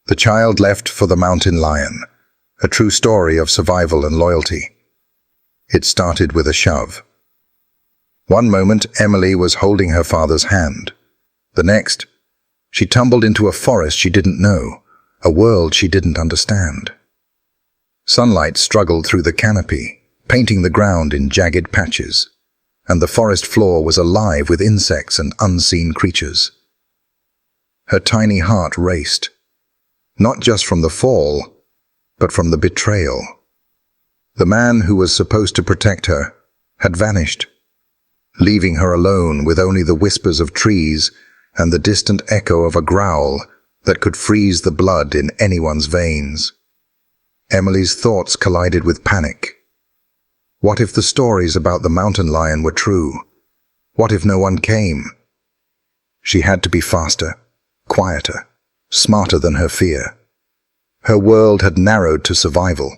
The child left for the mountain lion, a true story of survival and loyalty. It started with a shove. One moment, Emily was holding her father's hand. The next, she tumbled into a forest she didn't know, a world she didn't understand. Sunlight struggled through the canopy, painting the ground in jagged patches, and the forest floor was alive with insects and unseen creatures. Her tiny heart raced, not just from the fall, but from the betrayal. The man who was supposed to protect her had vanished, leaving her alone with only the whispers of trees and the distant echo of a growl that could freeze the blood in anyone's veins. Emily's thoughts collided with panic. What if the stories about the mountain lion were true? What if no one came? She had to be faster, quieter, smarter than her fear. Her world had narrowed to survival.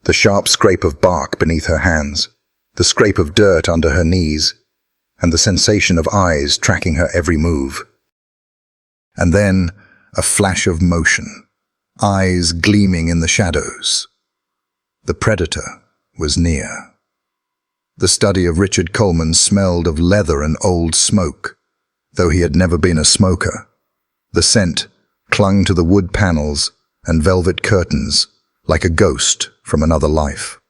The sharp scrape of bark beneath her hands, the scrape of dirt under her knees, and the sensation of eyes tracking her every move. And then a flash of motion, eyes gleaming in the shadows. The predator was near. The study of Richard Coleman smelled of leather and old smoke, though he had never been a smoker. The scent clung to the wood panels and velvet curtains like a ghost from another life,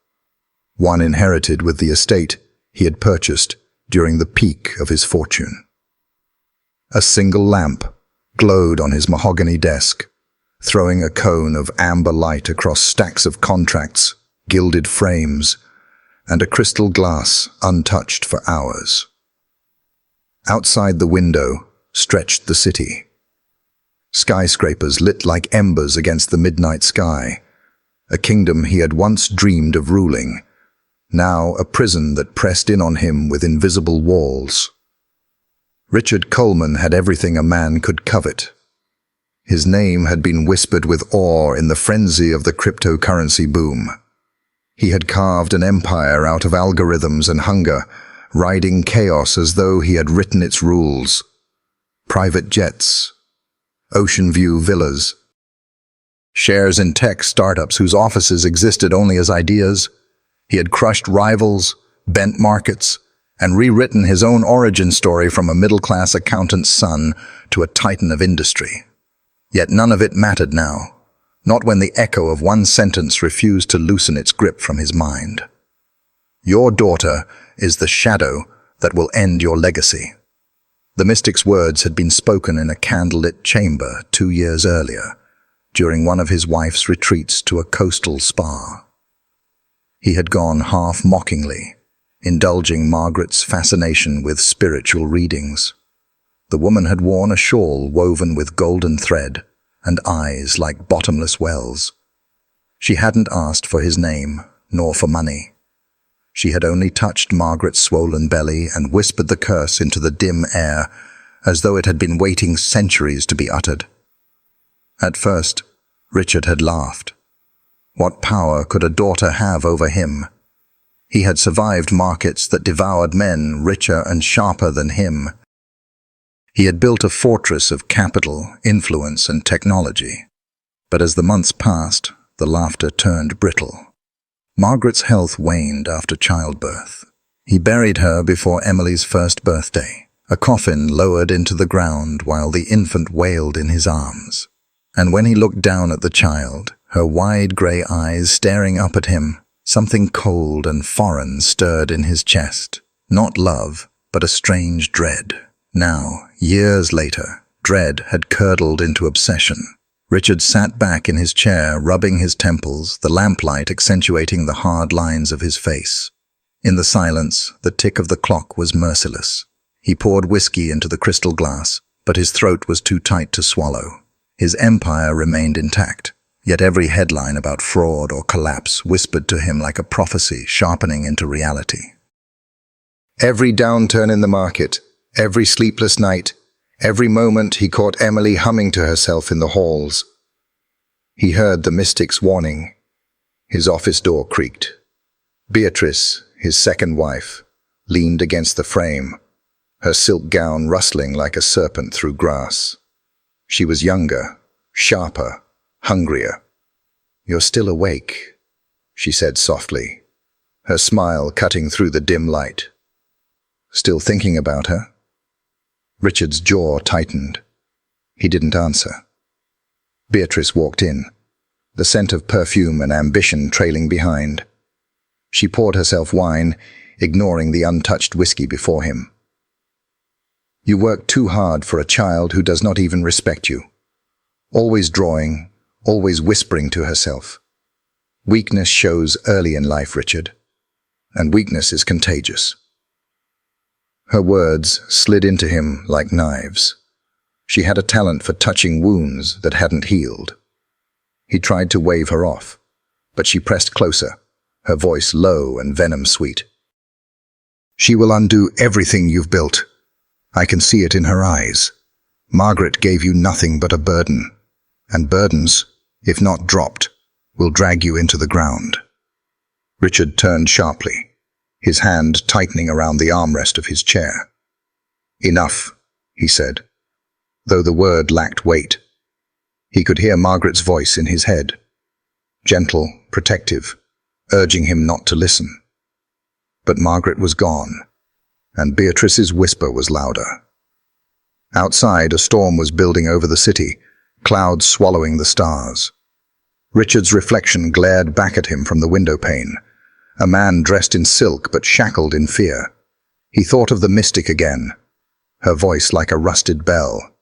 one inherited with the estate he had purchased during the peak of his fortune. A single lamp glowed on his mahogany desk, throwing a cone of amber light across stacks of contracts, gilded frames, and a crystal glass untouched for hours. Outside the window stretched the city. Skyscrapers lit like embers against the midnight sky, a kingdom he had once dreamed of ruling, now a prison that pressed in on him with invisible walls. Richard Coleman had everything a man could covet. His name had been whispered with awe in the frenzy of the cryptocurrency boom. He had carved an empire out of algorithms and hunger, riding chaos as though he had written its rules. Private jets, ocean view villas, shares in tech startups whose offices existed only as ideas. He had crushed rivals, bent markets, and rewritten his own origin story from a middle-class accountant's son to a titan of industry. Yet none of it mattered now, not when the echo of one sentence refused to loosen its grip from his mind. Your daughter is the shadow that will end your legacy. The mystic's words had been spoken in a candlelit chamber 2 years earlier, during one of his wife's retreats to a coastal spa. He had gone half mockingly, indulging Margaret's fascination with spiritual readings. The woman had worn a shawl woven with golden thread and eyes like bottomless wells. She hadn't asked for his name, nor for money. She had only touched Margaret's swollen belly and whispered the curse into the dim air, as though it had been waiting centuries to be uttered. At first, Richard had laughed. What power could a daughter have over him? He had survived markets that devoured men richer and sharper than him. He had built a fortress of capital, influence, and technology. But as the months passed, the laughter turned brittle. Margaret's health waned after childbirth. He buried her before Emily's first birthday, a coffin lowered into the ground while the infant wailed in his arms. And when he looked down at the child, her wide grey eyes staring up at him, something cold and foreign stirred in his chest. Not love, but a strange dread. Now, years later, dread had curdled into obsession. Richard sat back in his chair, rubbing his temples, the lamplight accentuating the hard lines of his face. In the silence, the tick of the clock was merciless. He poured whiskey into the crystal glass, but his throat was too tight to swallow. His empire remained intact, yet every headline about fraud or collapse whispered to him like a prophecy sharpening into reality. Every downturn in the market, every sleepless night, every moment he caught Emily humming to herself in the halls. He heard the mystic's warning. His office door creaked. Beatrice, his second wife, leaned against the frame, her silk gown rustling like a serpent through grass. She was younger, sharper, hungrier. "You're still awake," she said softly, her smile cutting through the dim light. "Still thinking about her?" Richard's jaw tightened. He didn't answer. Beatrice walked in, the scent of perfume and ambition trailing behind. She poured herself wine, ignoring the untouched whiskey before him. "You work too hard for a child who does not even respect you. Always drawing, always whispering to herself. Weakness shows early in life, Richard, and weakness is contagious." Her words slid into him like knives. She had a talent for touching wounds that hadn't healed. He tried to wave her off, but she pressed closer, her voice low and venom-sweet. "She will undo everything you've built. I can see it in her eyes. Margaret gave you nothing but a burden, and burdens, if not dropped, will drag you into the ground." Richard turned sharply, his hand tightening around the armrest of his chair. "Enough," he said, though the word lacked weight. He could hear Margaret's voice in his head, gentle, protective, urging him not to listen. But Margaret was gone, and Beatrice's whisper was louder. Outside, a storm was building over the city, clouds swallowing the stars. Richard's reflection glared back at him from the window pane, a man dressed in silk but shackled in fear. He thought of the mystic again, her voice like a rusted bell.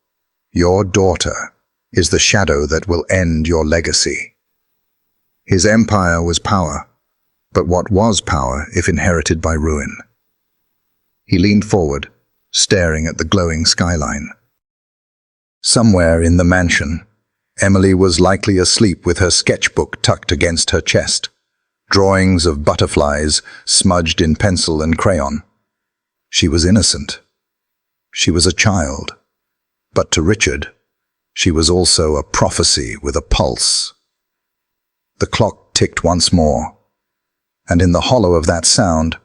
"Your daughter is the shadow that will end your legacy." His empire was power, but what was power if inherited by ruin? He leaned forward, staring at the glowing skyline. Somewhere in the mansion, Emily was likely asleep with her sketchbook tucked against her chest, drawings of butterflies smudged in pencil and crayon. She was innocent. She was a child. But to Richard, she was also a prophecy with a pulse. The clock ticked once more, and in the hollow of that sound,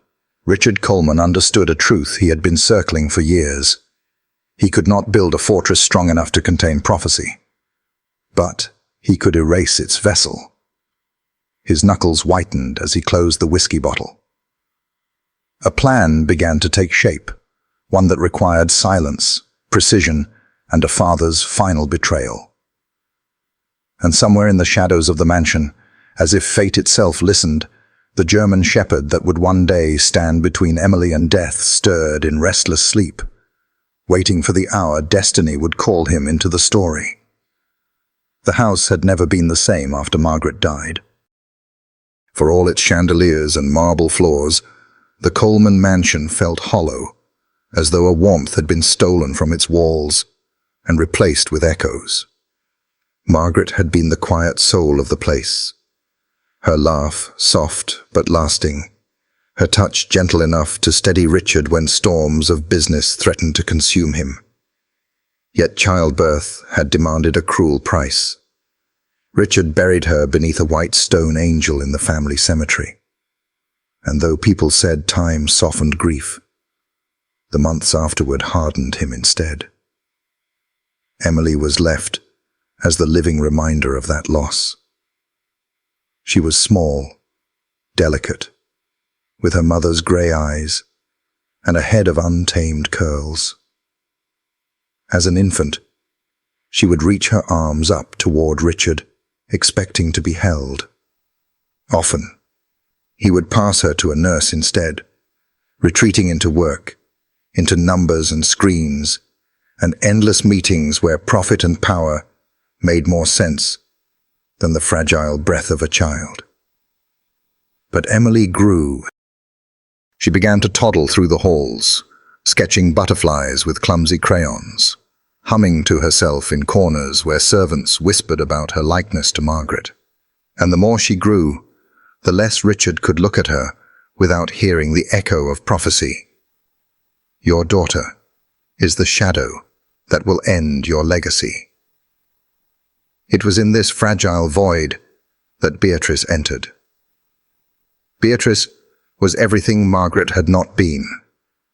Richard Coleman understood a truth he had been circling for years. He could not build a fortress strong enough to contain prophecy, but he could erase its vessel. His knuckles whitened as he closed the whiskey bottle. A plan began to take shape, one that required silence, precision, and a father's final betrayal. And somewhere in the shadows of the mansion, as if fate itself listened, the German shepherd that would one day stand between Emily and death stirred in restless sleep, waiting for the hour destiny would call him into the story. The house had never been the same after Margaret died. For all its chandeliers and marble floors, the Coleman mansion felt hollow, as though a warmth had been stolen from its walls and replaced with echoes. Margaret had been the quiet soul of the place. Her laugh soft but lasting, her touch gentle enough to steady Richard when storms of business threatened to consume him. Yet childbirth had demanded a cruel price. Richard buried her beneath a white stone angel in the family cemetery. And though people said time softened grief, the months afterward hardened him instead. Emily was left as the living reminder of that loss. She was small, delicate, with her mother's grey eyes and a head of untamed curls. As an infant, she would reach her arms up toward Richard, expecting to be held. Often, he would pass her to a nurse instead, retreating into work, into numbers and screens, and endless meetings where profit and power made more sense than the fragile breath of a child. But Emily grew. She began to toddle through the halls, sketching butterflies with clumsy crayons, humming to herself in corners where servants whispered about her likeness to Margaret. And the more she grew, the less Richard could look at her without hearing the echo of prophecy. Your daughter is the shadow that will end your legacy. It was in this fragile void that Beatrice entered. Beatrice was everything Margaret had not been.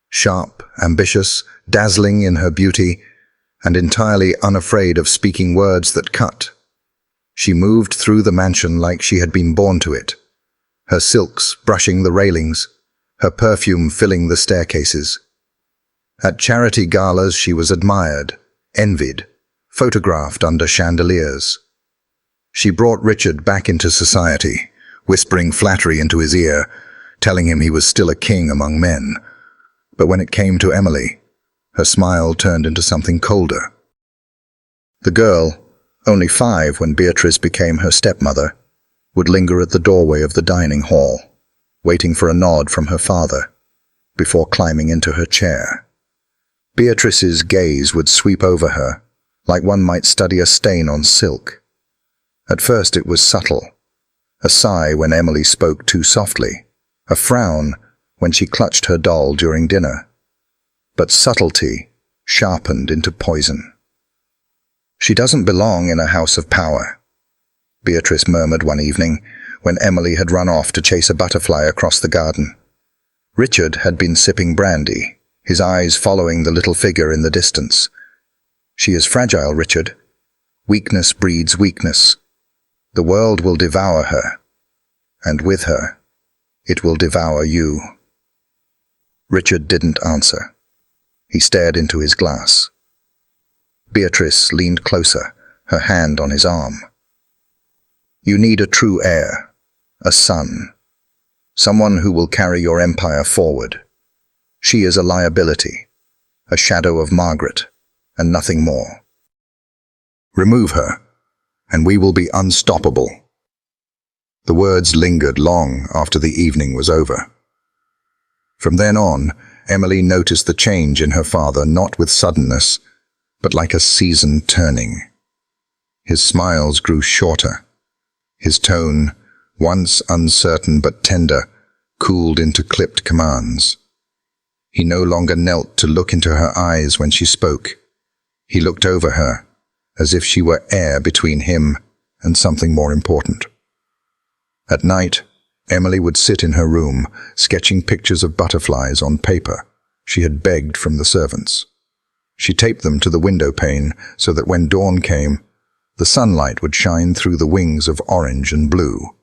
Sharp, ambitious, dazzling in her beauty, and entirely unafraid of speaking words that cut. She moved through the mansion like she had been born to it, her silks brushing the railings, her perfume filling the staircases. At charity galas she was admired, envied, photographed under chandeliers. She brought Richard back into society, whispering flattery into his ear, telling him he was still a king among men. But when it came to Emily, her smile turned into something colder. The girl, only 5 when Beatrice became her stepmother, would linger at the doorway of the dining hall, waiting for a nod from her father, before climbing into her chair. Beatrice's gaze would sweep over her, like one might study a stain on silk. At first it was subtle, a sigh when Emily spoke too softly, a frown when she clutched her doll during dinner. But subtlety sharpened into poison. "She doesn't belong in a house of power," Beatrice murmured one evening when Emily had run off to chase a butterfly across the garden. Richard had been sipping brandy, his eyes following the little figure in the distance. "She is fragile, Richard. Weakness breeds weakness. The world will devour her, and with her, it will devour you." Richard didn't answer. He stared into his glass. Beatrice leaned closer, her hand on his arm. "You need a true heir, a son, someone who will carry your empire forward. She is a liability, a shadow of Margaret, and nothing more. Remove her, and we will be unstoppable." The words lingered long after the evening was over. From then on, Emily noticed the change in her father not with suddenness, but like a season turning. His smiles grew shorter. His tone, once uncertain but tender, cooled into clipped commands. He no longer knelt to look into her eyes when she spoke. He looked over her, as if she were air between him and something more important. At night, Emily would sit in her room, sketching pictures of butterflies on paper she had begged from the servants. She taped them to the window pane so that when dawn came, the sunlight would shine through the wings of orange and blue.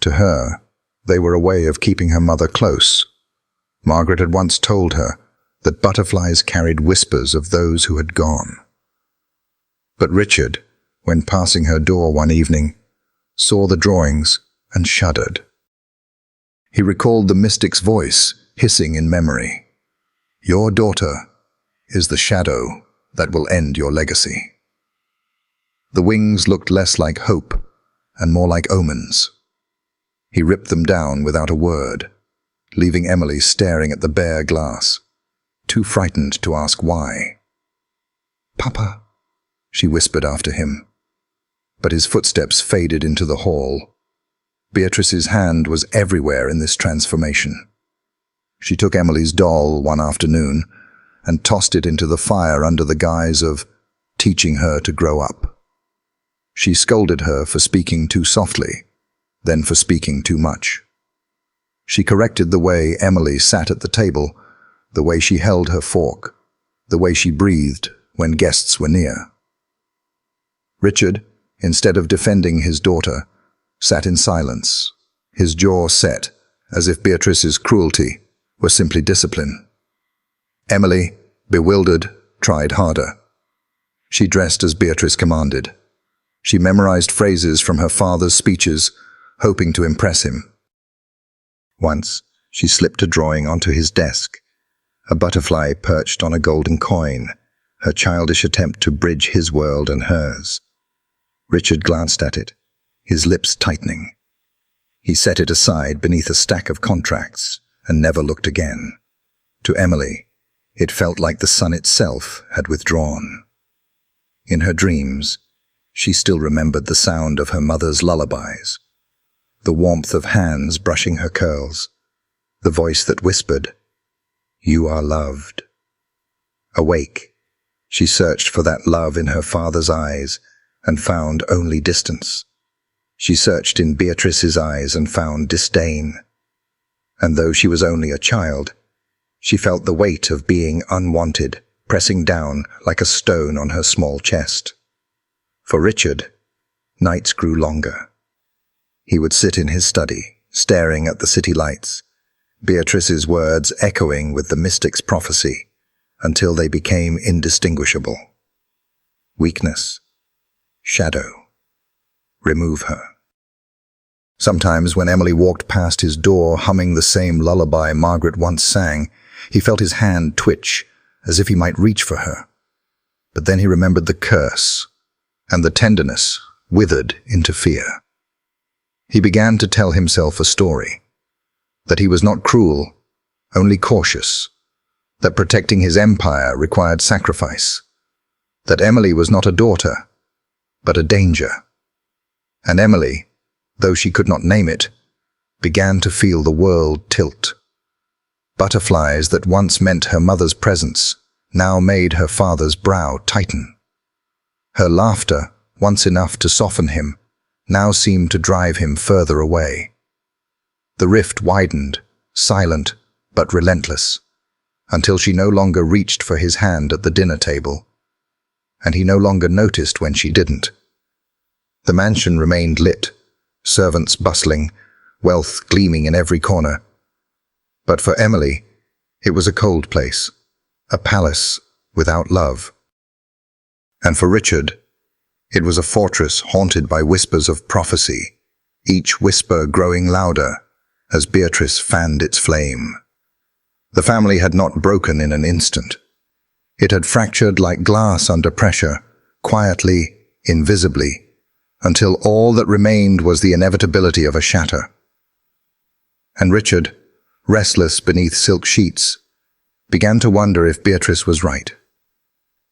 To her, they were a way of keeping her mother close. Margaret had once told her that butterflies carried whispers of those who had gone. But Richard, when passing her door one evening, saw the drawings and shuddered. He recalled the mystic's voice hissing in memory. "Your daughter is the shadow that will end your legacy." The wings looked less like hope and more like omens. He ripped them down without a word, leaving Emily staring at the bare glass, too frightened to ask why. "Papa," she whispered after him. But his footsteps faded into the hall. Beatrice's hand was everywhere in this transformation. She took Emily's doll one afternoon and tossed it into the fire under the guise of teaching her to grow up. She scolded her for speaking too softly, then for speaking too much. She corrected the way Emily sat at the table, the way she held her fork, the way she breathed when guests were near. Richard, instead of defending his daughter, sat in silence, his jaw set, as if Beatrice's cruelty were simply discipline. Emily, bewildered, tried harder. She dressed as Beatrice commanded. She memorized phrases from her father's speeches, hoping to impress him. Once, she slipped a drawing onto his desk, a butterfly perched on a golden coin, her childish attempt to bridge his world and hers. Richard glanced at it, his lips tightening. He set it aside beneath a stack of contracts and never looked again. To Emily, it felt like the sun itself had withdrawn. In her dreams, she still remembered the sound of her mother's lullabies, the warmth of hands brushing her curls, the voice that whispered, "You are loved." Awake, she searched for that love in her father's eyes and found only distance. She searched in Beatrice's eyes and found disdain. And though she was only a child, she felt the weight of being unwanted pressing down like a stone on her small chest. For Richard, Nights grew longer. He would sit in his study, staring at the city lights, Beatrice's words echoing with the mystic's prophecy, until they became indistinguishable. Weakness. Shadow. Remove her. Sometimes when Emily walked past his door humming the same lullaby Margaret once sang, he felt his hand twitch, as if he might reach for her. But then he remembered the curse, and the tenderness withered into fear. He began to tell himself a story, that he was not cruel, only cautious, that protecting his empire required sacrifice, that Emily was not a daughter, but a danger. And Emily, though she could not name it, began to feel the world tilt. Butterflies that once meant her mother's presence now made her father's brow tighten. Her laughter, once enough to soften him, now seemed to drive him further away. The rift widened, silent but relentless, until she no longer reached for his hand at the dinner table, and he no longer noticed when she didn't. The mansion remained lit, servants bustling, wealth gleaming in every corner. But for Emily, it was a cold place, a palace without love. And for Richard, it was a fortress haunted by whispers of prophecy, each whisper growing louder as Beatrice fanned its flame. The family had not broken in an instant. It had fractured like glass under pressure, quietly, invisibly, until all that remained was the inevitability of a shatter. And Richard, restless beneath silk sheets, began to wonder if Beatrice was right.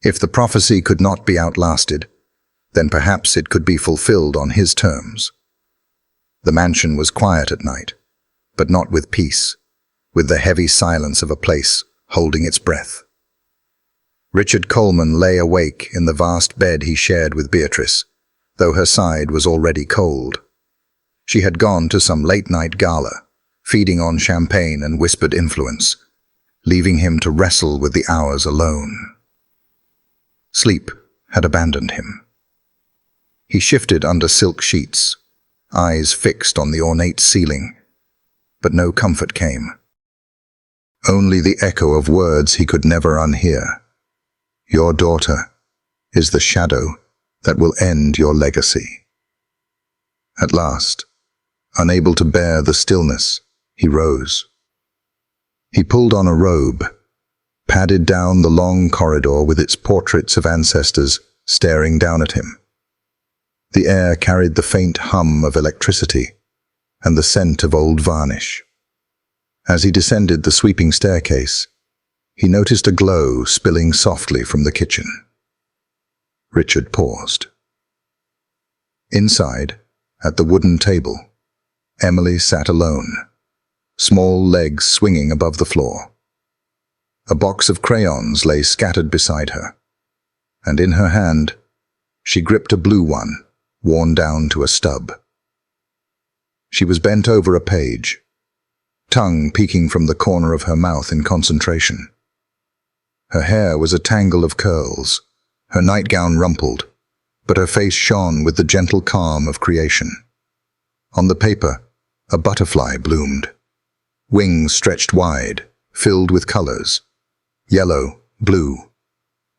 If the prophecy could not be outlasted, then perhaps it could be fulfilled on his terms. The mansion was quiet at night, but not with peace, with the heavy silence of a place holding its breath. Richard Coleman lay awake in the vast bed he shared with Beatrice, though her side was already cold. She had gone to some late-night gala, feeding on champagne and whispered influence, leaving him to wrestle with the hours alone. Sleep had abandoned him. He shifted under silk sheets, eyes fixed on the ornate ceiling, but no comfort came. Only the echo of words he could never unhear. Your daughter is the shadow that will end your legacy. At last, unable to bear the stillness, he rose. He pulled on a robe, padded down the long corridor with its portraits of ancestors staring down at him. The air carried the faint hum of electricity and the scent of old varnish. As he descended the sweeping staircase, he noticed a glow spilling softly from the kitchen. Richard paused. Inside, at the wooden table, Emily sat alone, small legs swinging above the floor. A box of crayons lay scattered beside her, and in her hand, she gripped a blue one, worn down to a stub. She was bent over a page, tongue peeking from the corner of her mouth in concentration. Her hair was a tangle of curls, her nightgown rumpled, but her face shone with the gentle calm of creation. On the paper, a butterfly bloomed. Wings stretched wide, filled with colors. Yellow, blue,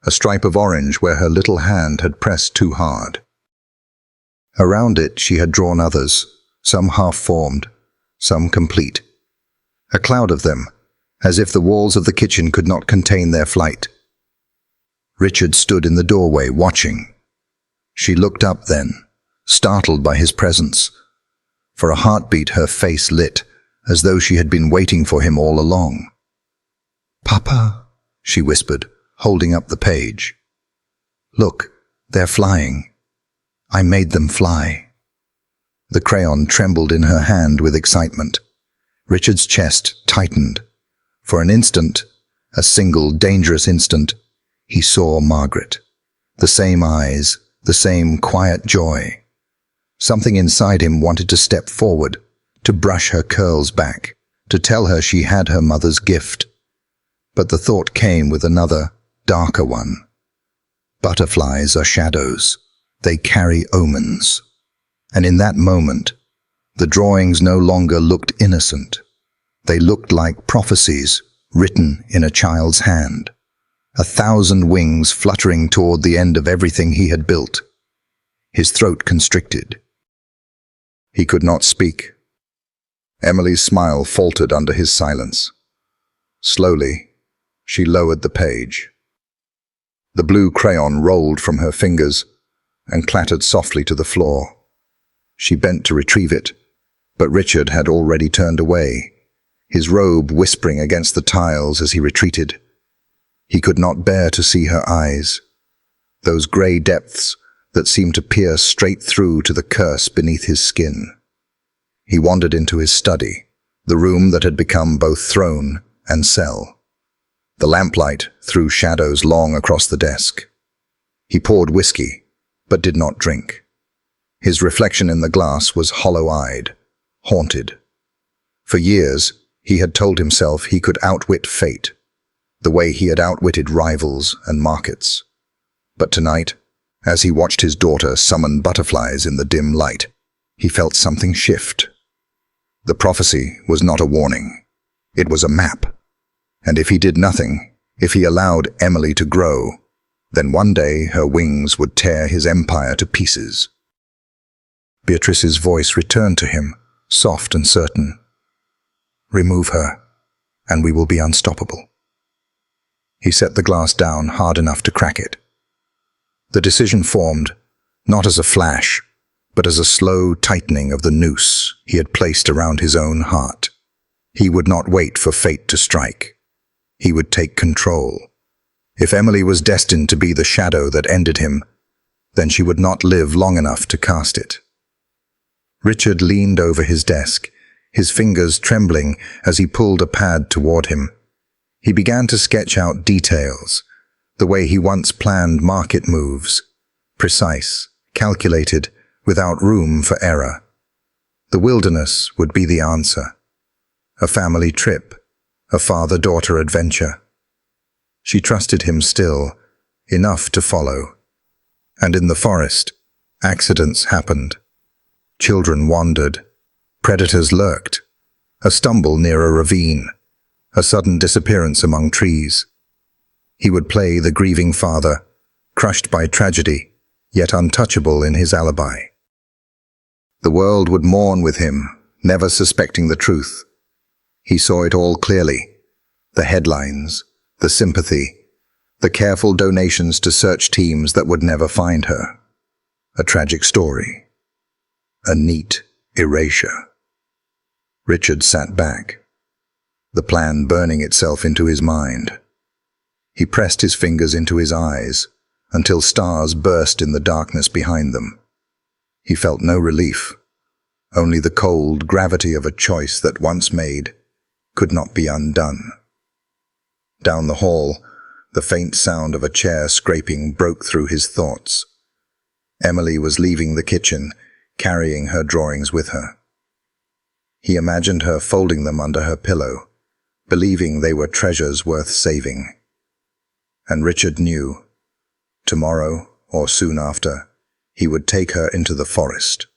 a stripe of orange where her little hand had pressed too hard. Around it she had drawn others, some half-formed, some complete. A cloud of them, as if the walls of the kitchen could not contain their flight. Richard stood in the doorway, watching. She looked up then, startled by his presence. For a heartbeat her face lit, as though she had been waiting for him all along. "Papa," she whispered, holding up the page. "Look, they're flying. I made them fly." The crayon trembled in her hand with excitement. Richard's chest tightened. For an instant, a single dangerous instant, he saw Margaret. The same eyes, the same quiet joy. Something inside him wanted to step forward, to brush her curls back, to tell her she had her mother's gift. But the thought came with another, darker one. Butterflies are shadows. They carry omens. And in that moment, the drawings no longer looked innocent. They looked like prophecies written in a child's hand. 1,000 wings fluttering toward the end of everything he had built. His throat constricted. He could not speak. Emily's smile faltered under his silence. Slowly, she lowered the page. The blue crayon rolled from her fingers and clattered softly to the floor. She bent to retrieve it, but Richard had already turned away, his robe whispering against the tiles as he retreated. He could not bear to see her eyes, those grey depths that seemed to pierce straight through to the curse beneath his skin. He wandered into his study, the room that had become both throne and cell. The lamplight threw shadows long across the desk. He poured whiskey, but did not drink. His reflection in the glass was hollow-eyed, haunted. For years, he had told himself he could outwit fate, the way he had outwitted rivals and markets. But tonight, as he watched his daughter summon butterflies in the dim light, he felt something shift. The prophecy was not a warning. It was a map. And if he did nothing, if he allowed Emily to grow, then one day her wings would tear his empire to pieces. Beatrice's voice returned to him, soft and certain. "Remove her, and we will be unstoppable." He set the glass down hard enough to crack it. The decision formed, not as a flash, but as a slow tightening of the noose he had placed around his own heart. He would not wait for fate to strike. He would take control. If Emily was destined to be the shadow that ended him, then she would not live long enough to cast it. Richard leaned over his desk, his fingers trembling as he pulled a pad toward him. He began to sketch out details, the way he once planned market moves, precise, calculated, without room for error. The wilderness would be the answer. A family trip, a father-daughter adventure. She trusted him still, enough to follow. And in the forest, accidents happened. Children wandered. Predators lurked. A stumble near a ravine. A sudden disappearance among trees. He would play the grieving father, crushed by tragedy, yet untouchable in his alibi. The world would mourn with him, never suspecting the truth. He saw it all clearly. The headlines, the sympathy, the careful donations to search teams that would never find her. A tragic story. A neat erasure. Richard sat back, the plan burning itself into his mind. He pressed his fingers into his eyes until stars burst in the darkness behind them. He felt no relief, only the cold gravity of a choice that once made could not be undone. Down the hall, the faint sound of a chair scraping broke through his thoughts. Emily was leaving the kitchen, carrying her drawings with her. He imagined her folding them under her pillow, believing they were treasures worth saving. And Richard knew, tomorrow or soon after, he would take her into the forest.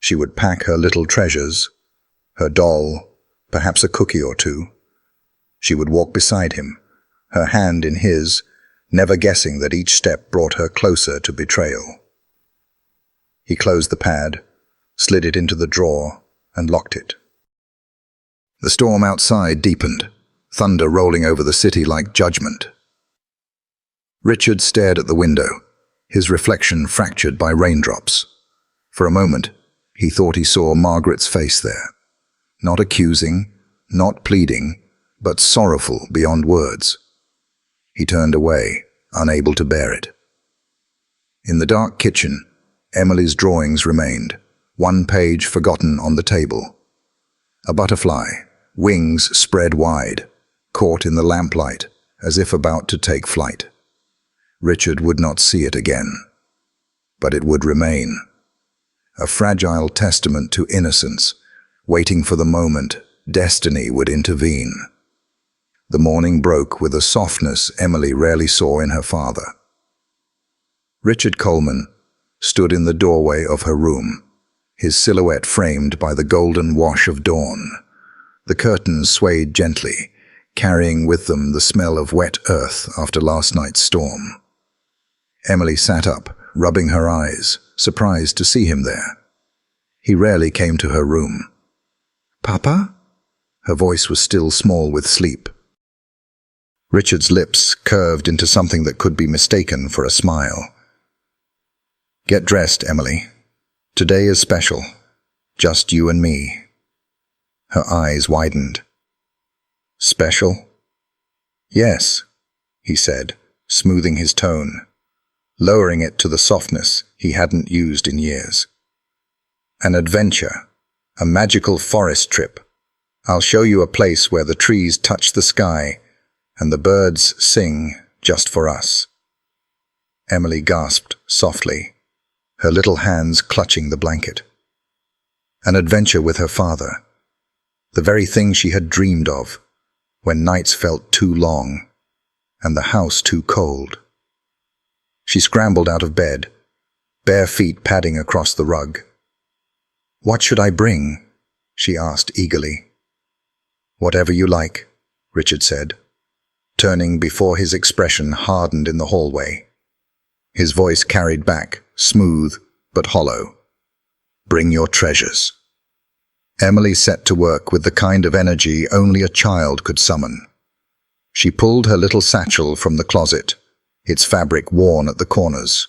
She would pack her little treasures, her doll, perhaps a cookie or two. She would walk beside him, her hand in his, never guessing that each step brought her closer to betrayal. He closed the pad, slid it into the drawer, and locked it. The storm outside deepened, thunder rolling over the city like judgment. Richard stared at the window, his reflection fractured by raindrops. For a moment, he thought he saw Margaret's face there. Not accusing, not pleading, but sorrowful beyond words. He turned away, unable to bear it. In the dark kitchen, Emily's drawings remained, one page forgotten on the table. A butterfly, wings spread wide, caught in the lamplight, as if about to take flight. Richard would not see it again, but it would remain. A fragile testament to innocence, waiting for the moment destiny would intervene. The morning broke with a softness Emily rarely saw in her father. Richard Coleman stood in the doorway of her room, his silhouette framed by the golden wash of dawn. The curtains swayed gently, carrying with them the smell of wet earth after last night's storm. Emily sat up, rubbing her eyes, surprised to see him there. He rarely came to her room. "Papa?" Her voice was still small with sleep. Richard's lips curved into something that could be mistaken for a smile. "Get dressed, Emily. Today is special. Just you and me." Her eyes widened. "Special?" "Yes," he said, smoothing his tone, lowering it to the softness he hadn't used in years. "An adventure, a magical forest trip. I'll show you a place where the trees touch the sky and the birds sing just for us." Emily gasped softly, her little hands clutching the blanket. An adventure with her father, the very thing she had dreamed of, when nights felt too long and the house too cold. She scrambled out of bed, bare feet padding across the rug. "What should I bring?" she asked eagerly. "Whatever you like," Richard said, turning before his expression hardened in the hallway. His voice carried back, smooth but hollow. "Bring your treasures." Emily set to work with the kind of energy only a child could summon. She pulled her little satchel from the closet, its fabric worn at the corners.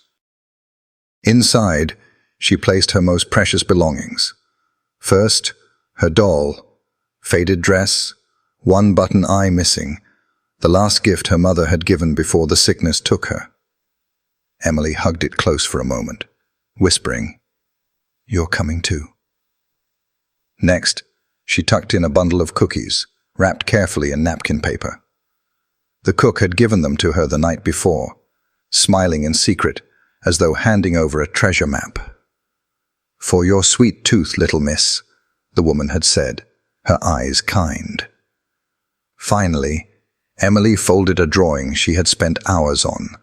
Inside, she placed her most precious belongings. First, her doll, faded dress, one button eye missing, the last gift her mother had given before the sickness took her. Emily hugged it close for a moment, whispering, "You're coming too." Next, she tucked in a bundle of cookies, wrapped carefully in napkin paper. The cook had given them to her the night before, smiling in secret, as though handing over a treasure map. "For your sweet tooth, little miss," the woman had said, her eyes kind. Finally, Emily folded a drawing she had spent hours on.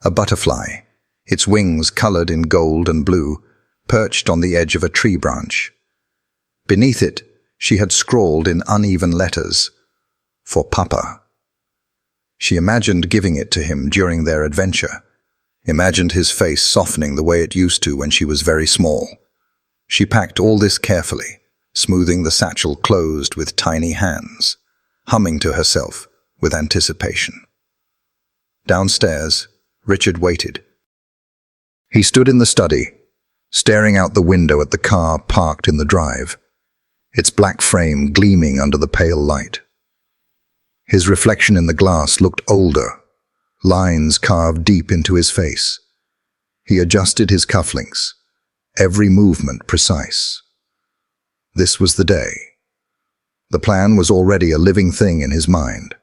A butterfly, its wings colored in gold and blue, perched on the edge of a tree branch. Beneath it, she had scrawled in uneven letters, "For Papa." She imagined giving it to him during their adventure, imagined his face softening the way it used to when she was very small. She packed all this carefully, smoothing the satchel closed with tiny hands, humming to herself with anticipation. Downstairs, Richard waited. He stood in the study, staring out the window at the car parked in the drive, its black frame gleaming under the pale light. His reflection in the glass looked older, lines carved deep into his face. He adjusted his cufflinks, every movement precise. This was the day. The plan was already a living thing in his mind.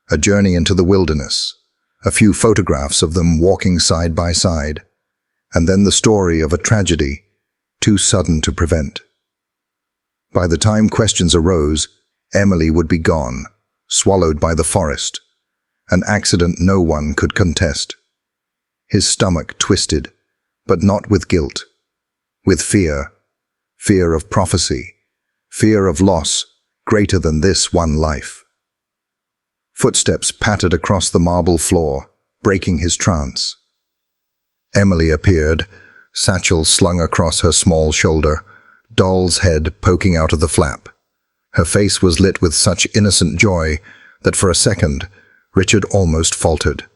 A journey into the wilderness, a few photographs of them walking side by side, and then the story of a tragedy too sudden to prevent. By the time questions arose, Emily would be gone, swallowed by the forest, an accident no one could contest. His stomach twisted, but not with guilt, with fear, fear of prophecy, fear of loss greater than this one life. Footsteps pattered across the marble floor, breaking his trance. Emily appeared, satchel slung across her small shoulder, doll's head poking out of the flap. Her face was lit with such innocent joy that for a second, Richard almost faltered.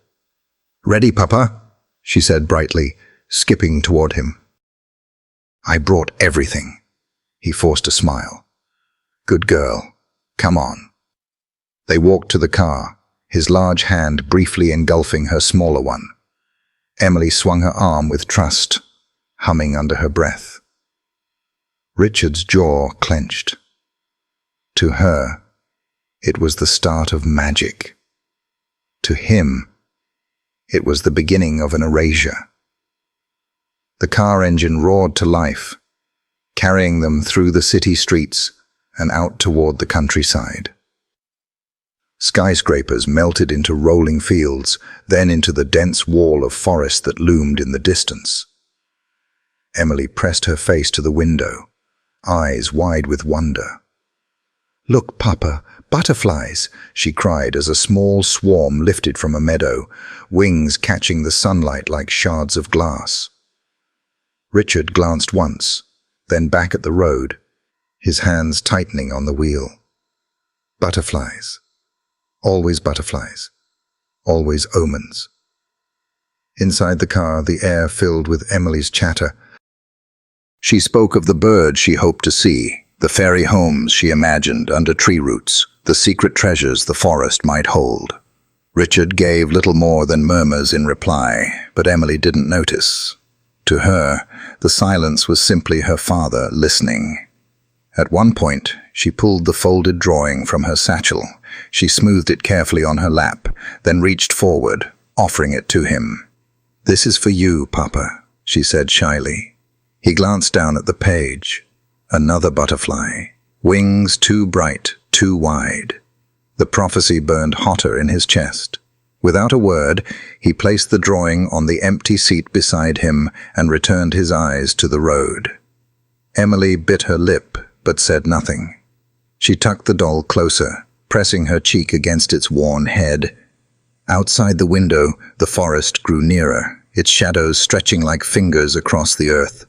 "Ready, Papa?" she said brightly, skipping toward him. "I brought everything." He forced a smile. "Good girl. Come on." They walked to the car, his large hand briefly engulfing her smaller one. Emily swung her arm with trust, humming under her breath. Richard's jaw clenched. To her, it was the start of magic. To him, it was the beginning of an erasure. The car engine roared to life, carrying them through the city streets and out toward the countryside. Skyscrapers melted into rolling fields, then into the dense wall of forest that loomed in the distance. Emily pressed her face to the window, eyes wide with wonder. "Look, Papa, butterflies!" she cried as a small swarm lifted from a meadow, wings catching the sunlight like shards of glass. Richard glanced once, then back at the road, his hands tightening on the wheel. Butterflies. Always butterflies. Always omens. Inside the car, the air filled with Emily's chatter. She spoke of the birds she hoped to see, the fairy homes she imagined under tree roots, the secret treasures the forest might hold. Richard gave little more than murmurs in reply, but Emily didn't notice. To her, the silence was simply her father listening. At one point, she pulled the folded drawing from her satchel. She smoothed it carefully on her lap, then reached forward, offering it to him. "This is for you, Papa," she said shyly. He glanced down at the page. Another butterfly. Wings too bright, too wide. The prophecy burned hotter in his chest. Without a word, he placed the drawing on the empty seat beside him and returned his eyes to the road. Emily bit her lip, but said nothing. She tucked the doll closer, pressing her cheek against its worn head. Outside the window, the forest grew nearer, its shadows stretching like fingers across the earth.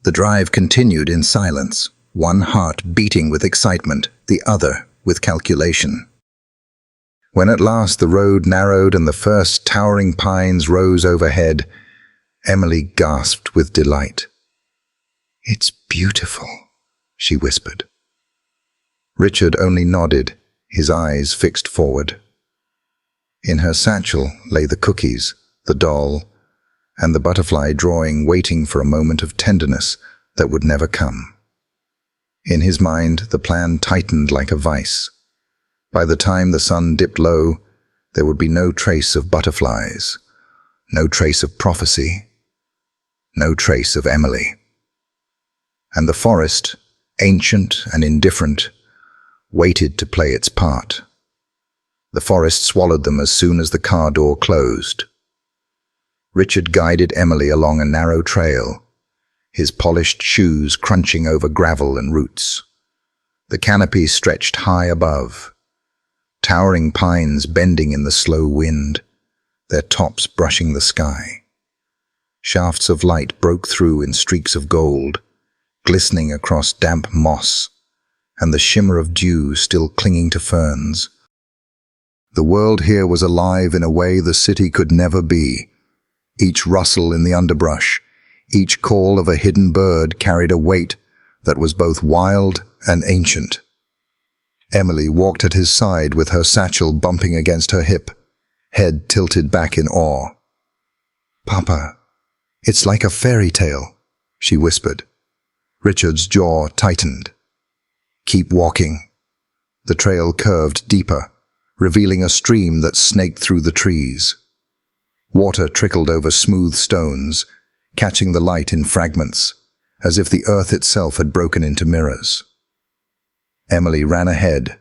The drive continued in silence, one heart beating with excitement, the other with calculation. When at last the road narrowed and the first towering pines rose overhead, Emily gasped with delight. "It's beautiful," she whispered. Richard only nodded, his eyes fixed forward. In her satchel lay the cookies, the doll, and the butterfly drawing waiting for a moment of tenderness that would never come. In his mind, the plan tightened like a vice. By the time the sun dipped low, there would be no trace of butterflies, no trace of prophecy, no trace of Emily. And the forest, ancient and indifferent, waited to play its part. The forest swallowed them as soon as the car door closed. Richard guided Emily along a narrow trail, his polished shoes crunching over gravel and roots. The canopy stretched high above, towering pines bending in the slow wind, their tops brushing the sky. Shafts of light broke through in streaks of gold, glistening across damp moss, and the shimmer of dew still clinging to ferns. The world here was alive in a way the city could never be. Each rustle in the underbrush, each call of a hidden bird carried a weight that was both wild and ancient. Emily walked at his side with her satchel bumping against her hip, head tilted back in awe. "Papa, it's like a fairy tale," she whispered. Richard's jaw tightened. "Keep walking." The trail curved deeper, revealing a stream that snaked through the trees. Water trickled over smooth stones, catching the light in fragments, as if the earth itself had broken into mirrors. Emily ran ahead,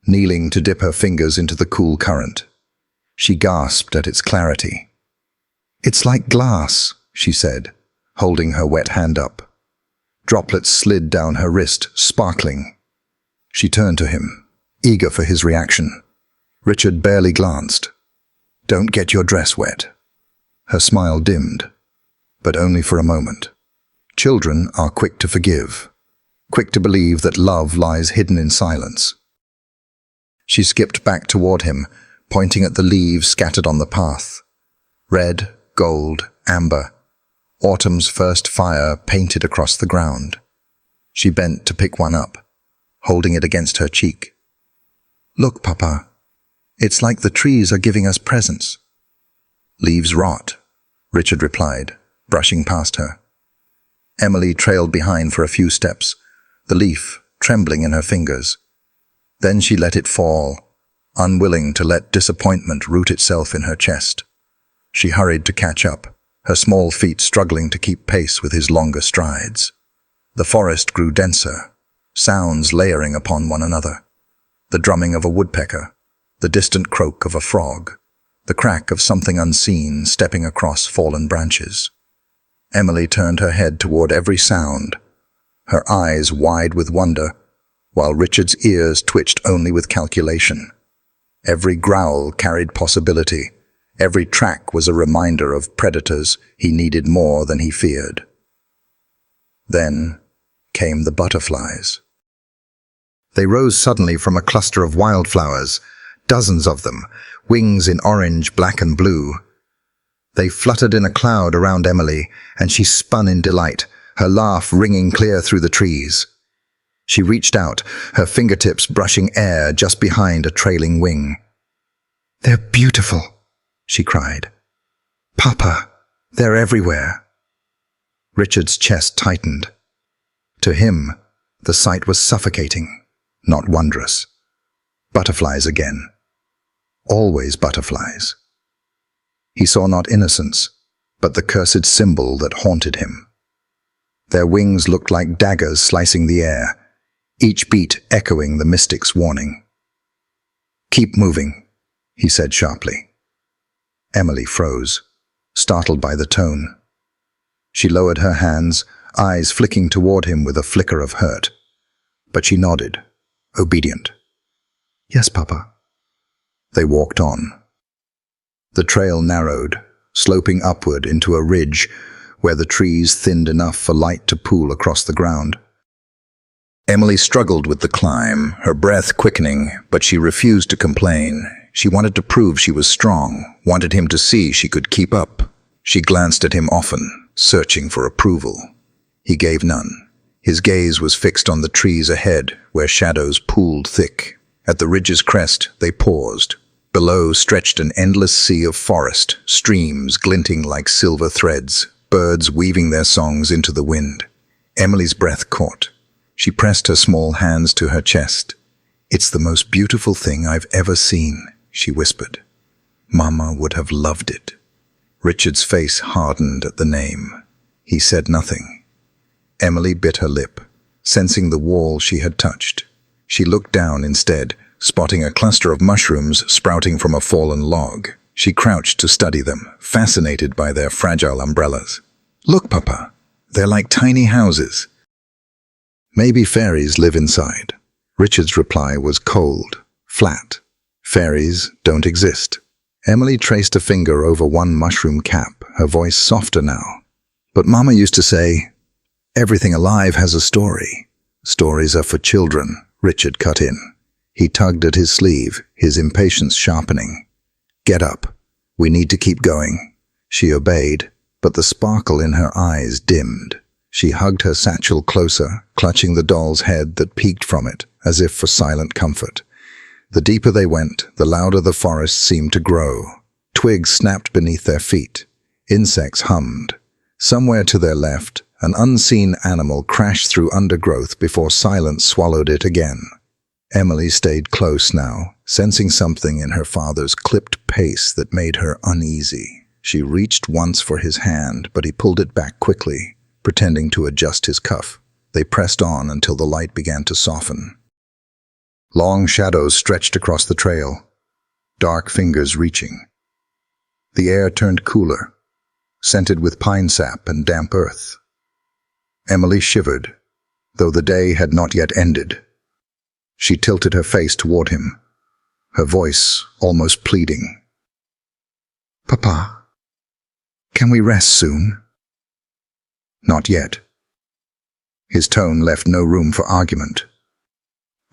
kneeling to dip her fingers into the cool current. She gasped at its clarity. "It's like glass," she said, holding her wet hand up. Droplets slid down her wrist, sparkling. She turned to him, eager for his reaction. Richard barely glanced. "Don't get your dress wet." Her smile dimmed, but only for a moment. Children are quick to forgive, quick to believe that love lies hidden in silence. She skipped back toward him, pointing at the leaves scattered on the path. Red, gold, amber. Autumn's first fire painted across the ground. She bent to pick one up, holding it against her cheek. "Look, Papa. It's like the trees are giving us presents." "Leaves rot," Richard replied, brushing past her. Emily trailed behind for a few steps, the leaf trembling in her fingers. Then she let it fall, unwilling to let disappointment root itself in her chest. She hurried to catch up, her small feet struggling to keep pace with his longer strides. The forest grew denser, sounds layering upon one another. The drumming of a woodpecker, the distant croak of a frog, the crack of something unseen stepping across fallen branches. Emily turned her head toward every sound, her eyes wide with wonder, while Richard's ears twitched only with calculation. Every growl carried possibility. Every track was a reminder of predators he needed more than he feared. Then came the butterflies. They rose suddenly from a cluster of wildflowers, dozens of them, wings in orange, black and blue. They fluttered in a cloud around Emily, and she spun in delight, her laugh ringing clear through the trees. She reached out, her fingertips brushing air just behind a trailing wing. "They're beautiful," she cried. "Papa, they're everywhere." Richard's chest tightened. To him, the sight was suffocating, not wondrous. Butterflies again. Always butterflies. He saw not innocence, but the cursed symbol that haunted him. Their wings looked like daggers slicing the air, each beat echoing the mystic's warning. "Keep moving," he said sharply. Emily froze, startled by the tone. She lowered her hands, eyes flicking toward him with a flicker of hurt. But she nodded, obedient. "Yes, Papa." They walked on. The trail narrowed, sloping upward into a ridge where the trees thinned enough for light to pool across the ground. Emily struggled with the climb, her breath quickening, but she refused to complain. She wanted to prove she was strong, wanted him to see she could keep up. She glanced at him often, searching for approval. He gave none. His gaze was fixed on the trees ahead, where shadows pooled thick. At the ridge's crest, they paused. Below stretched an endless sea of forest, streams glinting like silver threads, birds weaving their songs into the wind. Emily's breath caught. She pressed her small hands to her chest. "It's the most beautiful thing I've ever seen," she whispered. "Mama would have loved it." Richard's face hardened at the name. He said nothing. Emily bit her lip, sensing the wall she had touched. She looked down instead, spotting a cluster of mushrooms sprouting from a fallen log. She crouched to study them, fascinated by their fragile umbrellas. "Look, Papa, they're like tiny houses." "Maybe fairies live inside." Richard's reply was cold, flat. "Fairies don't exist." Emily traced a finger over one mushroom cap, her voice softer now. "But Mama used to say, everything alive has a story. Stories are for children," Richard cut in. He tugged at his sleeve, his impatience sharpening. "Get up. We need to keep going." She obeyed, but the sparkle in her eyes dimmed. She hugged her satchel closer, clutching the doll's head that peeked from it, as if for silent comfort. The deeper they went, the louder the forest seemed to grow. Twigs snapped beneath their feet. Insects hummed. Somewhere to their left, an unseen animal crashed through undergrowth before silence swallowed it again. Emily stayed close now, sensing something in her father's clipped pace that made her uneasy. She reached once for his hand, but he pulled it back quickly, pretending to adjust his cuff. They pressed on until the light began to soften. Long shadows stretched across the trail, dark fingers reaching. The air turned cooler, scented with pine sap and damp earth. Emily shivered, though the day had not yet ended. She tilted her face toward him, her voice almost pleading. "Papa, can we rest soon?" "Not yet." His tone left no room for argument.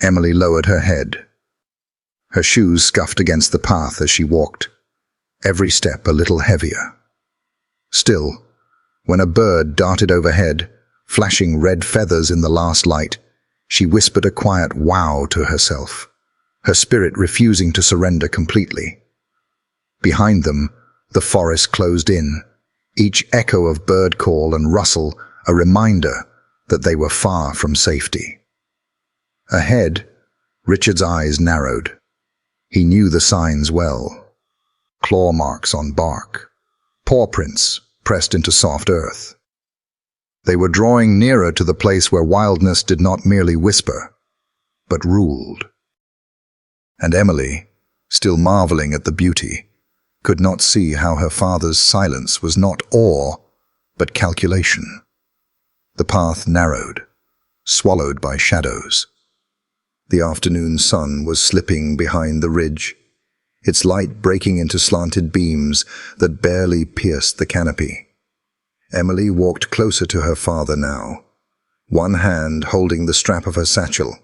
Emily lowered her head. Her shoes scuffed against the path as she walked, every step a little heavier. Still, when a bird darted overhead, flashing red feathers in the last light, she whispered a quiet wow to herself, her spirit refusing to surrender completely. Behind them, the forest closed in, each echo of bird call and rustle a reminder that they were far from safety. Ahead, Richard's eyes narrowed. He knew the signs well. Claw marks on bark, paw prints pressed into soft earth. They were drawing nearer to the place where wildness did not merely whisper, but ruled. And Emily, still marveling at the beauty, could not see how her father's silence was not awe, but calculation. The path narrowed, swallowed by shadows. The afternoon sun was slipping behind the ridge, its light breaking into slanted beams that barely pierced the canopy. Emily walked closer to her father now, one hand holding the strap of her satchel,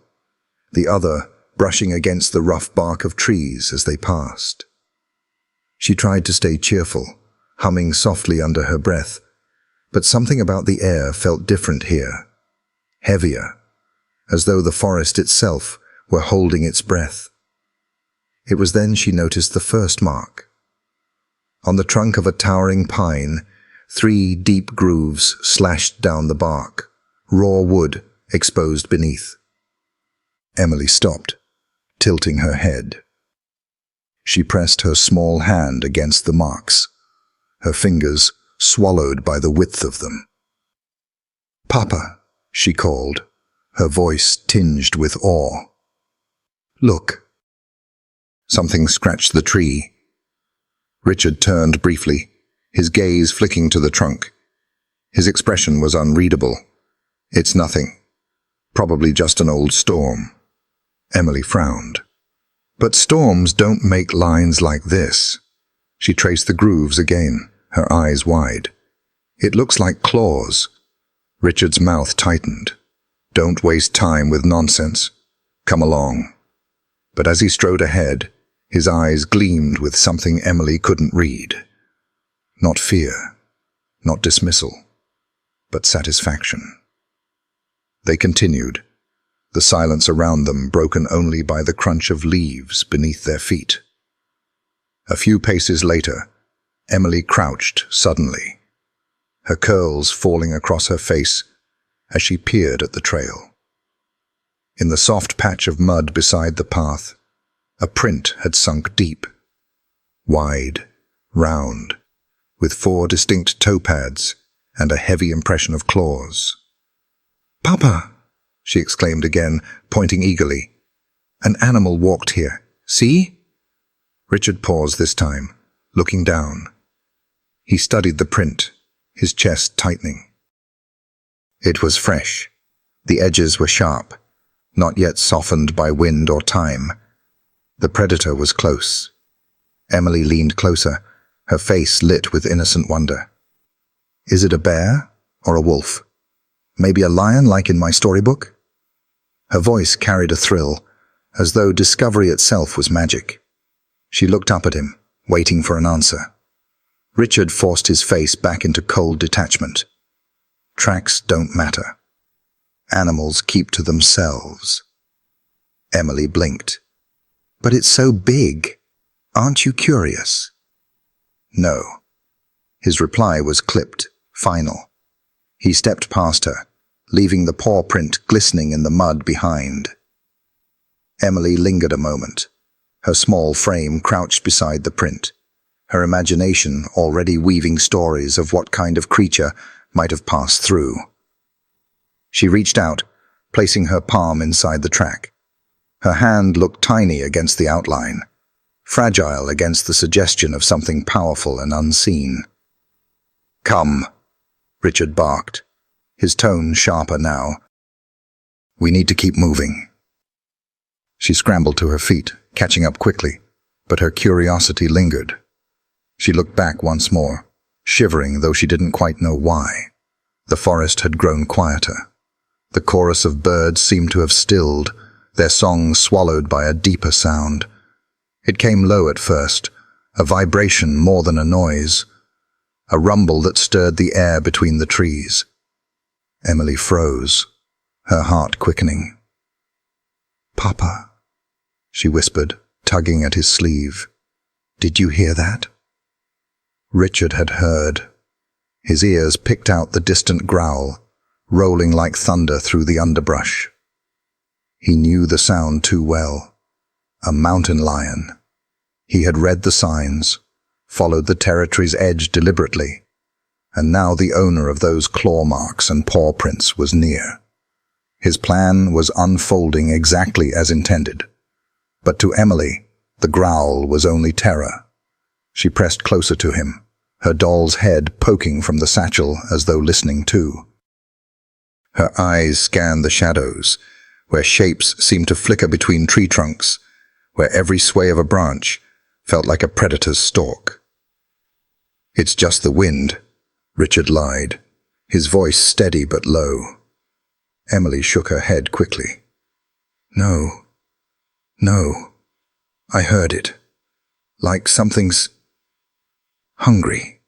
the other brushing against the rough bark of trees as they passed. She tried to stay cheerful, humming softly under her breath, but something about the air felt different here, heavier, as though the forest itself were holding its breath. It was then she noticed the first mark. On the trunk of a towering pine, 3 deep grooves slashed down the bark, raw wood exposed beneath. Emily stopped, tilting her head. She pressed her small hand against the marks, her fingers swallowed by the width of them. "Papa," she called, her voice tinged with awe. "Look." Something scratched the tree. Richard turned briefly, his gaze flicking to the trunk. His expression was unreadable. "It's nothing. Probably just an old storm." Emily frowned. "But storms don't make lines like this." She traced the grooves again, her eyes wide. "It looks like claws." Richard's mouth tightened. "Don't waste time with nonsense. Come along." But as he strode ahead, his eyes gleamed with something Emily couldn't read. Not fear, not dismissal, but satisfaction. They continued, the silence around them broken only by the crunch of leaves beneath their feet. A few paces later, Emily crouched suddenly, her curls falling across her face as she peered at the trail. In the soft patch of mud beside the path, a print had sunk deep, wide, round, with 4 distinct toe pads and a heavy impression of claws. "Papa!" she exclaimed again, pointing eagerly. "An animal walked here. See?" Richard paused this time, looking down. He studied the print, his chest tightening. It was fresh. The edges were sharp, not yet softened by wind or time. The predator was close. Emily leaned closer, her face lit with innocent wonder. "Is it a bear or a wolf? Maybe a lion like in my storybook?" Her voice carried a thrill, as though discovery itself was magic. She looked up at him, waiting for an answer. Richard forced his face back into cold detachment. Tracks don't matter. Animals keep to themselves. Emily blinked. "But it's so big. Aren't you curious?" "No." His reply was clipped, final. He stepped past her, leaving the paw print glistening in the mud behind. Emily lingered a moment, her small frame crouched beside the print, her imagination already weaving stories of what kind of creature might have passed through. She reached out, placing her palm inside the track. Her hand looked tiny against the outline, fragile against the suggestion of something powerful and unseen. "Come," Richard barked, his tone sharper now. "We need to keep moving." She scrambled to her feet, catching up quickly, but her curiosity lingered. She looked back once more, shivering though she didn't quite know why. The forest had grown quieter. The chorus of birds seemed to have stilled, their song swallowed by a deeper sound. It came low at first, a vibration more than a noise, a rumble that stirred the air between the trees. Emily froze, her heart quickening. "Papa," she whispered, tugging at his sleeve. "Did you hear that?" Richard had heard. His ears picked out the distant growl, rolling like thunder through the underbrush. He knew the sound too well. A mountain lion. He had read the signs, followed the territory's edge deliberately, and now the owner of those claw marks and paw prints was near. His plan was unfolding exactly as intended. But to Emily, the growl was only terror. She pressed closer to him, her doll's head poking from the satchel as though listening too. Her eyes scanned the shadows, where shapes seemed to flicker between tree trunks, where every sway of a branch felt like a predator's stalk. "It's just the wind," Richard lied, his voice steady but low. Emily shook her head quickly. No, I heard it. Like something's hungry."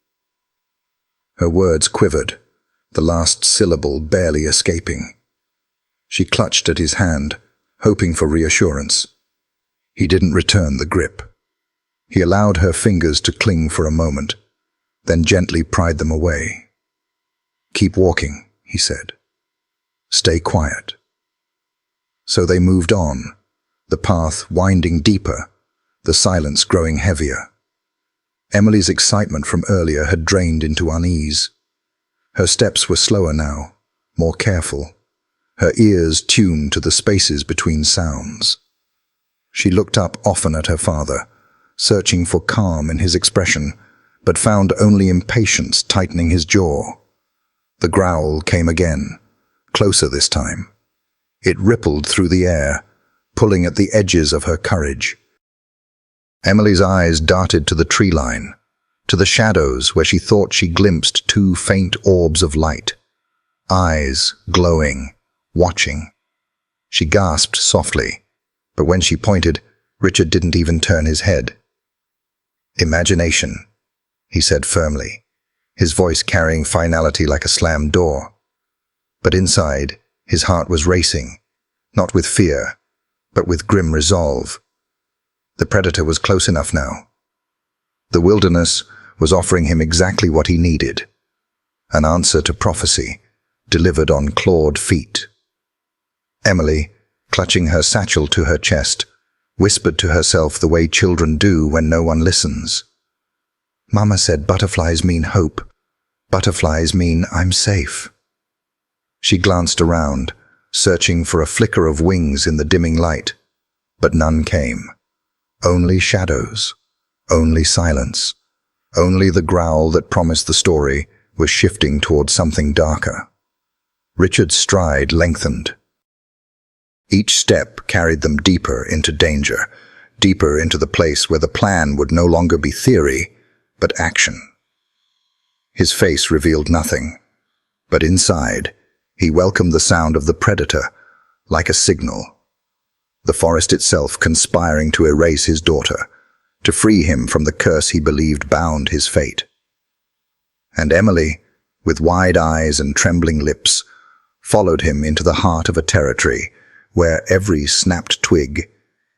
Her words quivered, the last syllable barely escaping. She clutched at his hand, hoping for reassurance. He didn't return the grip. He allowed her fingers to cling for a moment, then gently pried them away. "Keep walking," he said. "Stay quiet." So they moved on, the path winding deeper, the silence growing heavier. Emily's excitement from earlier had drained into unease. Her steps were slower now, more careful, her ears tuned to the spaces between sounds. She looked up often at her father, searching for calm in his expression, but found only impatience tightening his jaw. The growl came again, closer this time. It rippled through the air, pulling at the edges of her courage. Emily's eyes darted to the tree line, to the shadows where she thought she glimpsed two faint orbs of light. Eyes glowing, watching. She gasped softly, but when she pointed, Richard didn't even turn his head. "Imagination," he said firmly, his voice carrying finality like a slammed door. But inside, his heart was racing, not with fear, but with grim resolve. The predator was close enough now. The wilderness was offering him exactly what he needed, an answer to prophecy, delivered on clawed feet. Emily, clutching her satchel to her chest, whispered to herself the way children do when no one listens. "Mama said butterflies mean hope. Butterflies mean I'm safe." She glanced around, searching for a flicker of wings in the dimming light, but none came. Only shadows, only silence, only the growl that promised the story was shifting toward something darker. Richard's stride lengthened. Each step carried them deeper into danger, deeper into the place where the plan would no longer be theory, but action. His face revealed nothing, but inside, he welcomed the sound of the predator like a signal. The forest itself conspiring to erase his daughter, to free him from the curse he believed bound his fate. And Emily, with wide eyes and trembling lips, followed him into the heart of a territory where every snapped twig,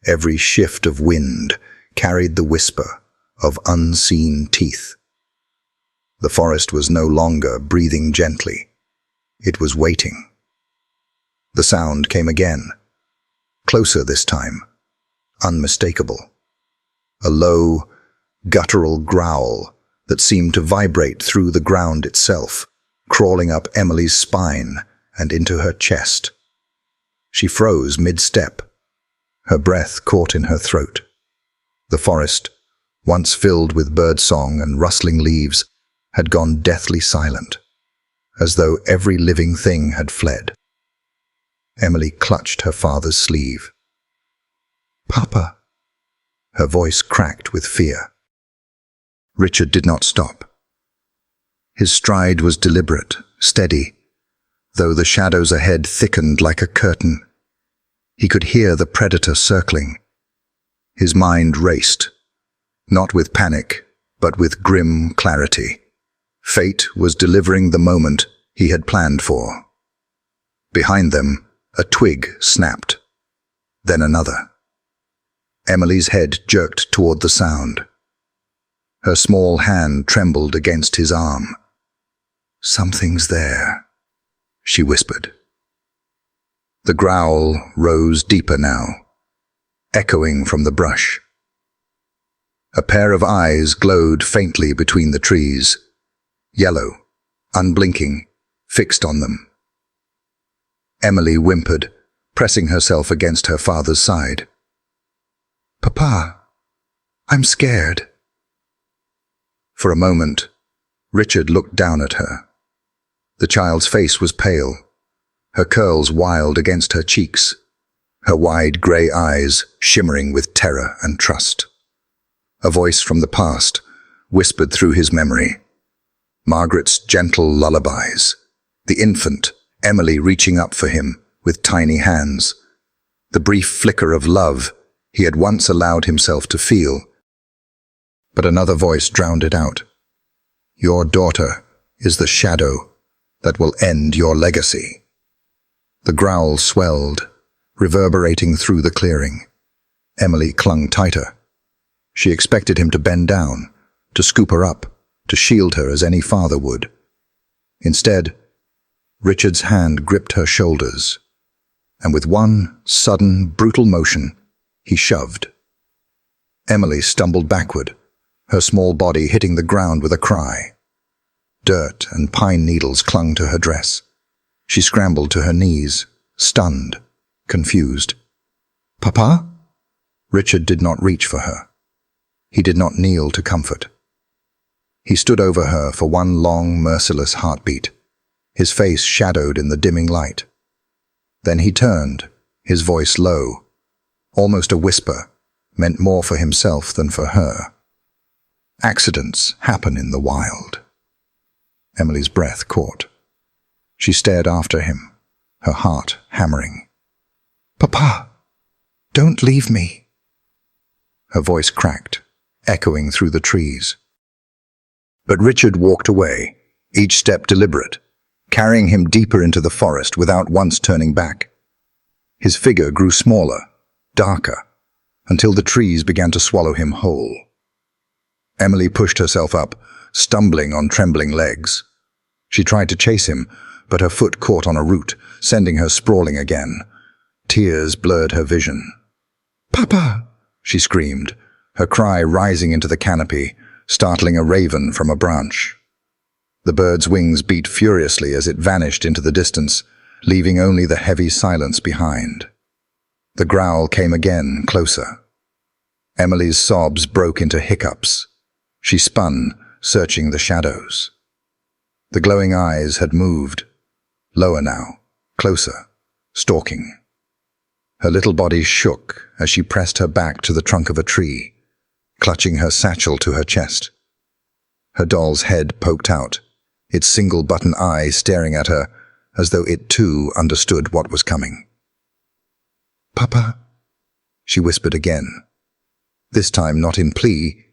every shift of wind carried the whisper of unseen teeth. The forest was no longer breathing gently. It was waiting. The sound came again, closer this time, unmistakable. A low, guttural growl that seemed to vibrate through the ground itself, crawling up Emily's spine and into her chest. She froze mid-step, her breath caught in her throat. The forest, once filled with birdsong and rustling leaves, had gone deathly silent, as though every living thing had fled. Emily clutched her father's sleeve. "Papa!" Her voice cracked with fear. Richard did not stop. His stride was deliberate, steady, though the shadows ahead thickened like a curtain. He could hear the predator circling. His mind raced, not with panic, but with grim clarity. Fate was delivering the moment he had planned for. Behind them, a twig snapped, then another. Emily's head jerked toward the sound. Her small hand trembled against his arm. "Something's there," she whispered. The growl rose deeper now, echoing from the brush. A pair of eyes glowed faintly between the trees, yellow, unblinking, fixed on them. Emily whimpered, pressing herself against her father's side. "Papa, I'm scared." For a moment, Richard looked down at her. The child's face was pale, her curls wild against her cheeks, her wide grey eyes shimmering with terror and trust. A voice from the past whispered through his memory. Margaret's gentle lullabies, the infant, Emily reaching up for him with tiny hands, the brief flicker of love he had once allowed himself to feel. But another voice drowned it out. Your daughter is the shadow that will end your legacy. The growl swelled, reverberating through the clearing. Emily clung tighter. She expected him to bend down, to scoop her up, to shield her as any father would. Instead, Richard's hand gripped her shoulders, and with one sudden, brutal motion, he shoved. Emily stumbled backward, her small body hitting the ground with a cry. Dirt and pine needles clung to her dress. She scrambled to her knees, stunned, confused. "Papa?" Richard did not reach for her. He did not kneel to comfort. He stood over her for one long, merciless heartbeat, his face shadowed in the dimming light. Then he turned, his voice low, almost a whisper, meant more for himself than for her. Accidents happen in the wild. Emily's breath caught. She stared after him, her heart hammering. "Papa, don't leave me." Her voice cracked, echoing through the trees. But Richard walked away, each step deliberate, carrying him deeper into the forest without once turning back. His figure grew smaller, darker, until the trees began to swallow him whole. Emily pushed herself up, stumbling on trembling legs. She tried to chase him, but her foot caught on a root, sending her sprawling again. Tears blurred her vision. "Papa!" she screamed, her cry rising into the canopy, startling a raven from a branch. The bird's wings beat furiously as it vanished into the distance, leaving only the heavy silence behind. The growl came again, closer. Emily's sobs broke into hiccups. She spun, searching the shadows. The glowing eyes had moved, lower now, closer, stalking. Her little body shook as she pressed her back to the trunk of a tree, clutching her satchel to her chest. Her doll's head poked out, its single-button eye staring at her as though it too understood what was coming. "Papa," she whispered again, this time not in plea,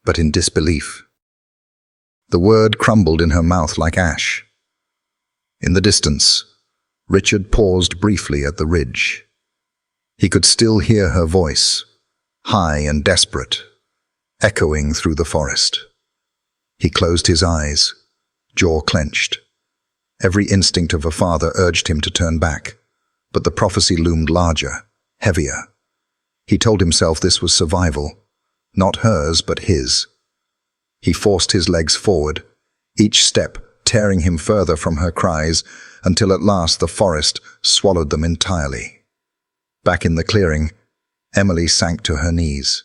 but in disbelief. The word crumbled in her mouth like ash. In the distance, Richard paused briefly at the ridge. He could still hear her voice, high and desperate, echoing through the forest. He closed his eyes, jaw clenched. Every instinct of a father urged him to turn back, but the prophecy loomed larger, heavier. He told himself this was survival, not hers but his. He forced his legs forward, each step tearing him further from her cries, until at last the forest swallowed them entirely. Back in the clearing, Emily sank to her knees.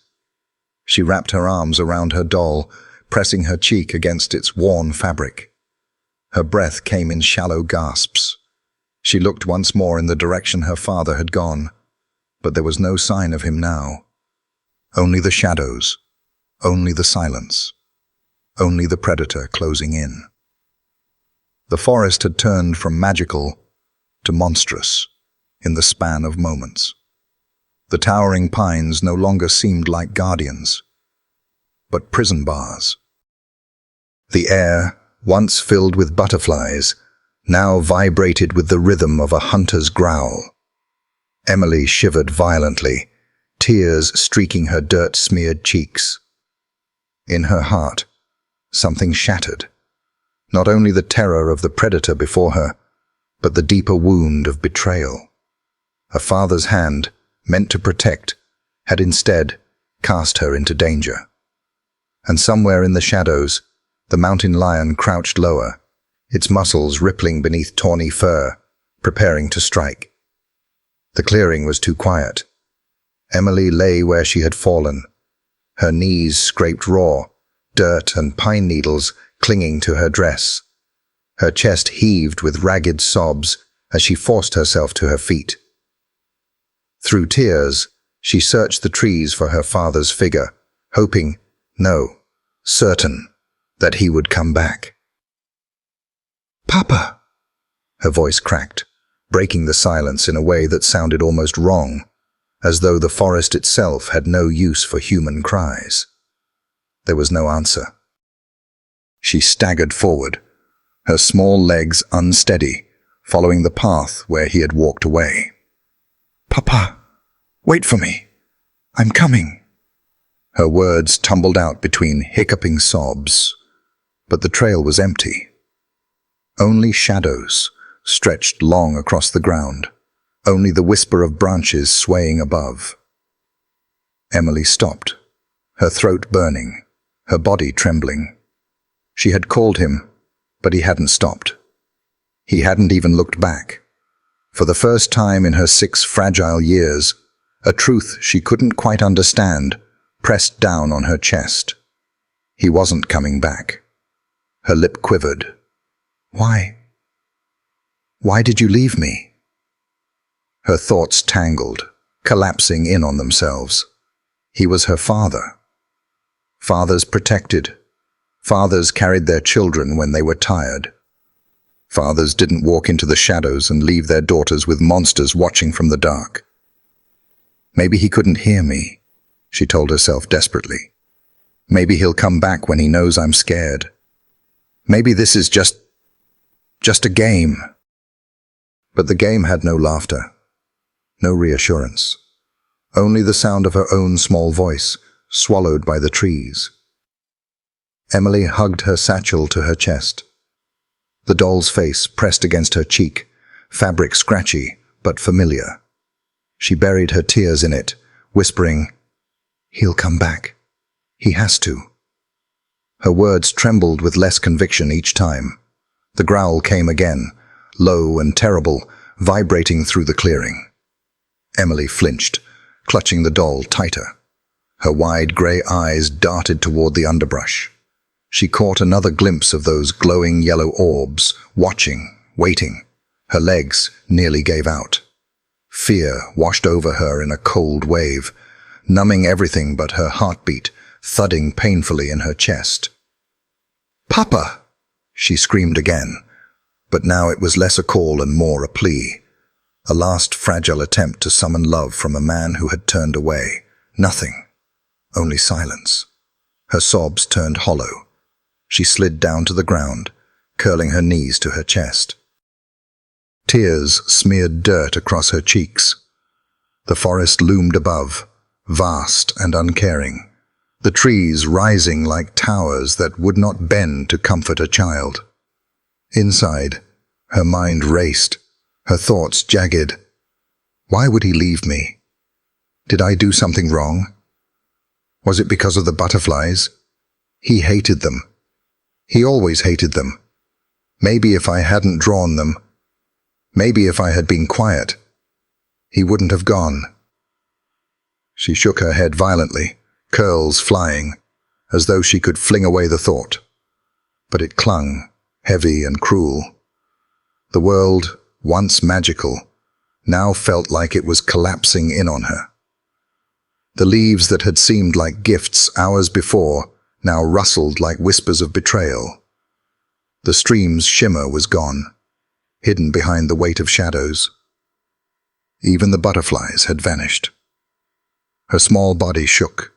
She wrapped her arms around her doll, pressing her cheek against its worn fabric. Her breath came in shallow gasps. She looked once more in the direction her father had gone, but there was no sign of him now. Only the shadows, only the silence, only the predator closing in. The forest had turned from magical to monstrous in the span of moments. The towering pines no longer seemed like guardians, but prison bars. The air, once filled with butterflies, now vibrated with the rhythm of a hunter's growl. Emily shivered violently, tears streaking her dirt-smeared cheeks. In her heart, something shattered. Not only the terror of the predator before her, but the deeper wound of betrayal. Her father's hand, meant to protect, had instead cast her into danger. And somewhere in the shadows, the mountain lion crouched lower, its muscles rippling beneath tawny fur, preparing to strike. The clearing was too quiet. Emily lay where she had fallen. Her knees scraped raw, dirt and pine needles clinging to her dress. Her chest heaved with ragged sobs as she forced herself to her feet. Through tears, she searched the trees for her father's figure, hoping, no, certain, that he would come back. "Papa!" Her voice cracked, breaking the silence in a way that sounded almost wrong, as though the forest itself had no use for human cries. There was no answer. She staggered forward, her small legs unsteady, following the path where he had walked away. "Papa, wait for me. I'm coming." Her words tumbled out between hiccuping sobs, but the trail was empty. Only shadows stretched long across the ground, only the whisper of branches swaying above. Emily stopped, her throat burning, her body trembling. She had called him, but he hadn't stopped. He hadn't even looked back. For the first time in her 6 fragile years, a truth she couldn't quite understand pressed down on her chest. He wasn't coming back. Her lip quivered. "Why? Why did you leave me?" Her thoughts tangled, collapsing in on themselves. He was her father. Fathers protected. Fathers carried their children when they were tired. Fathers didn't walk into the shadows and leave their daughters with monsters watching from the dark. Maybe he couldn't hear me, she told herself desperately. Maybe he'll come back when he knows I'm scared. Maybe this is just a game. But the game had no laughter, no reassurance, only the sound of her own small voice, swallowed by the trees. Emily hugged her satchel to her chest. The doll's face pressed against her cheek, fabric scratchy but familiar. She buried her tears in it, whispering, "He'll come back. He has to." Her words trembled with less conviction each time. The growl came again, low and terrible, vibrating through the clearing. Emily flinched, clutching the doll tighter. Her wide grey eyes darted toward the underbrush. She caught another glimpse of those glowing yellow orbs, watching, waiting. Her legs nearly gave out. Fear washed over her in a cold wave, numbing everything but her heartbeat, thudding painfully in her chest. "Papa!" she screamed again, but now it was less a call and more a plea. A last fragile attempt to summon love from a man who had turned away. Nothing. Only silence. Her sobs turned hollow. She slid down to the ground, curling her knees to her chest. Tears smeared dirt across her cheeks. The forest loomed above, vast and uncaring, the trees rising like towers that would not bend to comfort a child. Inside, her mind raced, her thoughts jagged. Why would he leave me? Did I do something wrong? Was it because of the butterflies? He hated them. He always hated them. Maybe if I hadn't drawn them, maybe if I had been quiet, he wouldn't have gone. She shook her head violently, curls flying, as though she could fling away the thought. But it clung, heavy and cruel. The world, once magical, now felt like it was collapsing in on her. The leaves that had seemed like gifts hours before now rustled like whispers of betrayal. The stream's shimmer was gone, hidden behind the weight of shadows. Even the butterflies had vanished. Her small body shook.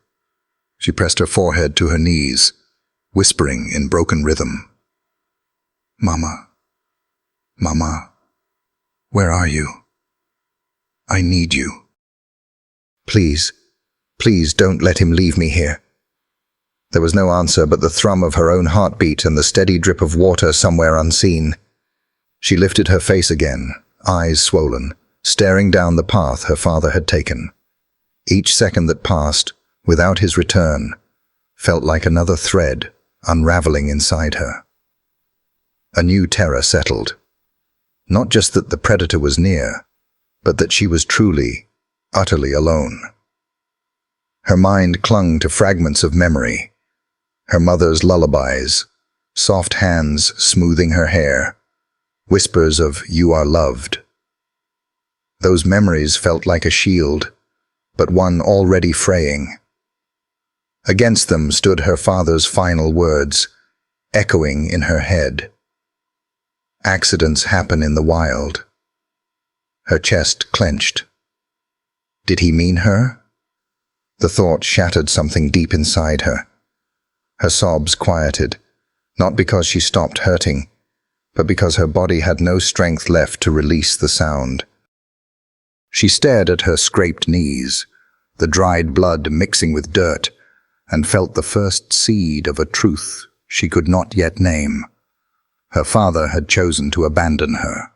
She pressed her forehead to her knees, whispering in broken rhythm. "Mama, Mama, where are you? I need you. Please, please don't let him leave me here." There was no answer but the thrum of her own heartbeat and the steady drip of water somewhere unseen. She lifted her face again, eyes swollen, staring down the path her father had taken. Each second that passed, without his return, felt like another thread unraveling inside her. A new terror settled. Not just that the predator was near, but that she was truly, utterly alone. Her mind clung to fragments of memory, her mother's lullabies, soft hands smoothing her hair, whispers of "you are loved." Those memories felt like a shield, but one already fraying. Against them stood her father's final words, echoing in her head. Accidents happen in the wild. Her chest clenched. Did he mean her? The thought shattered something deep inside her. Her sobs quieted, not because she stopped hurting, but because her body had no strength left to release the sound. She stared at her scraped knees, the dried blood mixing with dirt, and felt the first seed of a truth she could not yet name. Her father had chosen to abandon her.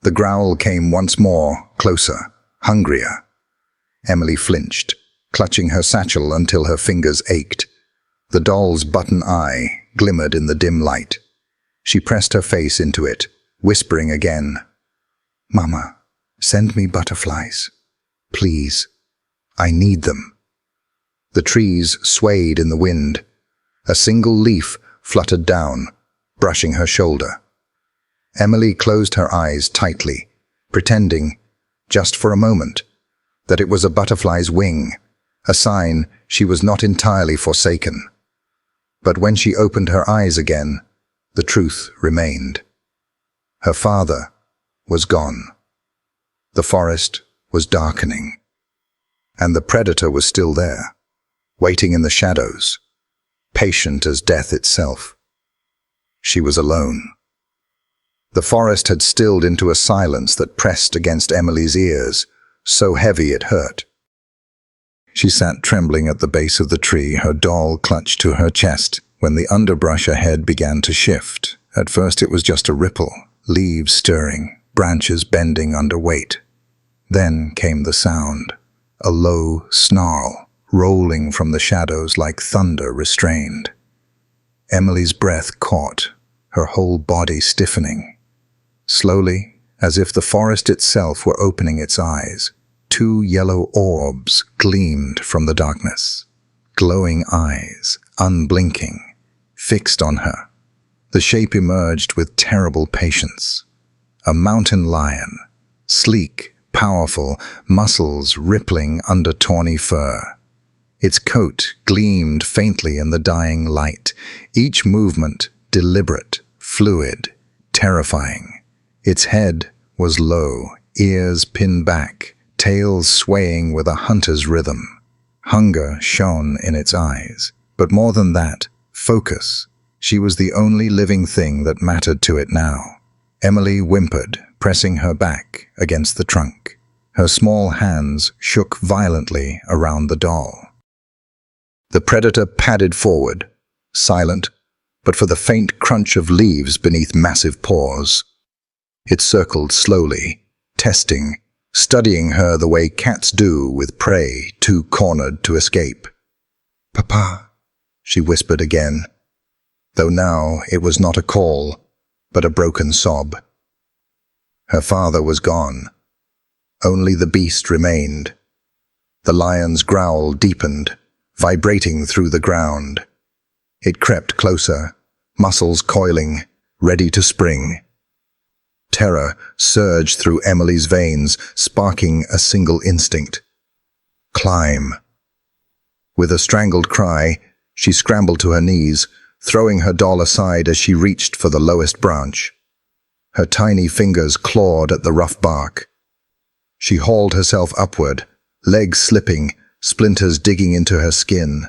The growl came once more, closer, hungrier. Emily flinched, clutching her satchel until her fingers ached. The doll's button eye glimmered in the dim light. She pressed her face into it, whispering again, "Mama, send me butterflies. Please. I need them." The trees swayed in the wind. A single leaf fluttered down, brushing her shoulder. Emily closed her eyes tightly, pretending, just for a moment, that it was a butterfly's wing, a sign she was not entirely forsaken. But when she opened her eyes again, the truth remained. Her father was gone. The forest was darkening. And the predator was still there, waiting in the shadows, patient as death itself. She was alone. The forest had stilled into a silence that pressed against Emily's ears, so heavy it hurt. She sat trembling at the base of the tree, her doll clutched to her chest, when the underbrush ahead began to shift. At first it was just a ripple, leaves stirring, branches bending under weight. Then came the sound, a low snarl, rolling from the shadows like thunder restrained. Emily's breath caught, her whole body stiffening. Slowly, as if the forest itself were opening its eyes, two yellow orbs gleamed from the darkness. Glowing eyes, unblinking, fixed on her. The shape emerged with terrible patience. A mountain lion, sleek, powerful, muscles rippling under tawny fur. Its coat gleamed faintly in the dying light, each movement deliberate, fluid, terrifying. Its head was low, ears pinned back, tail swaying with a hunter's rhythm. Hunger shone in its eyes, but more than that, focus. She was the only living thing that mattered to it now. Emily whimpered, pressing her back against the trunk. Her small hands shook violently around the doll. The predator padded forward, silent, but for the faint crunch of leaves beneath massive paws. It circled slowly, testing, studying her the way cats do with prey too cornered to escape. "Papa," she whispered again, though now it was not a call, but a broken sob. Her father was gone. Only the beast remained. The lion's growl deepened, vibrating through the ground. It crept closer, muscles coiling, ready to spring. Terror surged through Emily's veins, sparking a single instinct. Climb. With a strangled cry, she scrambled to her knees, throwing her doll aside as she reached for the lowest branch. Her tiny fingers clawed at the rough bark. She hauled herself upward, legs slipping, splinters digging into her skin.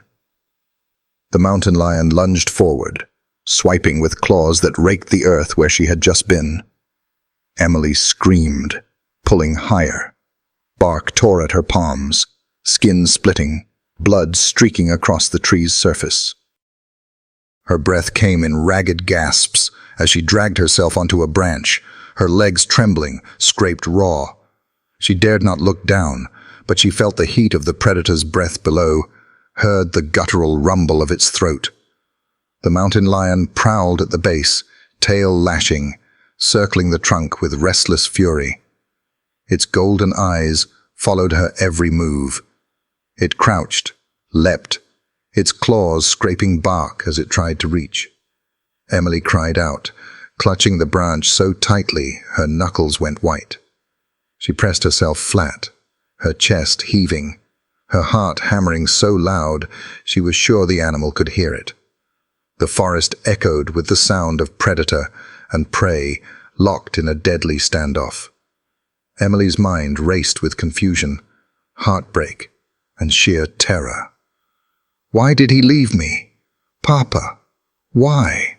The mountain lion lunged forward, swiping with claws that raked the earth where she had just been. Emily screamed, pulling higher. Bark tore at her palms, skin splitting, blood streaking across the tree's surface. Her breath came in ragged gasps as she dragged herself onto a branch, her legs trembling, scraped raw. She dared not look down, but she felt the heat of the predator's breath below, heard the guttural rumble of its throat. The mountain lion prowled at the base, tail lashing, circling the trunk with restless fury. Its golden eyes followed her every move. It crouched, leapt, its claws scraping bark as it tried to reach. Emily cried out, clutching the branch so tightly her knuckles went white. She pressed herself flat, her chest heaving, her heart hammering so loud she was sure the animal could hear it. The forest echoed with the sound of predator and prey locked in a deadly standoff. Emily's mind raced with confusion, heartbreak, and sheer terror. Why did he leave me? Papa, why?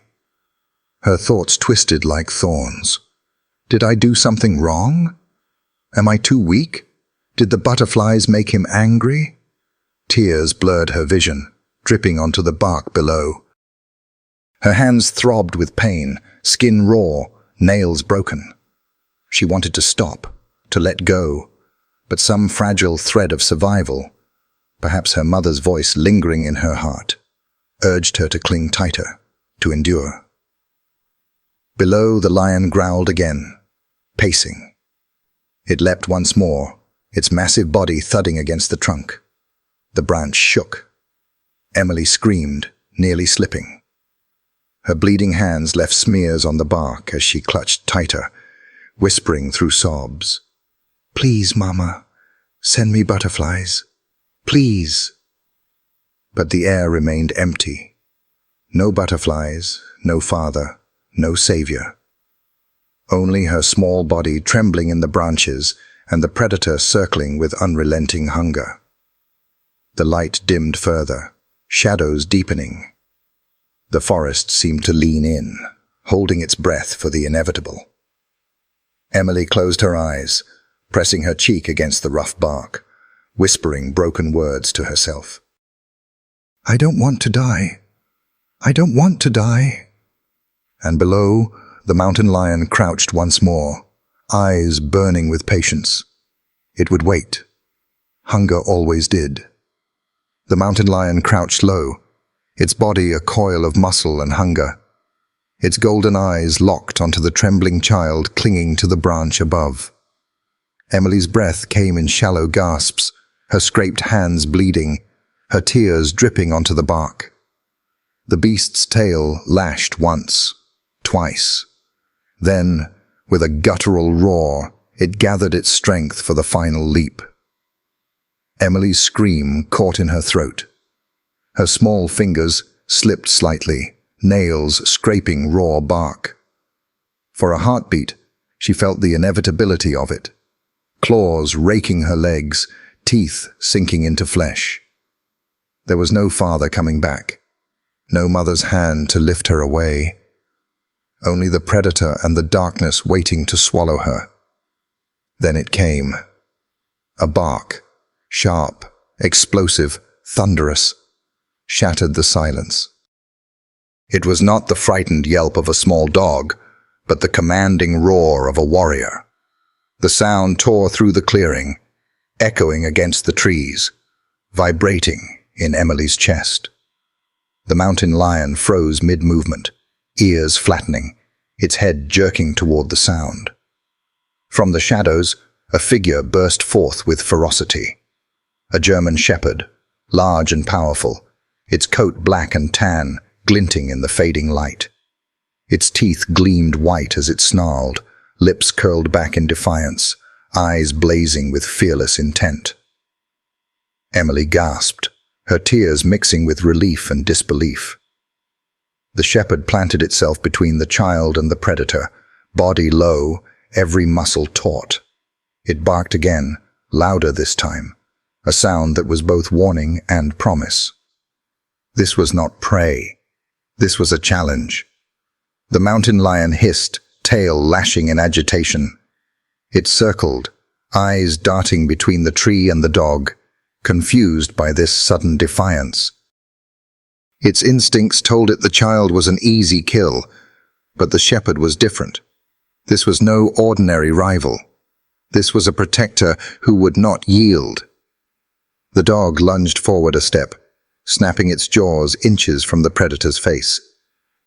Her thoughts twisted like thorns. Did I do something wrong? Am I too weak? Did the butterflies make him angry? Tears blurred her vision, dripping onto the bark below. Her hands throbbed with pain, skin raw, nails broken. She wanted to stop, to let go, but some fragile thread of survival, perhaps her mother's voice lingering in her heart, urged her to cling tighter, to endure. Below, the lion growled again, pacing. It leapt once more, its massive body thudding against the trunk. The branch shook. Emily screamed, nearly slipping. Her bleeding hands left smears on the bark as she clutched tighter, whispering through sobs. "Please, Mama, send me butterflies. Please." But the air remained empty. No butterflies, no father, no savior. Only her small body trembling in the branches and the predator circling with unrelenting hunger. The light dimmed further, shadows deepening. The forest seemed to lean in, holding its breath for the inevitable. Emily closed her eyes, pressing her cheek against the rough bark, whispering broken words to herself. "I don't want to die. I don't want to die." And below, the mountain lion crouched once more, eyes burning with patience. It would wait. Hunger always did. The mountain lion crouched low, its body a coil of muscle and hunger, its golden eyes locked onto the trembling child clinging to the branch above. Emily's breath came in shallow gasps, her scraped hands bleeding, her tears dripping onto the bark. The beast's tail lashed once, twice. Then, with a guttural roar, it gathered its strength for the final leap. Emily's scream caught in her throat. Her small fingers slipped slightly, nails scraping raw bark. For a heartbeat, she felt the inevitability of it. Claws raking her legs, teeth sinking into flesh. There was no father coming back, no mother's hand to lift her away. Only the predator and the darkness waiting to swallow her. Then it came. A bark, sharp, explosive, thunderous, shattered the silence. It was not the frightened yelp of a small dog, but the commanding roar of a warrior. The sound tore through the clearing, echoing against the trees, vibrating in Emily's chest. The mountain lion froze mid-movement, ears flattening, its head jerking toward the sound. From the shadows, a figure burst forth with ferocity. A German shepherd, large and powerful, its coat black and tan, glinting in the fading light. Its teeth gleamed white as it snarled, lips curled back in defiance, eyes blazing with fearless intent. Emily gasped, her tears mixing with relief and disbelief. The shepherd planted itself between the child and the predator, body low, every muscle taut. It barked again, louder this time, a sound that was both warning and promise. This was not prey. This was a challenge. The mountain lion hissed, tail lashing in agitation. It circled, eyes darting between the tree and the dog, confused by this sudden defiance. Its instincts told it the child was an easy kill, but the shepherd was different. This was no ordinary rival. This was a protector who would not yield. The dog lunged forward a step, snapping its jaws inches from the predator's face.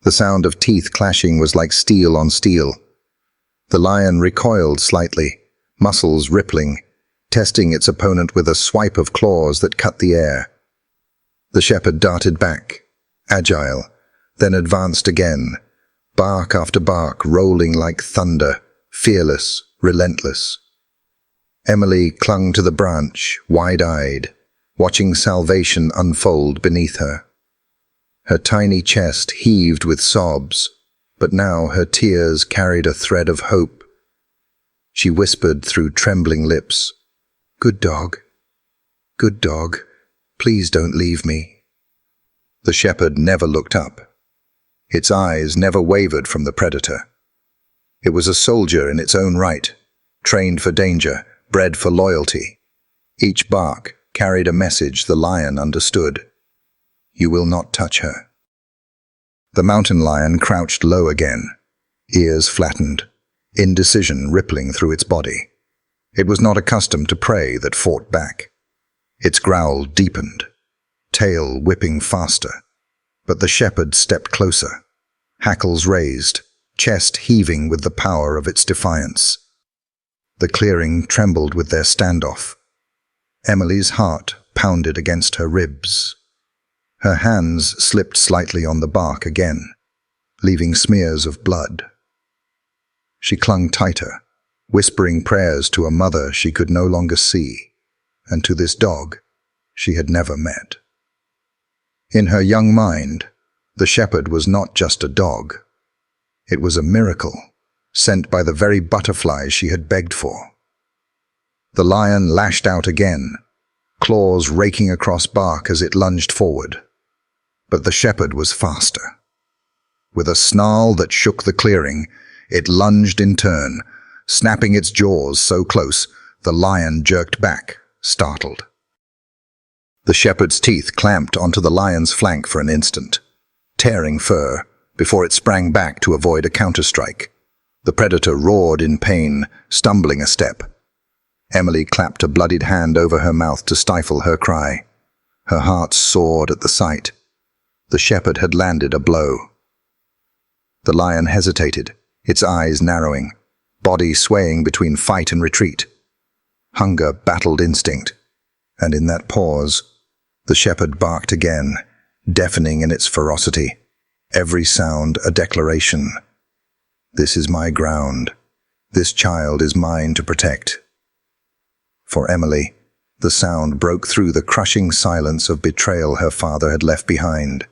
The sound of teeth clashing was like steel on steel. The lion recoiled slightly, muscles rippling, testing its opponent with a swipe of claws that cut the air. The shepherd darted back, agile, then advanced again, bark after bark rolling like thunder, fearless, relentless. Emily clung to the branch, wide-eyed, watching salvation unfold beneath her. Her tiny chest heaved with sobs, but now her tears carried a thread of hope. She whispered through trembling lips, "Good dog, please don't leave me." The shepherd never looked up. Its eyes never wavered from the predator. It was a soldier in its own right, trained for danger, bred for loyalty. Each bark carried a message the lion understood. You will not touch her. The mountain lion crouched low again, ears flattened, indecision rippling through its body. It was not accustomed to prey that fought back. Its growl deepened, tail whipping faster. But the shepherd stepped closer, hackles raised, chest heaving with the power of its defiance. The clearing trembled with their standoff. Emily's heart pounded against her ribs. Her hands slipped slightly on the bark again, leaving smears of blood. She clung tighter, whispering prayers to a mother she could no longer see, and to this dog she had never met. In her young mind, the shepherd was not just a dog. It was a miracle, sent by the very butterflies she had begged for. The lion lashed out again, claws raking across bark as it lunged forward. But the shepherd was faster. With a snarl that shook the clearing, it lunged in turn, snapping its jaws so close the lion jerked back, startled. The shepherd's teeth clamped onto the lion's flank for an instant, tearing fur, before it sprang back to avoid a counterstrike. The predator roared in pain, stumbling a step. Emily clapped a bloodied hand over her mouth to stifle her cry. Her heart soared at the sight. The shepherd had landed a blow. The lion hesitated, its eyes narrowing, body swaying between fight and retreat. Hunger battled instinct, and in that pause, the shepherd barked again, deafening in its ferocity, every sound a declaration. This is my ground. This child is mine to protect. For Emily, the sound broke through the crushing silence of betrayal her father had left behind.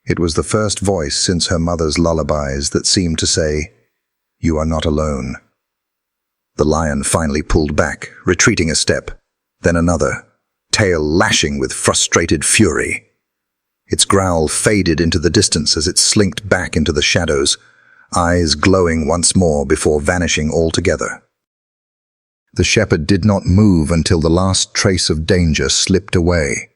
It was the first voice since her mother's lullabies that seemed to say, "You are not alone." The lion finally pulled back, retreating a step, then another, tail lashing with frustrated fury. Its growl faded into the distance as it slinked back into the shadows, eyes glowing once more before vanishing altogether. The shepherd did not move until the last trace of danger slipped away.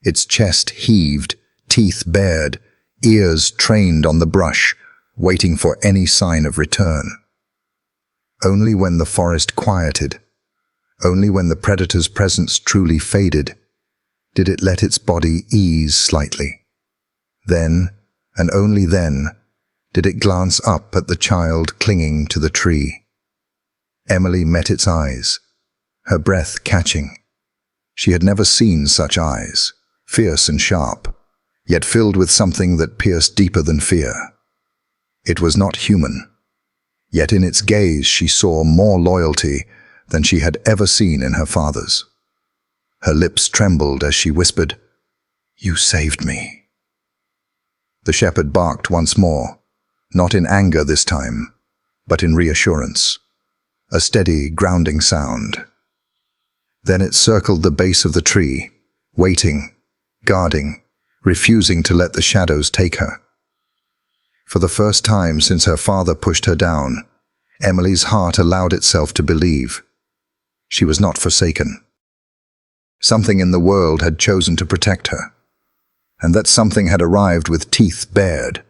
Its chest heaved, teeth bared, ears trained on the brush, waiting for any sign of return. Only when the forest quieted, only when the predator's presence truly faded, did it let its body ease slightly. Then, and only then, did it glance up at the child clinging to the tree. Emily met its eyes, her breath catching. She had never seen such eyes, fierce and sharp, yet filled with something that pierced deeper than fear. It was not human, yet in its gaze she saw more loyalty than she had ever seen in her father's. Her lips trembled as she whispered, "You saved me." The shepherd barked once more, not in anger this time, but in reassurance, a steady, grounding sound. Then it circled the base of the tree, waiting, guarding, refusing to let the shadows take her. For the first time since her father pushed her down, Emily's heart allowed itself to believe. She was not forsaken. Something in the world had chosen to protect her, and that something had arrived with teeth bared,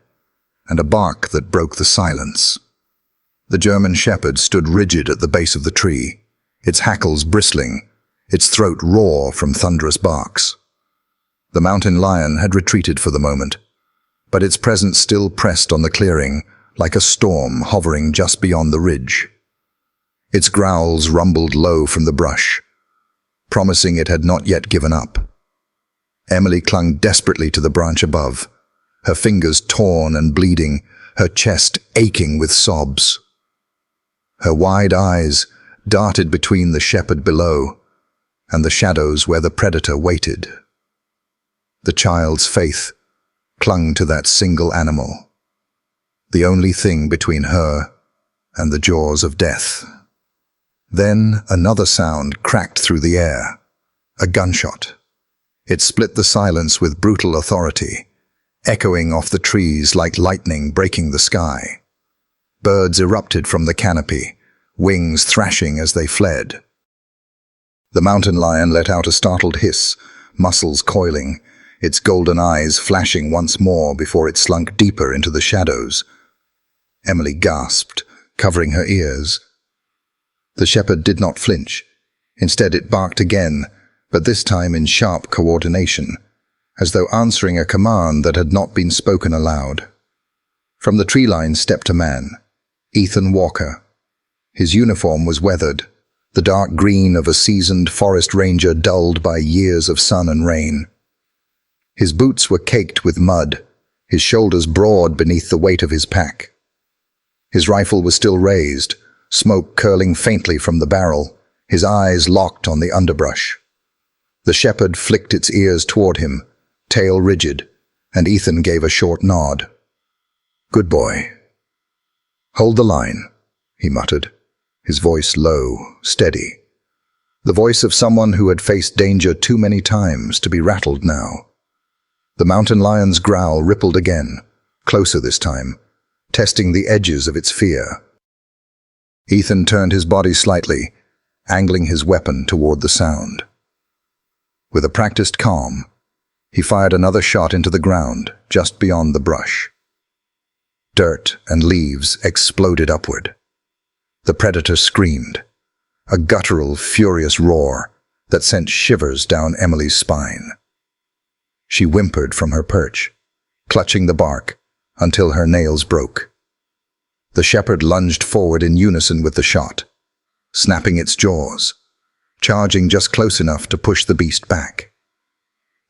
and a bark that broke the silence. The German shepherd stood rigid at the base of the tree, its hackles bristling, its throat raw from thunderous barks. The mountain lion had retreated for the moment, but its presence still pressed on the clearing, like a storm hovering just beyond the ridge. Its growls rumbled low from the brush, promising it had not yet given up. Emily clung desperately to the branch above, her fingers torn and bleeding, her chest aching with sobs. Her wide eyes darted between the shepherd below and the shadows where the predator waited. The child's faith clung to that single animal, the only thing between her and the jaws of death. Then another sound cracked through the air, a gunshot. It split the silence with brutal authority, echoing off the trees like lightning breaking the sky. Birds erupted from the canopy, wings thrashing as they fled. The mountain lion let out a startled hiss, muscles coiling, its golden eyes flashing once more before it slunk deeper into the shadows. Emily gasped, covering her ears. The shepherd did not flinch. Instead, it barked again, but this time in sharp coordination, as though answering a command that had not been spoken aloud. From the tree line stepped a man, Ethan Walker. His uniform was weathered, the dark green of a seasoned forest ranger dulled by years of sun and rain. His boots were caked with mud, his shoulders broad beneath the weight of his pack. His rifle was still raised, smoke curling faintly from the barrel, his eyes locked on the underbrush. The shepherd flicked its ears toward him, tail rigid, and Ethan gave a short nod. "Good boy." "Hold the line," he muttered, his voice low, steady. The voice of someone who had faced danger too many times to be rattled now. The mountain lion's growl rippled again, closer this time, testing the edges of its fear. Ethan turned his body slightly, angling his weapon toward the sound. With a practiced calm, he fired another shot into the ground just beyond the brush. Dirt and leaves exploded upward. The predator screamed, a guttural, furious roar that sent shivers down Emily's spine. She whimpered from her perch, clutching the bark until her nails broke. The shepherd lunged forward in unison with the shot, snapping its jaws, charging just close enough to push the beast back.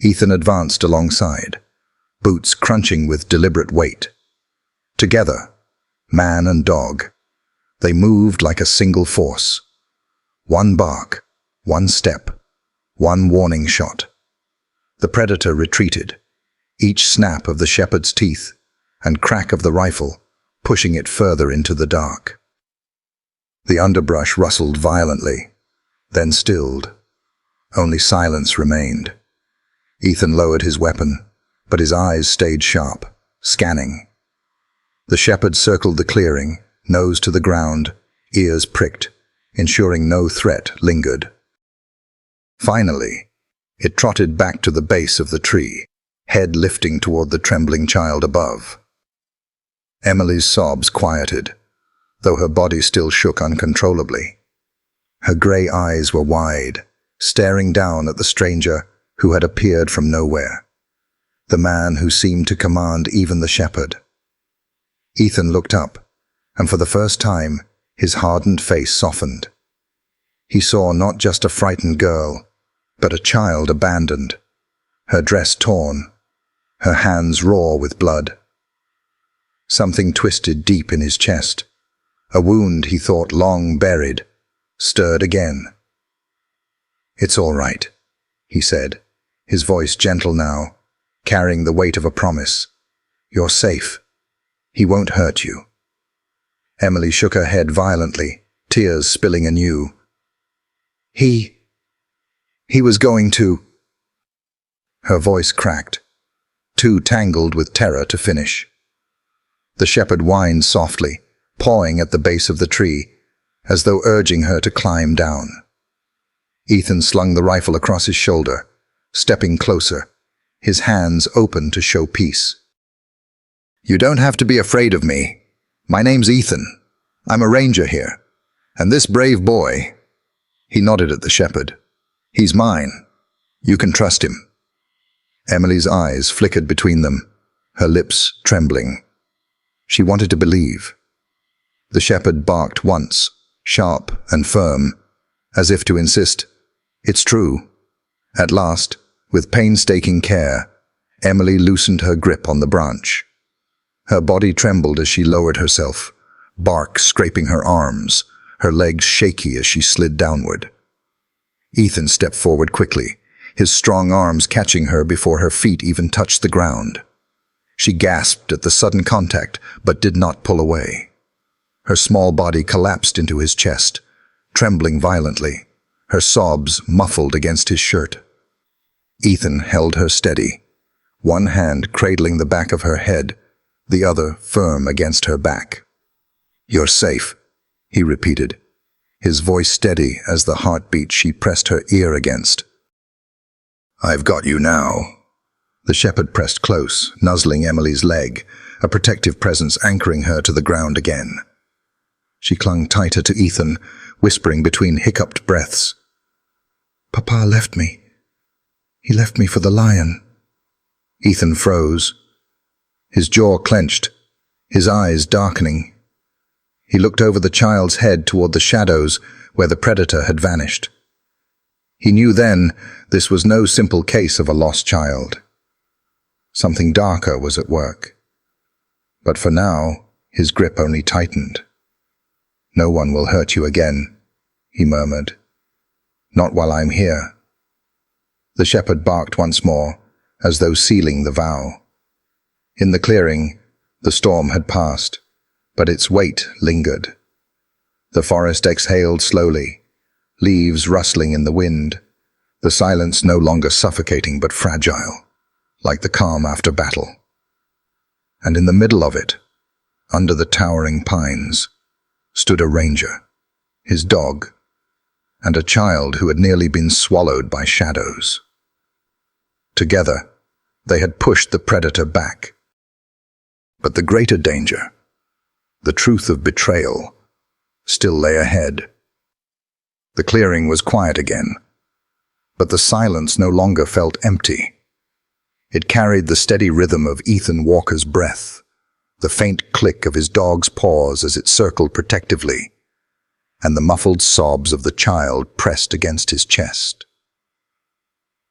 Ethan advanced alongside, boots crunching with deliberate weight. Together, man and dog, they moved like a single force. One bark, one step, one warning shot. The predator retreated, each snap of the shepherd's teeth and crack of the rifle pushing it further into the dark. The underbrush rustled violently, then stilled. Only silence remained. Ethan lowered his weapon, but his eyes stayed sharp, scanning. The shepherd circled the clearing, nose to the ground, ears pricked, ensuring no threat lingered. Finally, it trotted back to the base of the tree, head lifting toward the trembling child above. Emily's sobs quieted, though her body still shook uncontrollably. Her grey eyes were wide, staring down at the stranger who had appeared from nowhere, the man who seemed to command even the shepherd. Ethan looked up, and for the first time, his hardened face softened. He saw not just a frightened girl, but a child abandoned, her dress torn, her hands raw with blood. Something twisted deep in his chest. A wound he thought long buried, stirred again. "It's all right," he said, his voice gentle now, carrying the weight of a promise. "You're safe. He won't hurt you." Emily shook her head violently, tears spilling anew. He was going to..." Her voice cracked, too tangled with terror to finish. The shepherd whined softly, pawing at the base of the tree, as though urging her to climb down. Ethan slung the rifle across his shoulder, stepping closer, his hands open to show peace. "You don't have to be afraid of me. My name's Ethan. I'm a ranger here. And this brave boy..." He nodded at the shepherd. "He's mine. You can trust him." Emily's eyes flickered between them, her lips trembling. She wanted to believe. The shepherd barked once, sharp and firm, as if to insist, "It's true." At last, with painstaking care, Emily loosened her grip on the branch. Her body trembled as she lowered herself, bark scraping her arms, her legs shaky as she slid downward. Ethan stepped forward quickly, his strong arms catching her before her feet even touched the ground. She gasped at the sudden contact, but did not pull away. Her small body collapsed into his chest, trembling violently, her sobs muffled against his shirt. Ethan held her steady, one hand cradling the back of her head, the other firm against her back. "You're safe," he repeated, his voice steady as the heartbeat she pressed her ear against. "I've got you now." The shepherd pressed close, nuzzling Emily's leg, a protective presence anchoring her to the ground again. She clung tighter to Ethan, whispering between hiccuped breaths. "Papa left me. He left me for the lion." Ethan froze, his jaw clenched, his eyes darkening. He looked over the child's head toward the shadows where the predator had vanished. He knew then this was no simple case of a lost child. Something darker was at work. But for now, his grip only tightened. "No one will hurt you again," he murmured. "Not while I'm here." The shepherd barked once more, as though sealing the vow. In the clearing, the storm had passed, but its weight lingered. The forest exhaled slowly, leaves rustling in the wind, the silence no longer suffocating but fragile, like the calm after battle. And in the middle of it, under the towering pines, stood a ranger, his dog, and a child who had nearly been swallowed by shadows. Together, they had pushed the predator back. But the greater danger, the truth of betrayal, still lay ahead. The clearing was quiet again, but the silence no longer felt empty. It carried the steady rhythm of Ethan Walker's breath, the faint click of his dog's paws as it circled protectively, and the muffled sobs of the child pressed against his chest.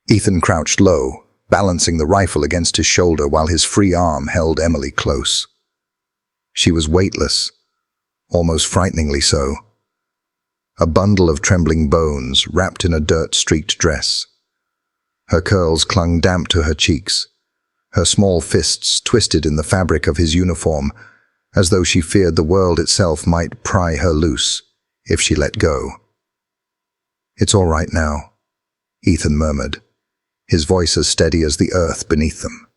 Ethan crouched low, balancing the rifle against his shoulder while his free arm held Emily close. She was weightless, almost frighteningly so. A bundle of trembling bones wrapped in a dirt-streaked dress. Her curls clung damp to her cheeks, her small fists twisted in the fabric of his uniform, as though she feared the world itself might pry her loose if she let go. "It's all right now," Ethan murmured, his voice as steady as the earth beneath them.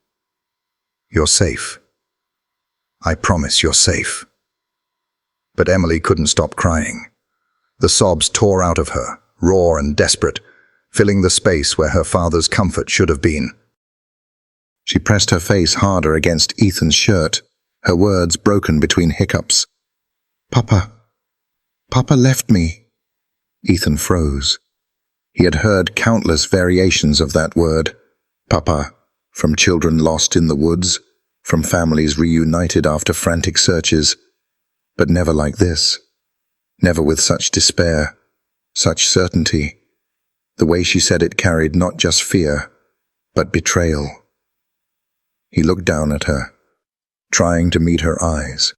"You're safe. I promise you're safe." But Emily couldn't stop crying. The sobs tore out of her, raw and desperate, filling the space where her father's comfort should have been. She pressed her face harder against Ethan's shirt, her words broken between hiccups. Papa left me." Ethan froze. He had heard countless variations of that word, Papa, from children lost in the woods, from families reunited after frantic searches, but never like this. Never with such despair, such certainty. The way she said it carried not just fear, but betrayal. He looked down at her, trying to meet her eyes,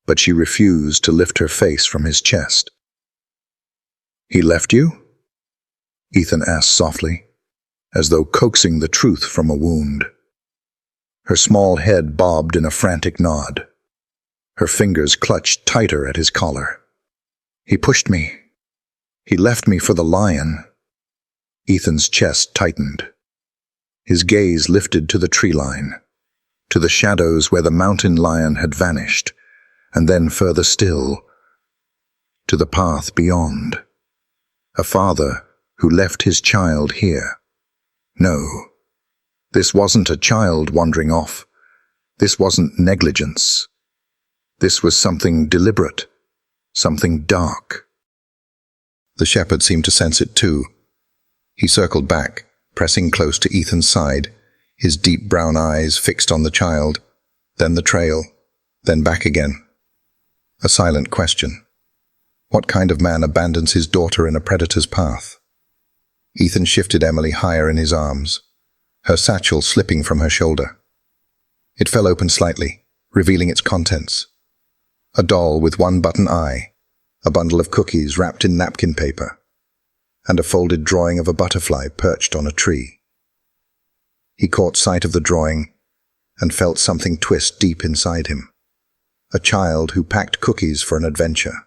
but she refused to lift her face from his chest. "He left you?" Ethan asked softly, as though coaxing the truth from a wound. Her small head bobbed in a frantic nod. Her fingers clutched tighter at his collar. "He pushed me. He left me for the lion." Ethan's chest tightened. His gaze lifted to the tree line, to the shadows where the mountain lion had vanished, and then further still, to the path beyond. A father who left his child here. No, this wasn't a child wandering off. This wasn't negligence. This was something deliberate, something dark. The shepherd seemed to sense it too. He circled back, pressing close to Ethan's side, his deep brown eyes fixed on the child, then the trail, then back again. A silent question. What kind of man abandons his daughter in a predator's path? Ethan shifted Emily higher in his arms, her satchel slipping from her shoulder. It fell open slightly, revealing its contents. A doll with one button eye, a bundle of cookies wrapped in napkin paper, and a folded drawing of a butterfly perched on a tree. He caught sight of the drawing and felt something twist deep inside him. A child who packed cookies for an adventure.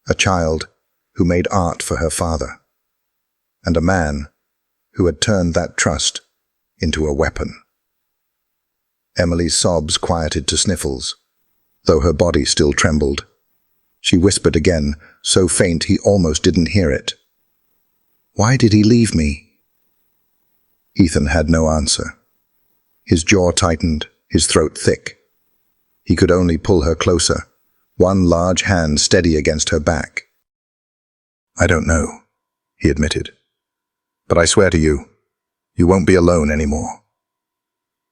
A child who made art for her father. And a man who had turned that trust into a weapon. Emily's sobs quieted to sniffles, though her body still trembled. She whispered again, so faint he almost didn't hear it. "Why did he leave me?" Ethan had no answer. His jaw tightened, his throat thick. He could only pull her closer, one large hand steady against her back. "I don't know," he admitted. "But I swear to you, you won't be alone anymore."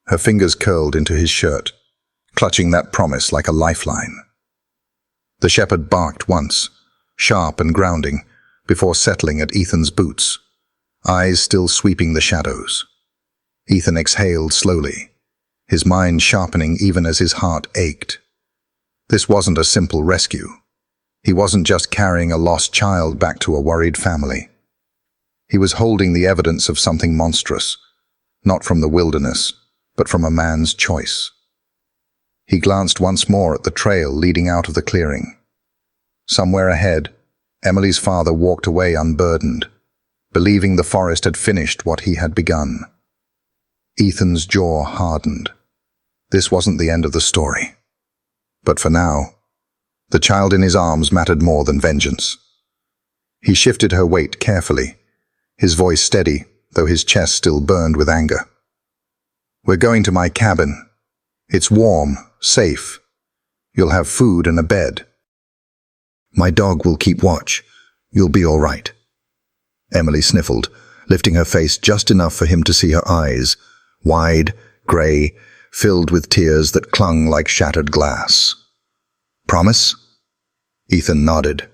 Her fingers curled into his shirt, clutching that promise like a lifeline. The shepherd barked once, sharp and grounding, before settling at Ethan's boots, eyes still sweeping the shadows. Ethan exhaled slowly, his mind sharpening even as his heart ached. This wasn't a simple rescue. He wasn't just carrying a lost child back to a worried family. He was holding the evidence of something monstrous, not from the wilderness, but from a man's choice. He glanced once more at the trail leading out of the clearing. Somewhere ahead, Emily's father walked away unburdened, believing the forest had finished what he had begun. Ethan's jaw hardened. This wasn't the end of the story. But for now, the child in his arms mattered more than vengeance. He shifted her weight carefully, his voice steady, though his chest still burned with anger. "We're going to my cabin. It's warm, safe. You'll have food and a bed. My dog will keep watch. You'll be all right." Emily sniffled, lifting her face just enough for him to see her eyes, wide, grey, filled with tears that clung like shattered glass. "Promise?" Ethan nodded,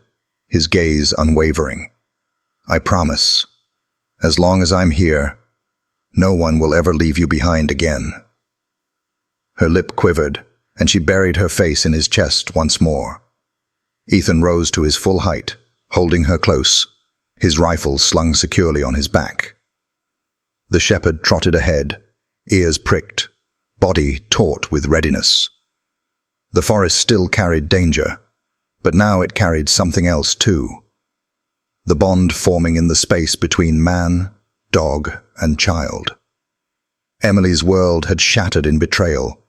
his gaze unwavering. "I promise. As long as I'm here, no one will ever leave you behind again." Her lip quivered, and she buried her face in his chest once more. Ethan rose to his full height, holding her close, his rifle slung securely on his back. The shepherd trotted ahead, ears pricked, body taut with readiness. The forest still carried danger, but now it carried something else too. The bond forming in the space between man, dog, and child. Emily's world had shattered in betrayal,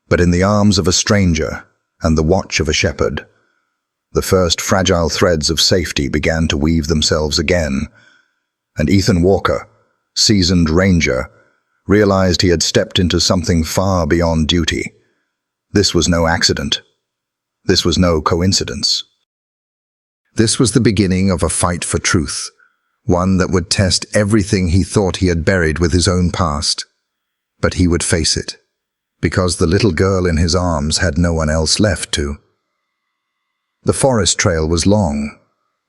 but in the arms of a stranger and the watch of a shepherd, the first fragile threads of safety began to weave themselves again, and Ethan Walker, seasoned ranger, realized he had stepped into something far beyond duty. This was no accident. This was no coincidence. This was the beginning of a fight for truth, one that would test everything he thought he had buried with his own past. But he would face it, because the little girl in his arms had no one else left to. The forest trail was long,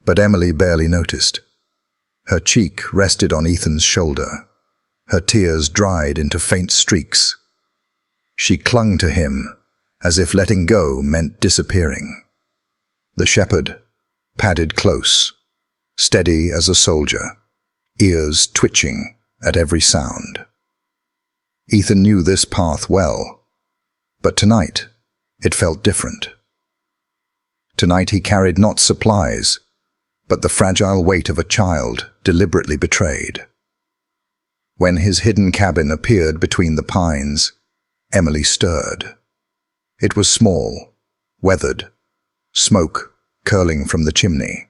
but Emily barely noticed. Her cheek rested on Ethan's shoulder. Her tears dried into faint streaks. She clung to him, as if letting go meant disappearing. The shepherd padded close, steady as a soldier, ears twitching at every sound. Ethan knew this path well, but tonight it felt different. Tonight he carried not supplies, but the fragile weight of a child deliberately betrayed. When his hidden cabin appeared between the pines, Emily stirred. It was small, weathered, smoke curling from the chimney.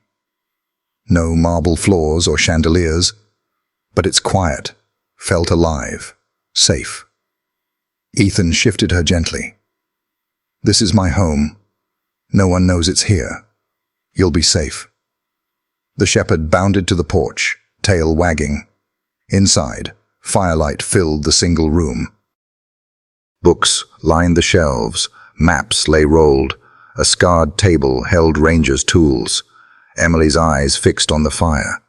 No marble floors or chandeliers, but its quiet felt alive, safe. Ethan shifted her gently. "This is my home. No one knows it's here. You'll be safe." The shepherd bounded to the porch, tail wagging. Inside, firelight filled the single room. Books lined the shelves, maps lay rolled, a scarred table held Ranger's tools, Emily's eyes fixed on the fire.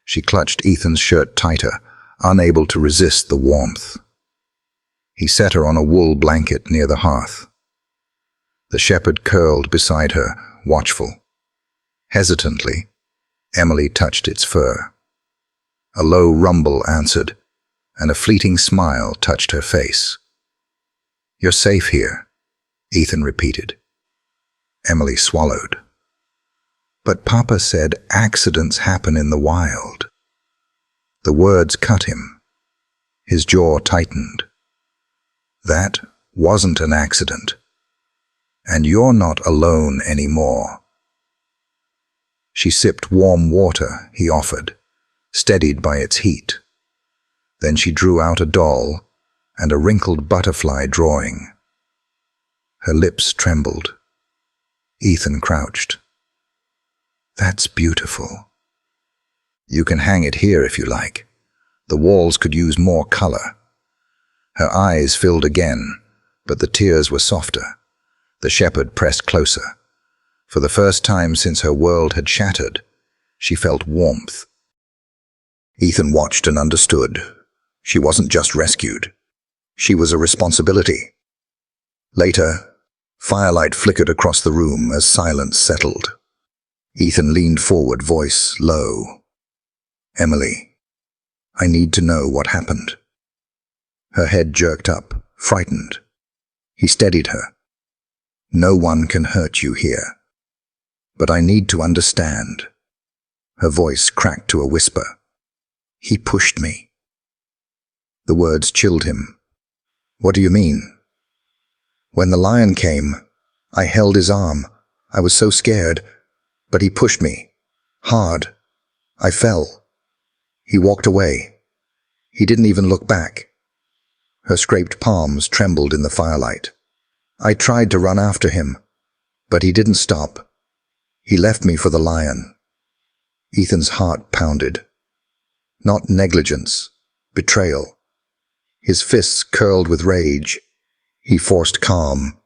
She clutched Ethan's shirt tighter, unable to resist the warmth. He set her on a wool blanket near the hearth, The shepherd curled beside her, watchful. Hesitantly, Emily touched its fur. A low rumble answered, and a fleeting smile touched her face. "You're safe here," Ethan repeated. Emily swallowed. "But Papa said accidents happen in the wild." The words cut him. His jaw tightened. "That wasn't an accident. And you're not alone anymore." She sipped warm water he offered, steadied by its heat. Then she drew out a doll and a wrinkled butterfly drawing. Her lips trembled. Ethan crouched. "That's beautiful. You can hang it here if you like. The walls could use more color." Her eyes filled again, but the tears were softer. The shepherd pressed closer. For the first time since her world had shattered, she felt warmth. Ethan watched and understood. She wasn't just rescued. She was a responsibility. Later, firelight flickered across the room as silence settled. Ethan leaned forward, voice low. "Emily, I need to know what happened." Her head jerked up, frightened. He steadied her. "No one can hurt you here. But I need to understand." Her voice cracked to a whisper. "He pushed me." The words chilled him. "What do you mean?" "When the lion came, I held his arm. I was so scared, but he pushed me. Hard. I fell. He walked away. He didn't even look back." Her scraped palms trembled in the firelight. "I tried to run after him, but he didn't stop. He left me for the lion." Ethan's heart pounded. Not negligence, betrayal. His fists curled with rage. He forced calm.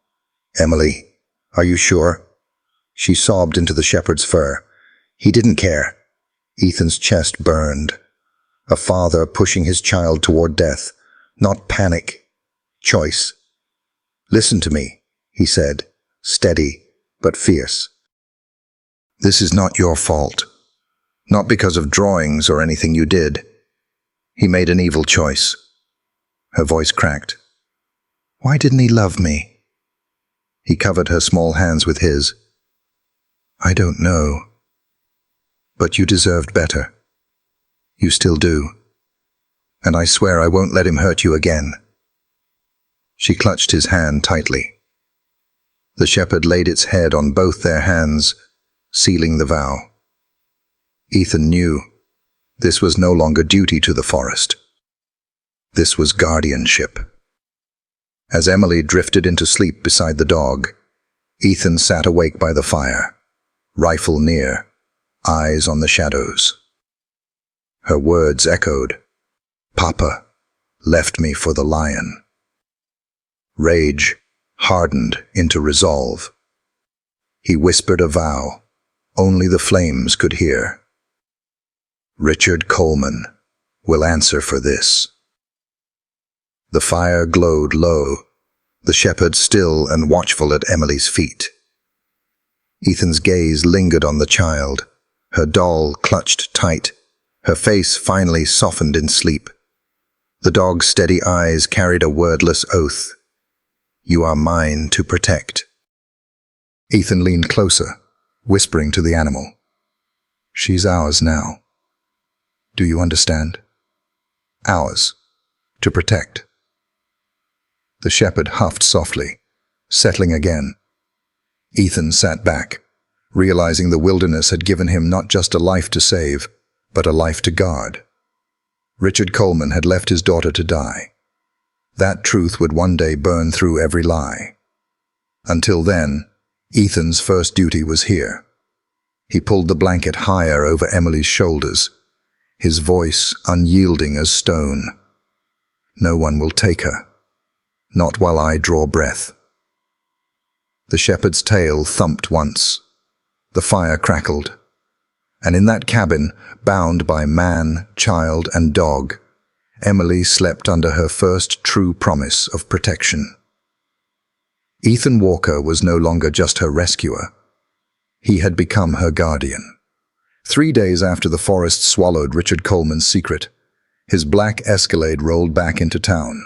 "Emily, are you sure?" She sobbed into the shepherd's fur. He didn't care. Ethan's chest burned. A father pushing his child toward death. Not panic. Choice. "Listen to me," he said, steady but fierce. "This is not your fault. Not because of drawings or anything you did. He made an evil choice." Her voice cracked. "Why didn't he love me?" He covered her small hands with his. "I don't know. But you deserved better. You still do. And I swear I won't let him hurt you again." She clutched his hand tightly. The shepherd laid its head on both their hands, sealing the vow. Ethan knew this was no longer duty to the forest. This was guardianship. As Emily drifted into sleep beside the dog, Ethan sat awake by the fire, rifle near, eyes on the shadows. Her words echoed. "Papa left me for the lion." Rage hardened into resolve. He whispered a vow only the flames could hear. "Richard Coleman will answer for this." The fire glowed low, the shepherd still and watchful at Emily's feet. Ethan's gaze lingered on the child, her doll clutched tight, her face finally softened in sleep. The dog's steady eyes carried a wordless oath. "You are mine to protect." Ethan leaned closer, whispering to the animal. "She's ours now. Do you understand? Ours. To protect." The shepherd huffed softly, settling again. Ethan sat back, realizing the wilderness had given him not just a life to save, but a life to guard. Richard Coleman had left his daughter to die. That truth would one day burn through every lie. Until then, Ethan's first duty was here. He pulled the blanket higher over Emily's shoulders, his voice unyielding as stone. "No one will take her. Not while I draw breath." The shepherd's tail thumped once. The fire crackled. And in that cabin, bound by man, child, and dog, Emily slept under her first true promise of protection. Ethan Walker was no longer just her rescuer. He had become her guardian. 3 days after the forest swallowed Richard Coleman's secret, his black Escalade rolled back into town.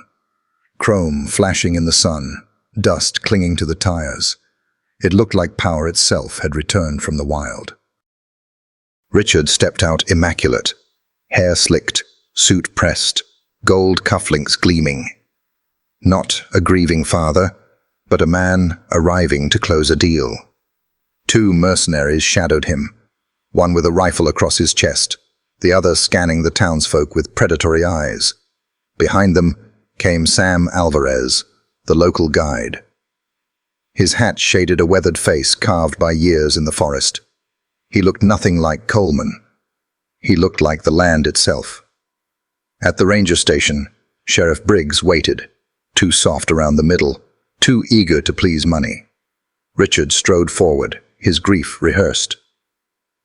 Chrome flashing in the sun, dust clinging to the tires. It looked like power itself had returned from the wild. Richard stepped out immaculate, hair slicked, suit pressed, gold cufflinks gleaming. Not a grieving father, but a man arriving to close a deal. 2 mercenaries shadowed him, one with a rifle across his chest, the other scanning the townsfolk with predatory eyes. Behind them came Sam Alvarez, the local guide. His hat shaded a weathered face carved by years in the forest. He looked nothing like Coleman. He looked like the land itself. At the ranger station, Sheriff Briggs waited, too soft around the middle, too eager to please money. Richard strode forward, his grief rehearsed.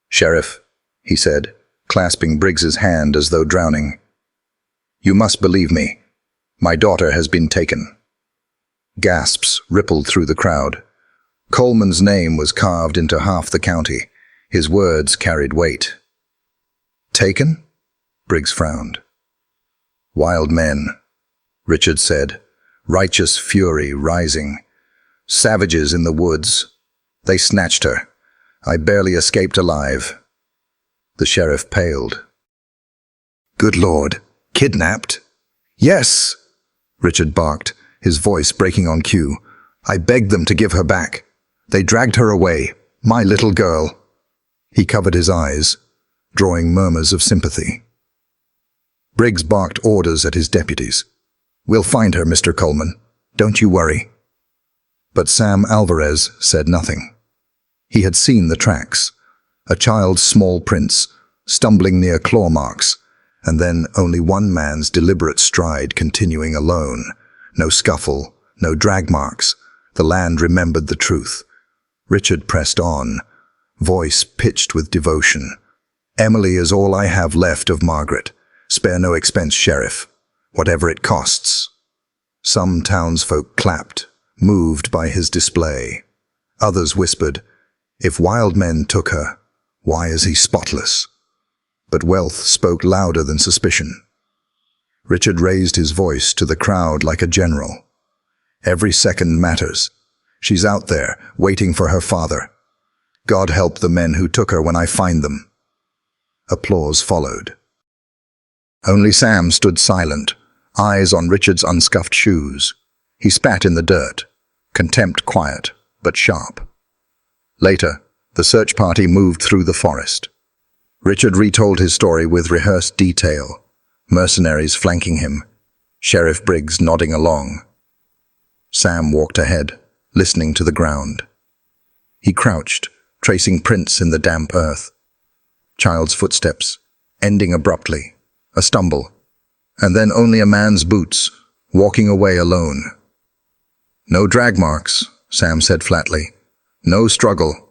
"Sheriff," he said, clasping Briggs's hand as though drowning. "You must believe me. My daughter has been taken." Gasps rippled through the crowd. Coleman's name was carved into half the county. His words carried weight. "Taken?" Briggs frowned. "Wild men," Richard said, righteous fury rising. "Savages in the woods. They snatched her. I barely escaped alive." The sheriff paled. "Good Lord, kidnapped?" "Yes," Richard barked, his voice breaking on cue. "I begged them to give her back. They dragged her away, my little girl." He covered his eyes, drawing murmurs of sympathy. Briggs barked orders at his deputies. "We'll find her, Mr. Coleman. Don't you worry." But Sam Alvarez said nothing. He had seen the tracks. A child's small prints, stumbling near claw marks, and then only one man's deliberate stride continuing alone. No scuffle, no drag marks. The land remembered the truth. Richard pressed on, voice pitched with devotion. "Emily is all I have left of Margaret. Spare no expense, Sheriff, whatever it costs." Some townsfolk clapped, moved by his display. Others whispered, "If wild men took her, why is he spotless?" But wealth spoke louder than suspicion. Richard raised his voice to the crowd like a general. "Every second matters. She's out there, waiting for her father. God help the men who took her when I find them." Applause followed. Only Sam stood silent, eyes on Richard's unscuffed shoes. He spat in the dirt, contempt quiet, but sharp. Later, the search party moved through the forest. Richard retold his story with rehearsed detail, mercenaries flanking him, Sheriff Briggs nodding along. Sam walked ahead, listening to the ground. He crouched, tracing prints in the damp earth. Child's footsteps, ending abruptly, a stumble, and then only a man's boots, walking away alone. "No drag marks," Sam said flatly. "No struggle."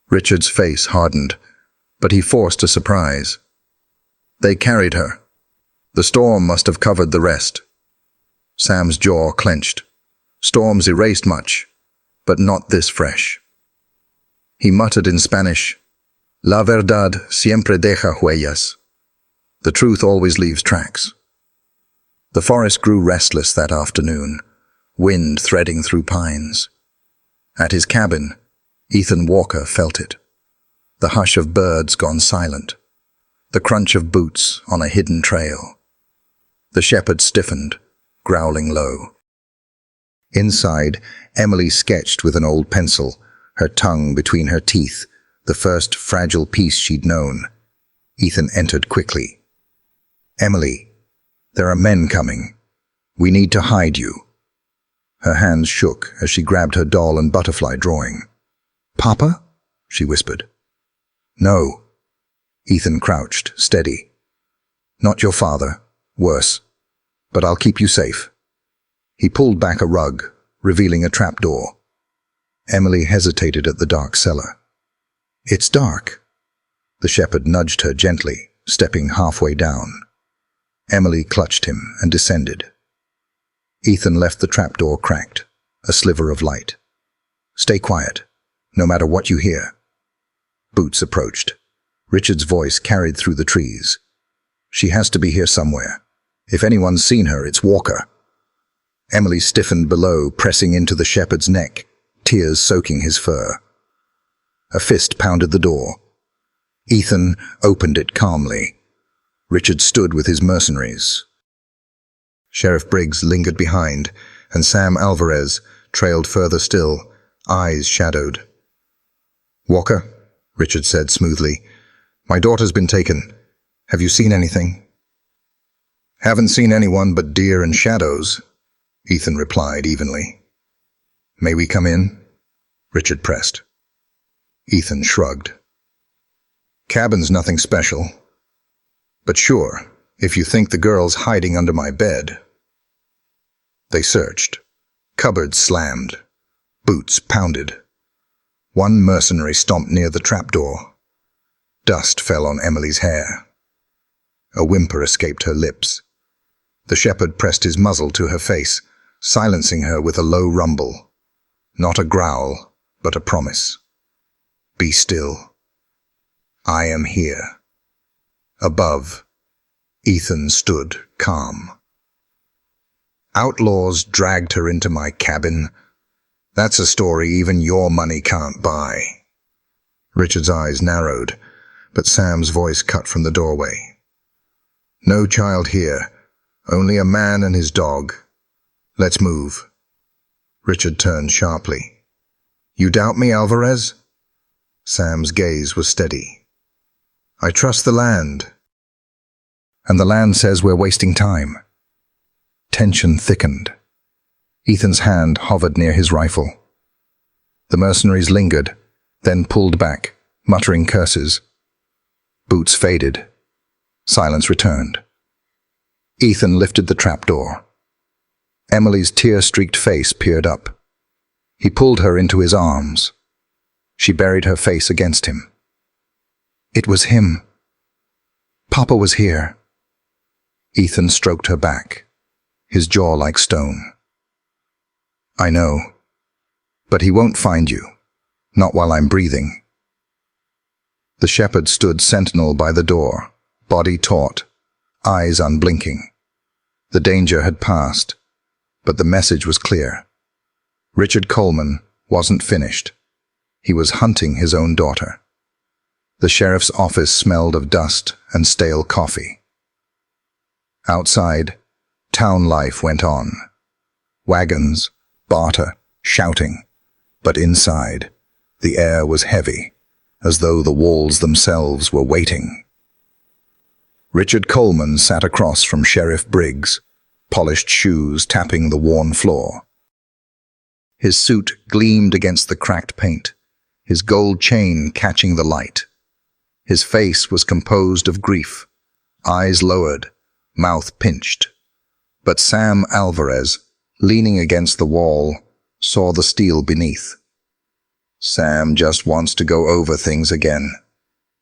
Richard's face hardened, but he forced a surprise. "They carried her. The storm must have covered the rest." Sam's jaw clenched. Storms erased much, but not this fresh. He muttered in Spanish, "La verdad siempre deja huellas." The truth always leaves tracks. The forest grew restless that afternoon, wind threading through pines. At his cabin, Ethan Walker felt it. The hush of birds gone silent, the crunch of boots on a hidden trail. The shepherd stiffened, growling low. Inside, Emily sketched with an old pencil, her tongue between her teeth, the first fragile piece she'd known. Ethan entered quickly. "Emily, there are men coming. We need to hide you." Her hands shook as she grabbed her doll and butterfly drawing. "Papa?" she whispered. "No." Ethan crouched, steady. "Not your father. Worse. But I'll keep you safe." He pulled back a rug, revealing a trapdoor. Emily hesitated at the dark cellar. "It's dark." The shepherd nudged her gently, stepping halfway down. Emily clutched him and descended. Ethan left the trapdoor cracked, a sliver of light. "Stay quiet, no matter what you hear." Boots approached. Richard's voice carried through the trees. "She has to be here somewhere. If anyone's seen her, it's Walker." Emily stiffened below, pressing into the shepherd's neck, tears soaking his fur. A fist pounded the door. Ethan opened it calmly. Richard stood with his mercenaries. Sheriff Briggs lingered behind, and Sam Alvarez trailed further still, eyes shadowed. "Walker," Richard said smoothly, "my daughter's been taken. Have you seen anything?" "Haven't seen anyone but deer and shadows," Ethan replied evenly. "May we come in?" Richard pressed. Ethan shrugged. "Cabin's nothing special. But sure, if you think the girl's hiding under my bed." They searched. Cupboards slammed. Boots pounded. One mercenary stomped near the trapdoor. Dust fell on Emily's hair. A whimper escaped her lips. The shepherd pressed his muzzle to her face, silencing her with a low rumble. Not a growl, but a promise. "Be still. I am here." Above, Ethan stood calm. "Outlaws dragged her into my cabin. That's a story even your money can't buy." Richard's eyes narrowed, but Sam's voice cut from the doorway. "No child here, only a man and his dog. Let's move." Richard turned sharply. "You doubt me, Alvarez?" Sam's gaze was steady. "I trust the land." "And the land says we're wasting time." Tension thickened. Ethan's hand hovered near his rifle. The mercenaries lingered, then pulled back, muttering curses. Boots faded. Silence returned. Ethan lifted the trapdoor. Emily's tear-streaked face peered up. He pulled her into his arms. She buried her face against him. It was him. Papa was here. Ethan stroked her back, his jaw like stone. "I know, but he won't find you, not while I'm breathing." The shepherd stood sentinel by the door, body taut, eyes unblinking. The danger had passed, but the message was clear. Richard Coleman wasn't finished. He was hunting his own daughter. The sheriff's office smelled of dust and stale coffee. Outside, town life went on. Wagons, barter, shouting. But inside, the air was heavy, as though the walls themselves were waiting. Richard Coleman sat across from Sheriff Briggs, polished shoes tapping the worn floor. His suit gleamed against the cracked paint, his gold chain catching the light. His face was composed of grief, eyes lowered, mouth pinched. But Sam Alvarez, leaning against the wall, saw the steel beneath. "Sam just wants to go over things again,"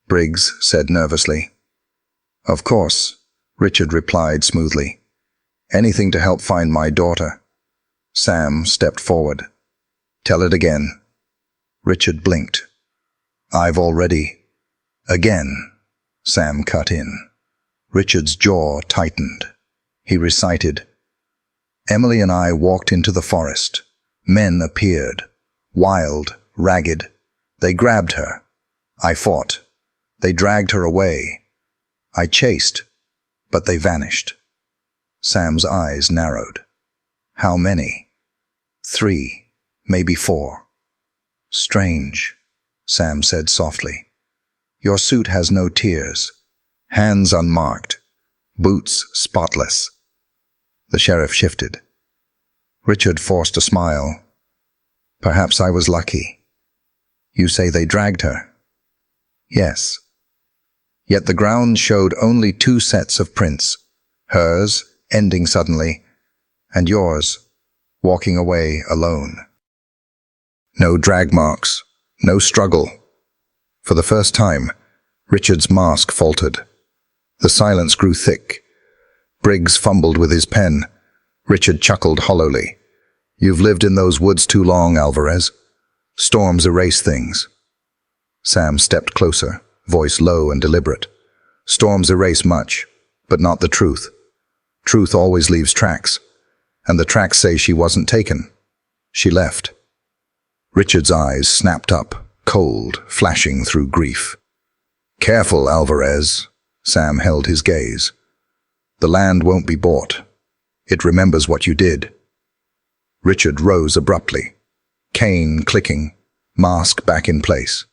Briggs said nervously. "Of course," Richard replied smoothly. "Anything to help find my daughter." Sam stepped forward. "Tell it again." Richard blinked. "I've already—" "Again," Sam cut in. Richard's jaw tightened. He recited, "Emily and I walked into the forest. Men appeared, wild, ragged. They grabbed her. I fought. They dragged her away. I chased, but they vanished." Sam's eyes narrowed. "How many?" "3, maybe 4. "Strange," Sam said softly. "Your suit has no tears. Hands unmarked. Boots spotless." The sheriff shifted. Richard forced a smile. "Perhaps I was lucky." "You say they dragged her?" "Yes." Yet the ground showed only 2 sets of prints. Hers, ending suddenly, and yours, walking away alone. No drag marks, no struggle. For the first time, Richard's mask faltered. The silence grew thick. Briggs fumbled with his pen. Richard chuckled hollowly. You've lived in those woods too long, Alvarez. Storms erase things. Sam stepped closer, voice low and deliberate. Storms erase much, but not the truth. Truth always leaves tracks, and the tracks say she wasn't taken. She left. Richard's eyes snapped up, cold, flashing through grief. Careful, Alvarez. Sam held his gaze. The land won't be bought. It remembers what you did. Richard rose abruptly, cane clicking, mask back in place.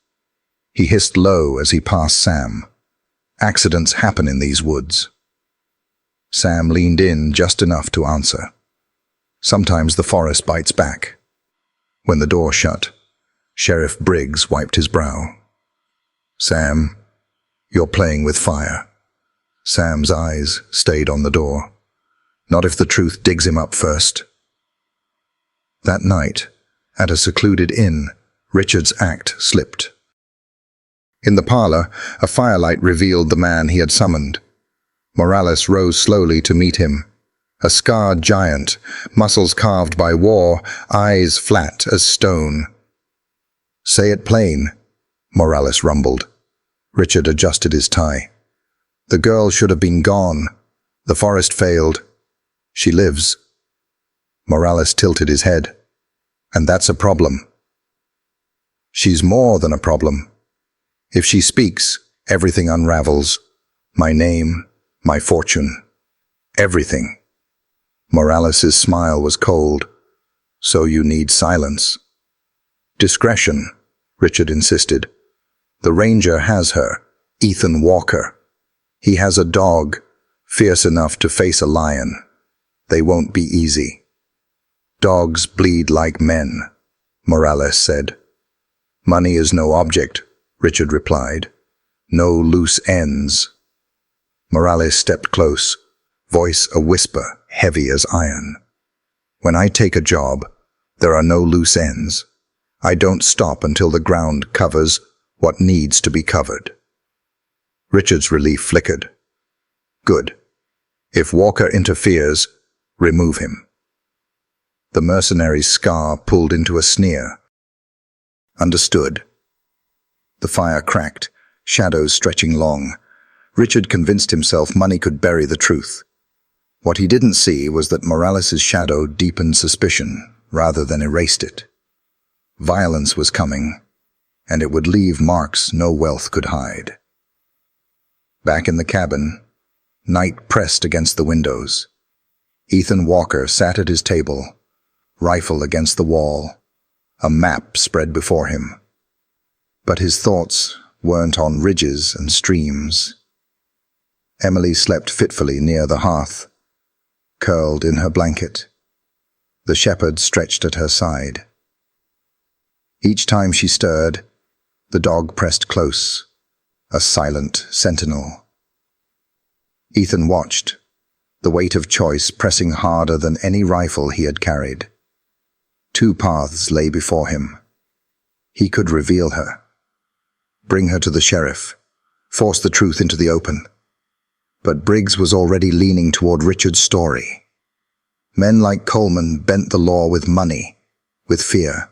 He hissed low as he passed Sam. Accidents happen in these woods. Sam leaned in just enough to answer. Sometimes the forest bites back. When the door shut, Sheriff Briggs wiped his brow. Sam, you're playing with fire. Sam's eyes stayed on the door. Not if the truth digs him up first. That night, at a secluded inn, Richard's act slipped. In the parlor, a firelight revealed the man he had summoned. Morales rose slowly to meet him. A scarred giant, muscles carved by war, eyes flat as stone. Say it plain, Morales rumbled. Richard adjusted his tie. The girl should have been gone. The forest failed. She lives. Morales tilted his head. And that's a problem. She's more than a problem. If she speaks, everything unravels. My name, my fortune, everything. Morales' smile was cold. So you need silence. Discretion, Richard insisted. The ranger has her, Ethan Walker. He has a dog, fierce enough to face a lion. They won't be easy. Dogs bleed like men, Morales said. Money is no object, Richard replied. No loose ends. Morales stepped close, voice a whisper, heavy as iron. When I take a job, there are no loose ends. I don't stop until the ground covers what needs to be covered. Richard's relief flickered. Good. If Walker interferes, remove him. The mercenary's scar pulled into a sneer. Understood. The fire cracked, shadows stretching long. Richard convinced himself money could bury the truth. What he didn't see was that Morales' shadow deepened suspicion rather than erased it. Violence was coming, and it would leave marks no wealth could hide. Back in the cabin, night pressed against the windows. Ethan Walker sat at his table, rifle against the wall, a map spread before him. But his thoughts weren't on ridges and streams. Emily slept fitfully near the hearth, curled in her blanket. The shepherd stretched at her side. Each time she stirred, the dog pressed close, a silent sentinel. Ethan watched, the weight of choice pressing harder than any rifle he had carried. 2 paths lay before him. He could reveal her, bring her to the sheriff, force the truth into the open. But Briggs was already leaning toward Richard's story. Men like Coleman bent the law with money, with fear.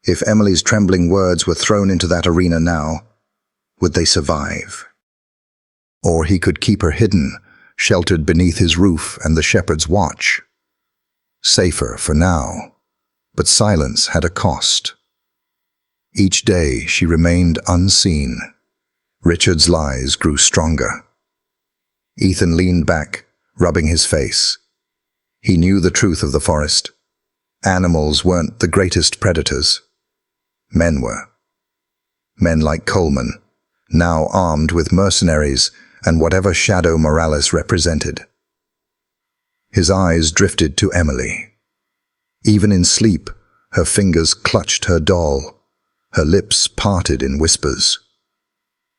If Emily's trembling words were thrown into that arena now, would they survive? Or he could keep her hidden, sheltered beneath his roof and the shepherd's watch. Safer for now, but silence had a cost. Each day she remained unseen. Richard's lies grew stronger. Ethan leaned back, rubbing his face. He knew the truth of the forest. Animals weren't the greatest predators. Men were. Men like Coleman, now armed with mercenaries and whatever shadow Morales represented. His eyes drifted to Emily. Even in sleep, her fingers clutched her doll, her lips parted in whispers.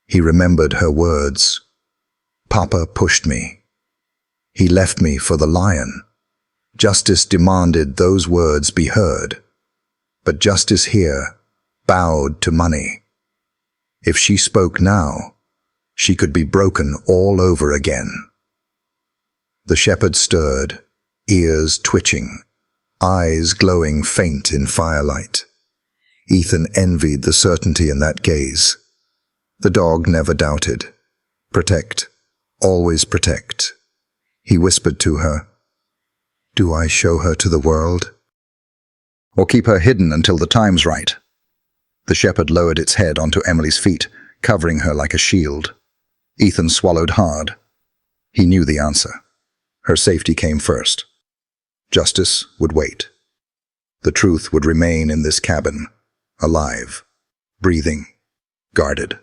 He remembered her words. Papa pushed me. He left me for the lion. Justice demanded those words be heard. But justice here bowed to money. If she spoke now, she could be broken all over again. The shepherd stirred, ears twitching, eyes glowing faint in firelight. Ethan envied the certainty in that gaze. The dog never doubted. Protect, always protect. He whispered to her, "Do I show her to the world? Or keep her hidden until the time's right?" The shepherd lowered its head onto Emily's feet, covering her like a shield. Ethan swallowed hard. He knew the answer. Her safety came first. Justice would wait. The truth would remain in this cabin, alive, breathing, guarded.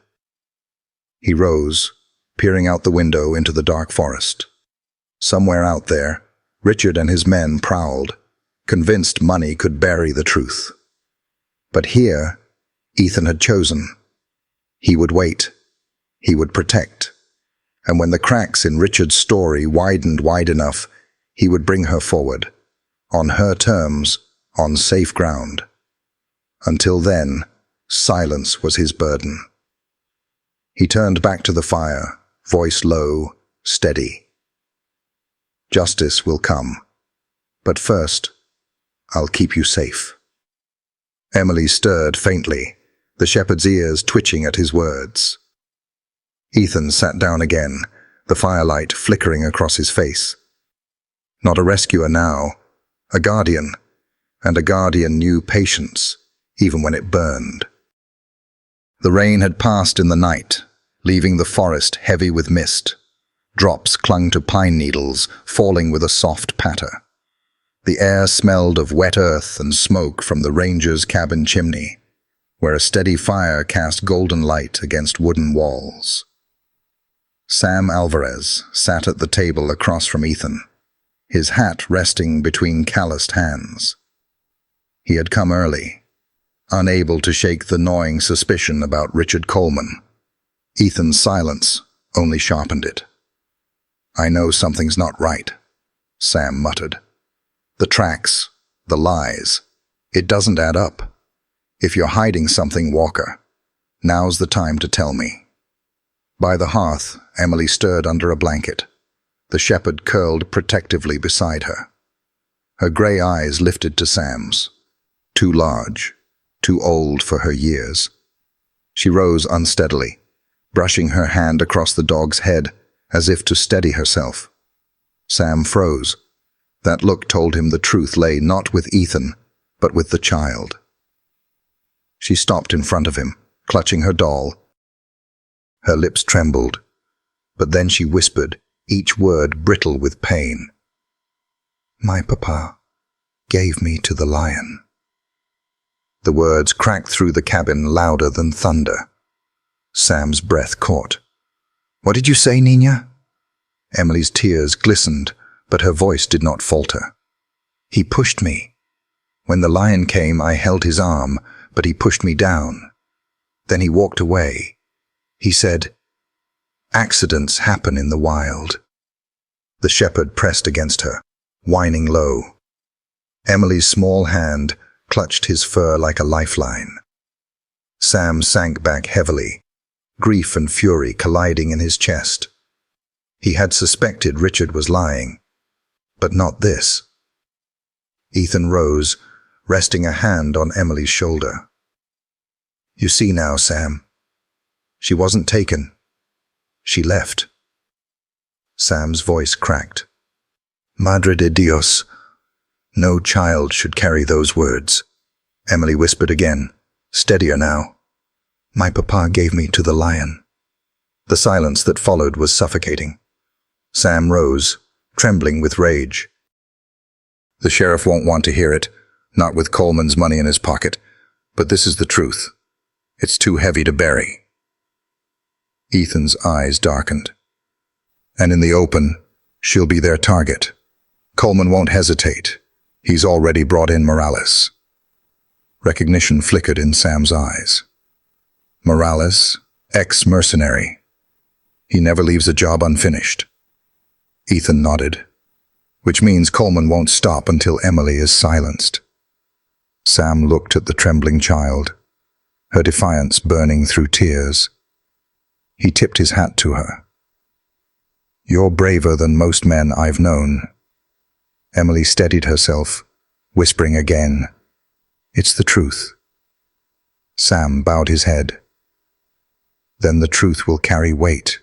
He rose, peering out the window into the dark forest. Somewhere out there, Richard and his men prowled, convinced money could bury the truth. But here, Ethan had chosen. He would wait. He would protect. And when the cracks in Richard's story widened wide enough, he would bring her forward, on her terms, on safe ground. Until then, silence was his burden. He turned back to the fire, voice low, steady. "Justice will come. But first, I'll keep you safe." Emily stirred faintly, the shepherd's ears twitching at his words. Ethan sat down again, the firelight flickering across his face. Not a rescuer now, a guardian, and a guardian knew patience, even when it burned. The rain had passed in the night, leaving the forest heavy with mist. Drops clung to pine needles, falling with a soft patter. The air smelled of wet earth and smoke from the ranger's cabin chimney, where a steady fire cast golden light against wooden walls. Sam Alvarez sat at the table across from Ethan, his hat resting between calloused hands. He had come early, unable to shake the gnawing suspicion about Richard Coleman. Ethan's silence only sharpened it. "I know something's not right," Sam muttered. "The tracks, the lies, it doesn't add up. If you're hiding something, Walker, now's the time to tell me." By the hearth, Emily stirred under a blanket. The shepherd curled protectively beside her. Her grey eyes lifted to Sam's. Too large, too old for her years. She rose unsteadily, brushing her hand across the dog's head as if to steady herself. Sam froze. That look told him the truth lay not with Ethan, but with the child. She stopped in front of him, clutching her doll. Her lips trembled, but then she whispered, each word brittle with pain. "My papa gave me to the lion." The words cracked through the cabin louder than thunder. Sam's breath caught. "What did you say, Nina?" Emily's tears glistened, but her voice did not falter. "He pushed me. When the lion came, I held his arm, but he pushed me down. Then he walked away. He said, 'Accidents happen in the wild.'" The shepherd pressed against her, whining low. Emily's small hand clutched his fur like a lifeline. Sam sank back heavily, grief and fury colliding in his chest. He had suspected Richard was lying, but not this. Ethan rose, resting a hand on Emily's shoulder. "You see now, Sam. She wasn't taken. She left." Sam's voice cracked. "Madre de Dios. No child should carry those words." Emily whispered again, steadier now. "My papa gave me to the lion." The silence that followed was suffocating. Sam rose, trembling with rage. "The sheriff won't want to hear it, not with Coleman's money in his pocket, but this is the truth. It's too heavy to bury." Ethan's eyes darkened. "And in the open, she'll be their target. Coleman won't hesitate. He's already brought in Morales." Recognition flickered in Sam's eyes. Morales, ex-mercenary. He never leaves a job unfinished. Ethan nodded. "Which means Coleman won't stop until Emily is silenced." Sam looked at the trembling child, her defiance burning through tears. He tipped his hat to her. "You're braver than most men I've known." Emily steadied herself, whispering again, "It's the truth." Sam bowed his head. "Then the truth will carry weight.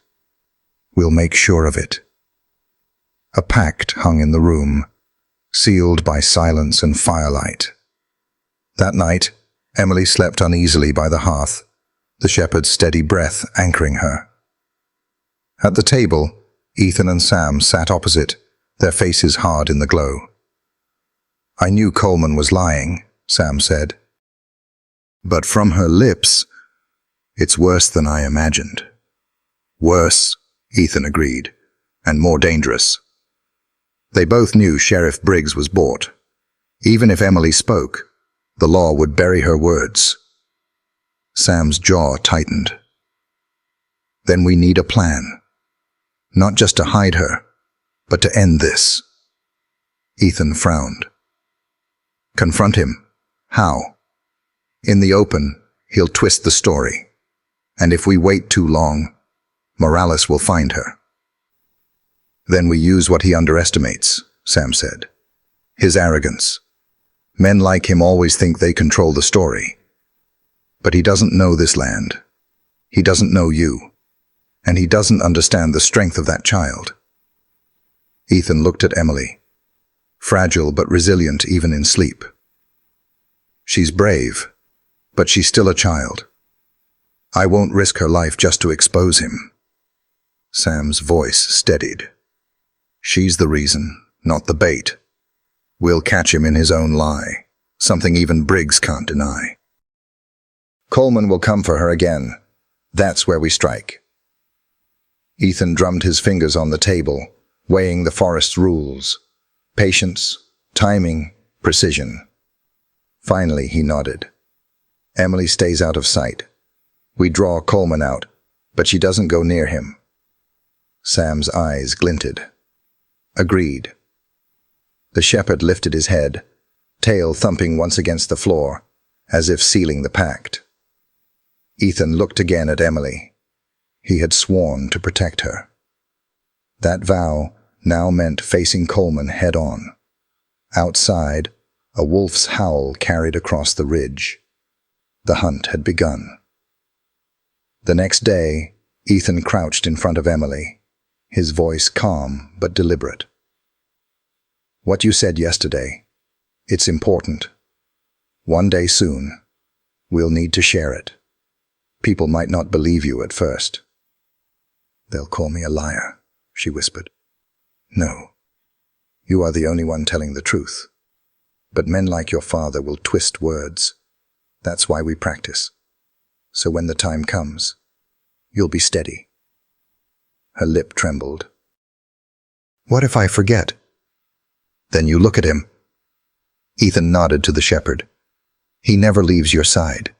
We'll make sure of it." A pact hung in the room, sealed by silence and firelight. That night, Emily slept uneasily by the hearth, the shepherd's steady breath anchoring her. At the table, Ethan and Sam sat opposite, their faces hard in the glow. "I knew Coleman was lying," Sam said. "But from her lips, it's worse than I imagined." "Worse," Ethan agreed, "and more dangerous." They both knew Sheriff Briggs was bought. Even if Emily spoke, the law would bury her words. Sam's jaw tightened. "Then we need a plan. Not just to hide her, but to end this." Ethan frowned. "Confront him. How?" "In the open, he'll twist the story. And if we wait too long, Morales will find her." "Then we use what he underestimates," Sam said. "His arrogance. Men like him always think they control the story. But he doesn't know this land. He doesn't know you. And he doesn't understand the strength of that child." Ethan looked at Emily, fragile but resilient even in sleep. "She's brave, but she's still a child. I won't risk her life just to expose him." Sam's voice steadied. "She's the reason, not the bait. We'll catch him in his own lie, something even Briggs can't deny. Coleman will come for her again. That's where we strike." Ethan drummed his fingers on the table, weighing the forest's rules. Patience, timing, precision. Finally, he nodded. "Emily stays out of sight. We draw Coleman out, but she doesn't go near him." Sam's eyes glinted. "Agreed." The shepherd lifted his head, tail thumping once against the floor, as if sealing the pact. Ethan looked again at Emily. He had sworn to protect her. That vow now meant facing Coleman head-on. Outside, a wolf's howl carried across the ridge. The hunt had begun. The next day, Ethan crouched in front of Emily, his voice calm but deliberate. "What you said yesterday, it's important. One day soon, we'll need to share it. People might not believe you at first." "They'll call me a liar," she whispered. "No, you are the only one telling the truth. But men like your father will twist words. That's why we practice. So when the time comes, you'll be steady." Her lip trembled. "What if I forget?" "Then you look at him." Ethan nodded to the shepherd. "He never leaves your side.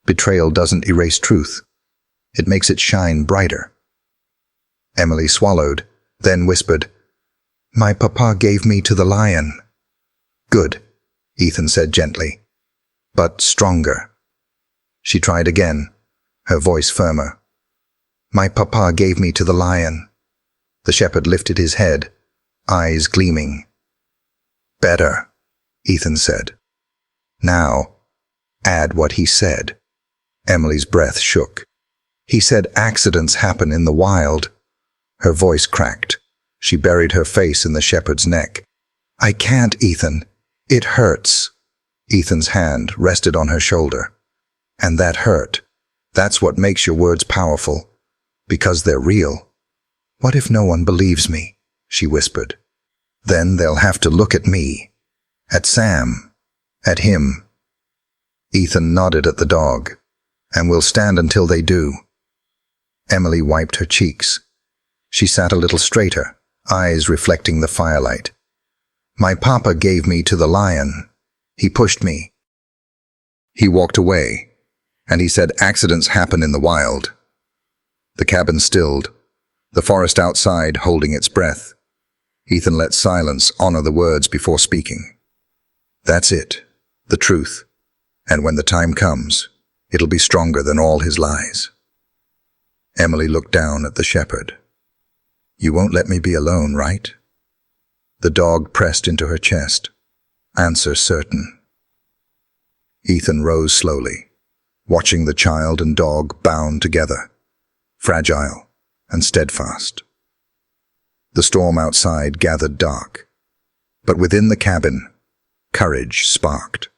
Betrayal doesn't erase truth. It makes it shine brighter." Emily swallowed, then whispered, "My papa gave me to the lion." "Good," Ethan said gently, "but stronger." She tried again, her voice firmer. "My papa gave me to the lion." The shepherd lifted his head, eyes gleaming. "Better," Ethan said. "Now, add what he said." Emily's breath shook. "He said accidents happen in the wild." Her voice cracked. She buried her face in the shepherd's neck. "I can't, Ethan. It hurts." Ethan's hand rested on her shoulder. "And that hurt. That's what makes your words powerful. Because they're real." "What if no one believes me?" she whispered. "Then they'll have to look at me. At Sam. At him." Ethan nodded at the dog. "And we'll stand until they do." Emily wiped her cheeks. She sat a little straighter, eyes reflecting the firelight. "My papa gave me to the lion. He pushed me. He walked away, and he said accidents happen in the wild." The cabin stilled, the forest outside holding its breath. Ethan let silence honor the words before speaking. "That's it, the truth. And when the time comes, it'll be stronger than all his lies." Emily looked down at the shepherd. "You won't let me be alone, right?" The dog pressed into her chest. Answer certain. Ethan rose slowly, watching the child and dog bound together, fragile and steadfast. The storm outside gathered dark, but within the cabin, courage sparked.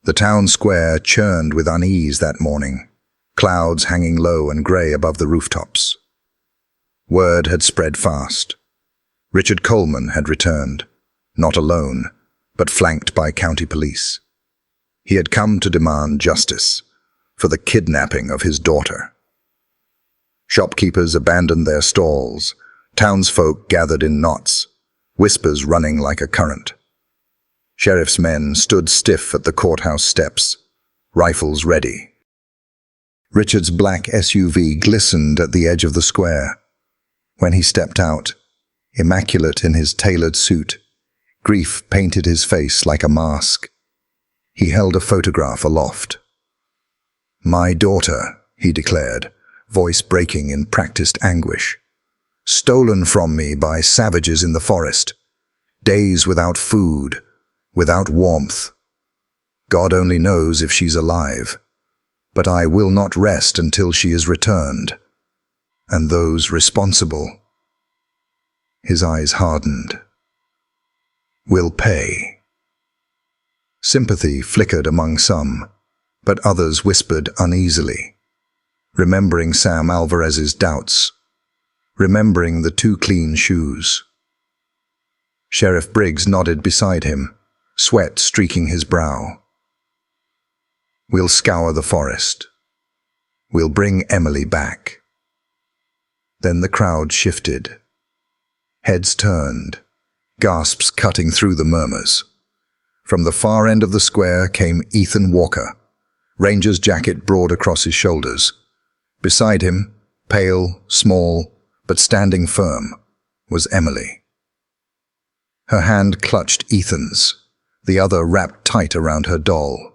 The town square churned with unease that morning, clouds hanging low and grey above the rooftops. Word had spread fast. Richard Coleman had returned, not alone, but flanked by county police. He had come to demand justice for the kidnapping of his daughter. Shopkeepers abandoned their stalls, townsfolk gathered in knots, whispers running like a current. Sheriff's men stood stiff at the courthouse steps, rifles ready. Richard's black SUV glistened at the edge of the square. When he stepped out, immaculate in his tailored suit, grief painted his face like a mask. He held a photograph aloft. "My daughter," he declared, voice breaking in practiced anguish. "Stolen from me by savages in the forest. Days without food, without warmth. God only knows if she's alive. But I will not rest until she is returned. And those responsible," his eyes hardened, "will pay." Sympathy flickered among some, but others whispered uneasily, remembering Sam Alvarez's doubts, remembering the 2 clean shoes. Sheriff Briggs nodded beside him, sweat streaking his brow. "We'll scour the forest. We'll bring Emily back." Then the crowd shifted. Heads turned, gasps cutting through the murmurs. From the far end of the square came Ethan Walker, ranger's jacket broad across his shoulders. Beside him, pale, small, but standing firm, was Emily. Her hand clutched Ethan's, the other wrapped tight around her doll.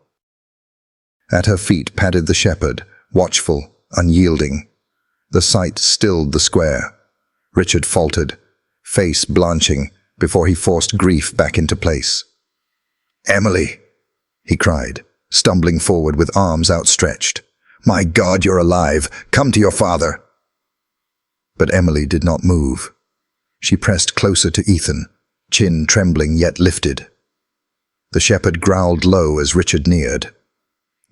At her feet padded the shepherd, watchful, unyielding. The sight stilled the square. Richard faltered, face blanching, before he forced grief back into place. "Emily," he cried, stumbling forward with arms outstretched. "My God, you're alive! Come to your father!" But Emily did not move. She pressed closer to Ethan, chin trembling yet lifted. The shepherd growled low as Richard neared.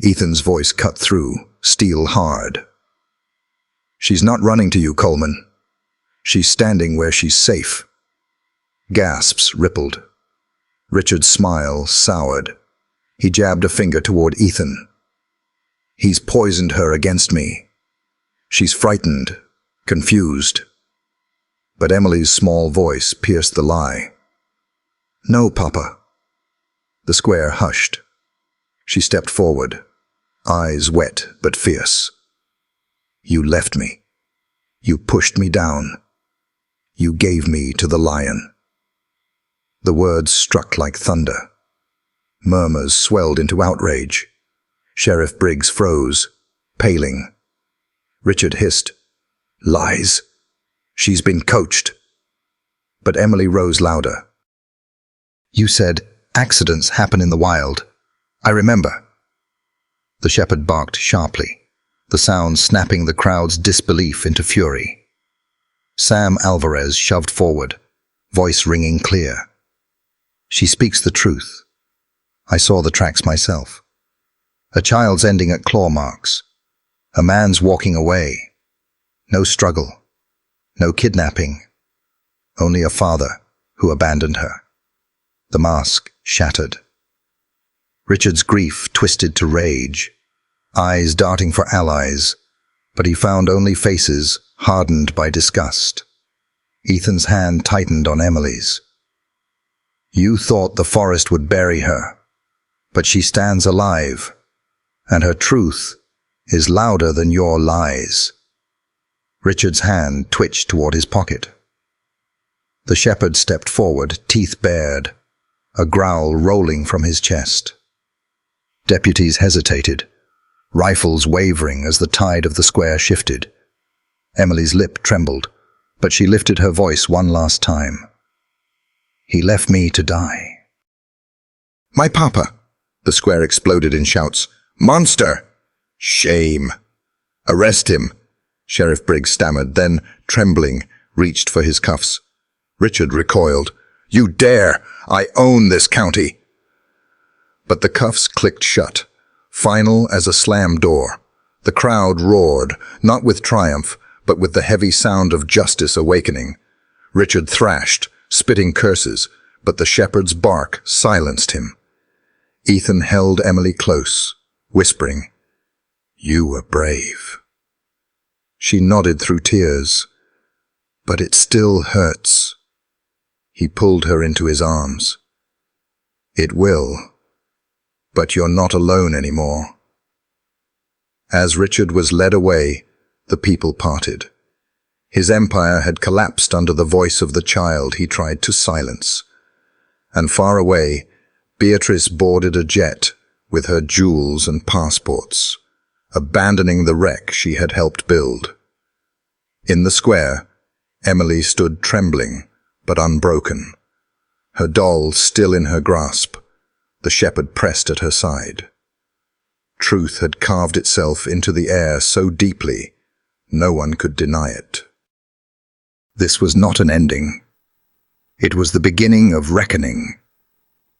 Ethan's voice cut through, steel hard. "She's not running to you, Coleman. She's standing where she's safe." Gasps rippled. Richard's smile soured. He jabbed a finger toward Ethan. "He's poisoned her against me. She's frightened, confused." But Emily's small voice pierced the lie. "No, Papa." The square hushed. She stepped forward, eyes wet but fierce. "You left me. You pushed me down. You gave me to the lion." The words struck like thunder. Murmurs swelled into outrage. Sheriff Briggs froze, paling. Richard hissed, "Lies. She's been coached." But Emily rose louder. "You said accidents happen in the wild. I remember." The shepherd barked sharply, the sound snapping the crowd's disbelief into fury. Sam Alvarez shoved forward, voice ringing clear. "She speaks the truth. I saw the tracks myself. A child's ending at claw marks. A man's walking away. No struggle. No kidnapping. Only a father who abandoned her." The mask shattered. Richard's grief twisted to rage, eyes darting for allies, but he found only faces hardened by disgust. Ethan's hand tightened on Emily's. "You thought the forest would bury her, but she stands alive, and her truth is louder than your lies." Richard's hand twitched toward his pocket. The shepherd stepped forward, teeth bared, a growl rolling from his chest. Deputies hesitated, rifles wavering as the tide of the square shifted. Emily's lip trembled, but she lifted her voice one last time. "He left me to die. My papa! The square exploded in shouts. Monster! Shame! Arrest him! Sheriff Briggs stammered, then, trembling, reached for his cuffs. Richard recoiled. You dare! I own this county! But the cuffs clicked shut, final as a slam door. The crowd roared, not with triumph, but with the heavy sound of justice awakening. Richard thrashed, spitting curses, but the shepherd's bark silenced him. Ethan held Emily close, whispering, You were brave. She nodded through tears. But it still hurts. He pulled her into his arms. It will. But you're not alone anymore. As Richard was led away, the people parted. His empire had collapsed under the voice of the child he tried to silence. And far away, Beatrice boarded a jet with her jewels and passports, abandoning the wreck she had helped build. In the square, Emily stood trembling, but unbroken. Her doll still in her grasp, the shepherd pressed at her side. Truth had carved itself into the air so deeply, no one could deny it. This was not an ending. It was the beginning of reckoning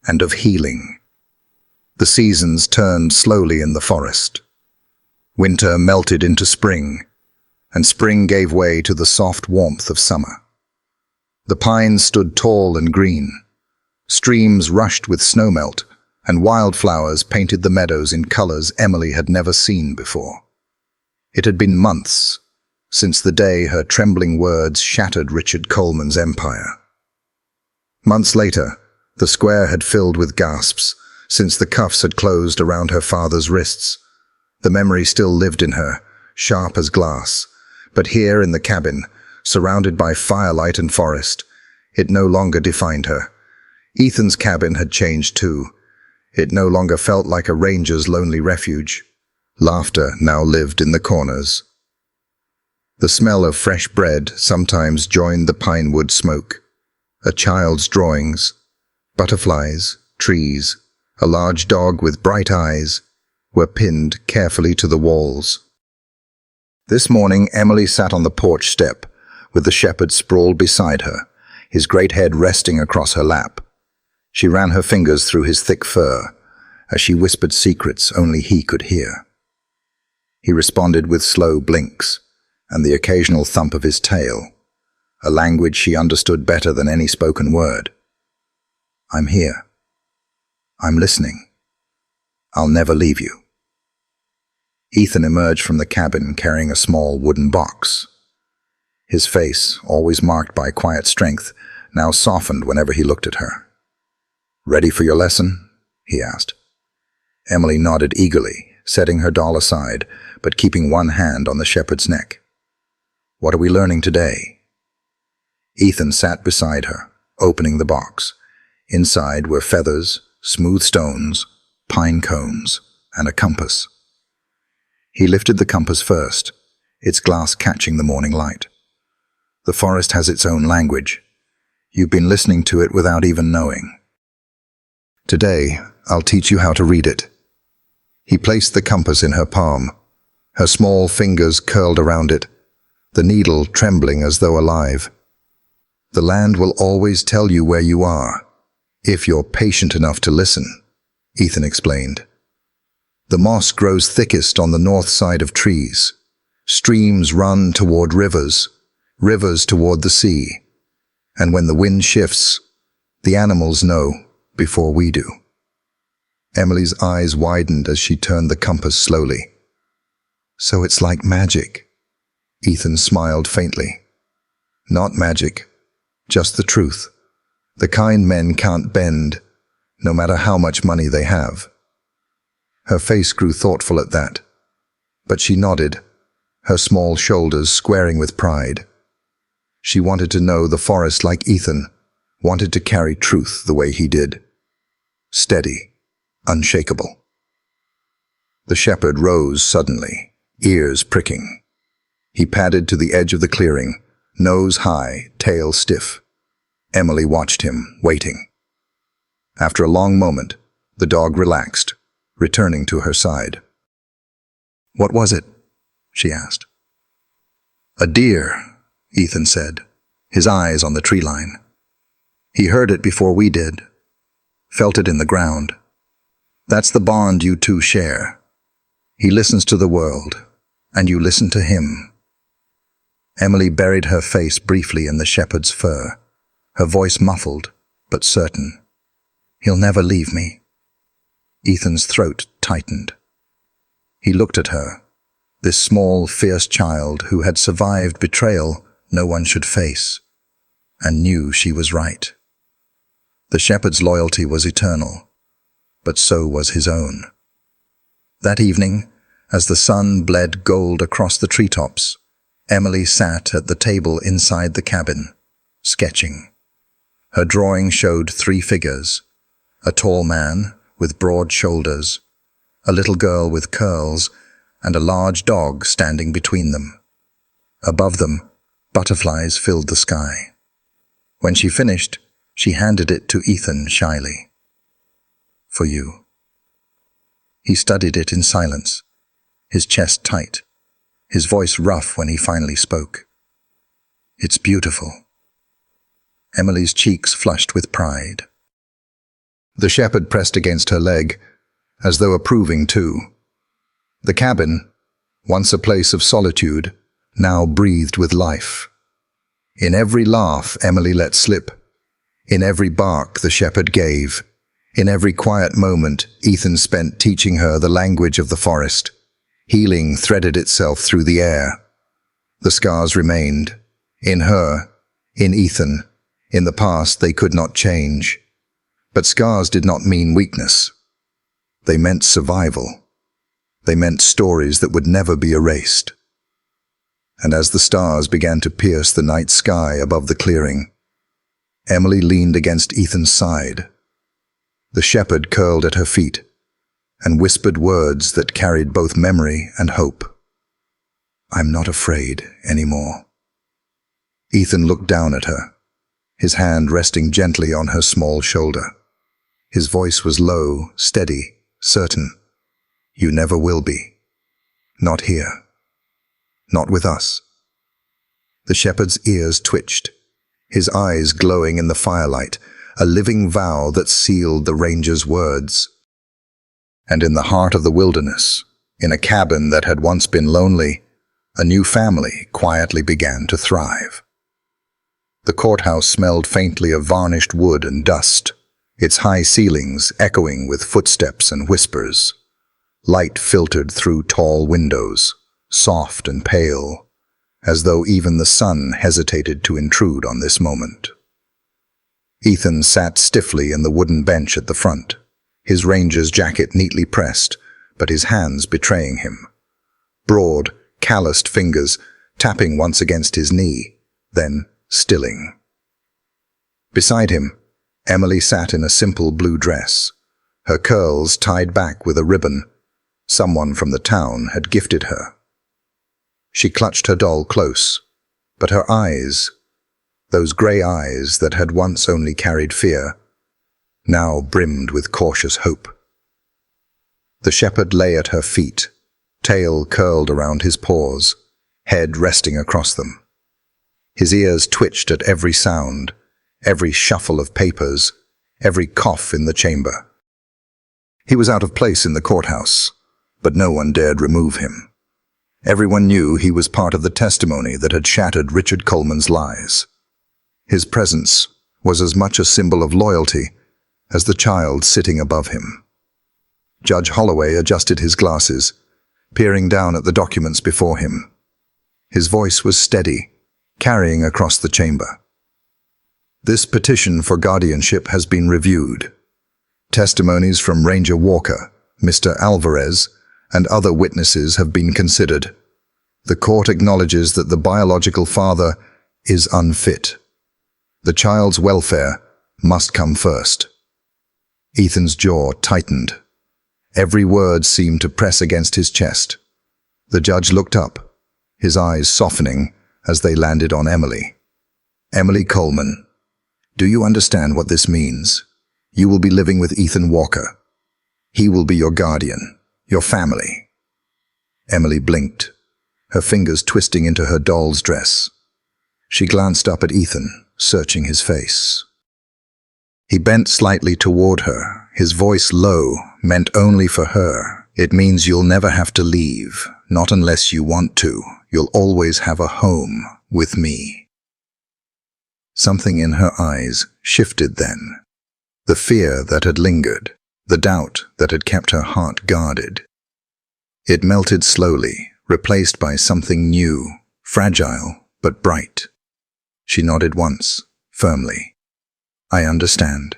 and of healing. The seasons turned slowly in the forest. Winter melted into spring, and spring gave way to the soft warmth of summer. The pines stood tall and green. Streams rushed with snowmelt, and wildflowers painted the meadows in colors Emily had never seen before. It had been months since the day her trembling words shattered Richard Coleman's empire. Months later, the square had filled with gasps, since the cuffs had closed around her father's wrists. The memory still lived in her, sharp as glass, but here in the cabin, surrounded by firelight and forest, it no longer defined her. Ethan's cabin had changed too. It no longer felt like a ranger's lonely refuge. Laughter now lived in the corners. The smell of fresh bread sometimes joined the pine wood smoke. A child's drawings, butterflies, trees, a large dog with bright eyes, were pinned carefully to the walls. This morning, Emily sat on the porch step, with the shepherd sprawled beside her, his great head resting across her lap. She ran her fingers through his thick fur, as she whispered secrets only he could hear. He responded with slow blinks, and the occasional thump of his tail, a language she understood better than any spoken word. I'm here. I'm listening. I'll never leave you. Ethan emerged from the cabin carrying a small wooden box. His face, always marked by quiet strength, now softened whenever he looked at her. Ready for your lesson? He asked. Emily nodded eagerly, setting her doll aside, but keeping one hand on the shepherd's neck. What are we learning today? Ethan sat beside her, opening the box. Inside were feathers, smooth stones, pine cones, and a compass. He lifted the compass first, its glass catching the morning light. The forest has its own language. You've been listening to it without even knowing. Today, I'll teach you how to read it. He placed the compass in her palm, her small fingers curled around it, the needle trembling as though alive. The land will always tell you where you are, if you're patient enough to listen, Ethan explained. The moss grows thickest on the north side of trees. Streams run toward rivers, rivers toward the sea. And when the wind shifts, the animals know before we do. Emily's eyes widened as she turned the compass slowly. So it's like magic. Ethan smiled faintly. Not magic, just the truth. The kind men can't bend, no matter how much money they have. Her face grew thoughtful at that, but she nodded, her small shoulders squaring with pride. She wanted to know the forest like Ethan, wanted to carry truth the way he did. Steady, unshakable. The shepherd rose suddenly, ears pricking. He padded to the edge of the clearing, nose high, tail stiff. Emily watched him, waiting. After a long moment, The dog relaxed, returning to her side. "What was it?" she asked. "A deer," Ethan said, his eyes on the tree line. "He heard it before we did, felt it in the ground. That's the bond you two share. He listens to the world, and you listen to him." Emily buried her face briefly in the shepherd's fur, her voice muffled but certain. "He'll never leave me." Ethan's throat tightened. He looked at her, this small, fierce child who had survived betrayal no one should face, and knew she was right. The shepherd's loyalty was eternal, but so was his own. That evening, as the sun bled gold across the treetops, Emily sat at the table inside the cabin, sketching. Her drawing showed 3 figures: a tall man with broad shoulders, a little girl with curls, and a large dog standing between them. Above them, butterflies filled the sky. When she finished, she handed it to Ethan shyly. "For you." He studied it in silence, his chest tight, his voice rough when he finally spoke. "It's beautiful." Emily's cheeks flushed with pride. The shepherd pressed against her leg, as though approving too. The cabin, once a place of solitude, now breathed with life. In every laugh Emily let slip, in every bark the shepherd gave, in every quiet moment Ethan spent teaching her the language of the forest, healing threaded itself through the air. The scars remained, in her, in Ethan. In the past they could not change. But scars did not mean weakness. They meant survival. They meant stories that would never be erased. And as the stars began to pierce the night sky above the clearing, Emily leaned against Ethan's side. The shepherd curled at her feet and whispered words that carried both memory and hope. "I'm not afraid anymore." Ethan looked down at her, his hand resting gently on her small shoulder. His voice was low, steady, certain. "You never will be. Not here. Not with us." The shepherd's ears twitched, his eyes glowing in the firelight, a living vow that sealed the ranger's words. And in the heart of the wilderness, in a cabin that had once been lonely, a new family quietly began to thrive. The courthouse smelled faintly of varnished wood and dust, its high ceilings echoing with footsteps and whispers. Light filtered through tall windows, soft and pale, as though even the sun hesitated to intrude on this moment. Ethan sat stiffly in the wooden bench at the front, his ranger's jacket neatly pressed, but his hands betraying him. Broad, calloused fingers tapping once against his knee, then stilling. Beside him, Emily sat in a simple blue dress, her curls tied back with a ribbon someone from the town had gifted her. She clutched her doll close, but her eyes, those grey eyes that had once only carried fear, now brimmed with cautious hope. The shepherd lay at her feet, tail curled around his paws, head resting across them. His ears twitched at every sound, every shuffle of papers, every cough in the chamber. He was out of place in the courthouse, but no one dared remove him. Everyone knew he was part of the testimony that had shattered Richard Coleman's lies. His presence was as much a symbol of loyalty as the child sitting above him. Judge Holloway adjusted his glasses, peering down at the documents before him. His voice was steady, carrying across the chamber. "This petition for guardianship has been reviewed. Testimonies from Ranger Walker, Mr. Alvarez, and other witnesses have been considered. The court acknowledges that the biological father is unfit. The child's welfare must come first." Ethan's jaw tightened. Every word seemed to press against his chest. The judge looked up, his eyes softening as they landed on Emily. "Emily Coleman, do you understand what this means? You will be living with Ethan Walker, He will be your guardian, your family." Emily blinked, her fingers twisting into her doll's dress. She glanced up at Ethan, searching his face. He bent slightly toward her, his voice low, meant only for her. "It means you'll never have to leave, not unless you want to. You'll always have a home with me." Something in her eyes shifted then. The fear that had lingered, the doubt that had kept her heart guarded. It melted slowly, replaced by something new, fragile but bright. She nodded once, firmly. "I understand."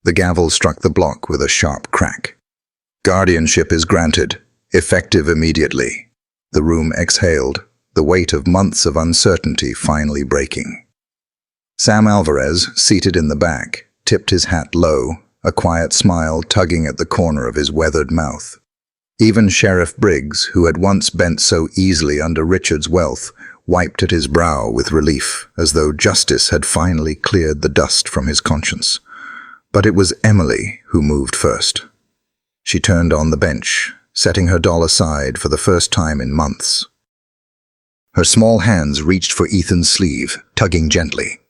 The gavel struck the block with a sharp crack. "Guardianship is granted, effective immediately." The room exhaled, the weight of months of uncertainty finally breaking. Sam Alvarez, seated in the back, tipped his hat low, a quiet smile tugging at the corner of his weathered mouth. Even Sheriff Briggs, who had once bent so easily under Richard's wealth, wiped at his brow with relief, as though justice had finally cleared the dust from his conscience. But it was Emily who moved first. She turned on the bench, setting her doll aside for the first time in months. Her small hands reached for Ethan's sleeve, tugging gently.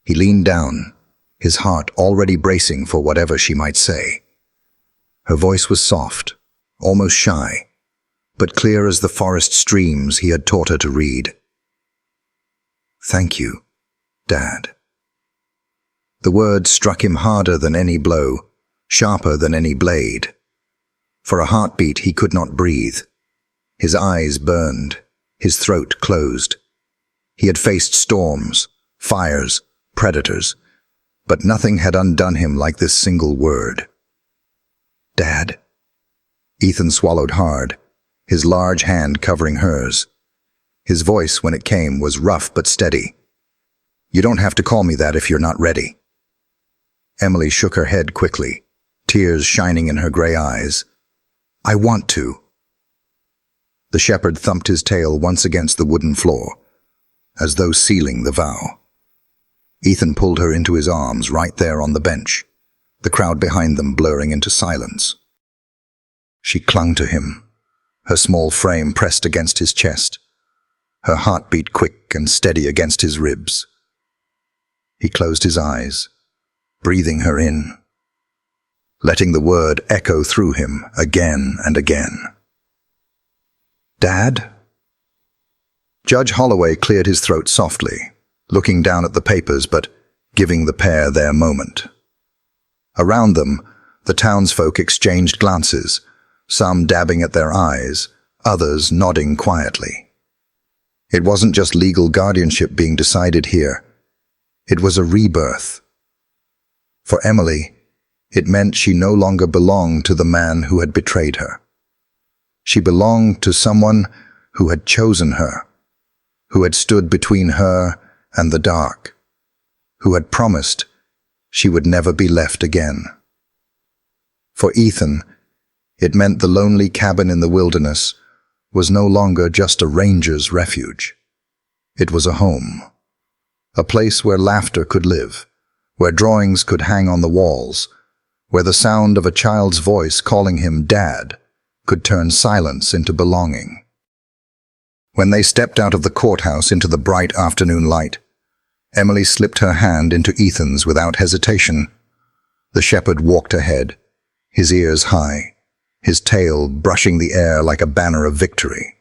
He leaned down, his heart already bracing for whatever she might say. Her voice was soft, almost shy, but clear as the forest streams he had taught her to read. "Thank you, Dad." The word struck him harder than any blow, sharper than any blade. For a heartbeat he could not breathe. His eyes burned, his throat closed. He had faced storms, fires, predators, but nothing had undone him like this single word. "Dad." Ethan swallowed hard, his large hand covering hers. His voice, when it came, was rough but steady. "You don't have to call me that if you're not ready." Emily shook her head quickly, tears shining in her gray eyes. "I want to." The shepherd thumped his tail once against the wooden floor, as though sealing the vow. Ethan pulled her into his arms right there on the bench, the crowd behind them blurring into silence. She clung to him, her small frame pressed against his chest, her heartbeat quick and steady against his ribs. He closed his eyes, breathing her in, letting the word echo through him again and again. "Dad?" Judge Holloway cleared his throat softly, looking down at the papers but giving the pair their moment. Around them, the townsfolk exchanged glances, some dabbing at their eyes, others nodding quietly. It wasn't just legal guardianship being decided here. It was a rebirth. For Emily, it meant she no longer belonged to the man who had betrayed her. She belonged to someone who had chosen her, who had stood between her and the dark, who had promised she would never be left again. For Ethan, it meant the lonely cabin in the wilderness was no longer just a ranger's refuge. It was a home, a place where laughter could live, where drawings could hang on the walls, where the sound of a child's voice calling him Dad could turn silence into belonging. When they stepped out of the courthouse into the bright afternoon light, Emily slipped her hand into Ethan's without hesitation. The shepherd walked ahead, his ears high, his tail brushing the air like a banner of victory.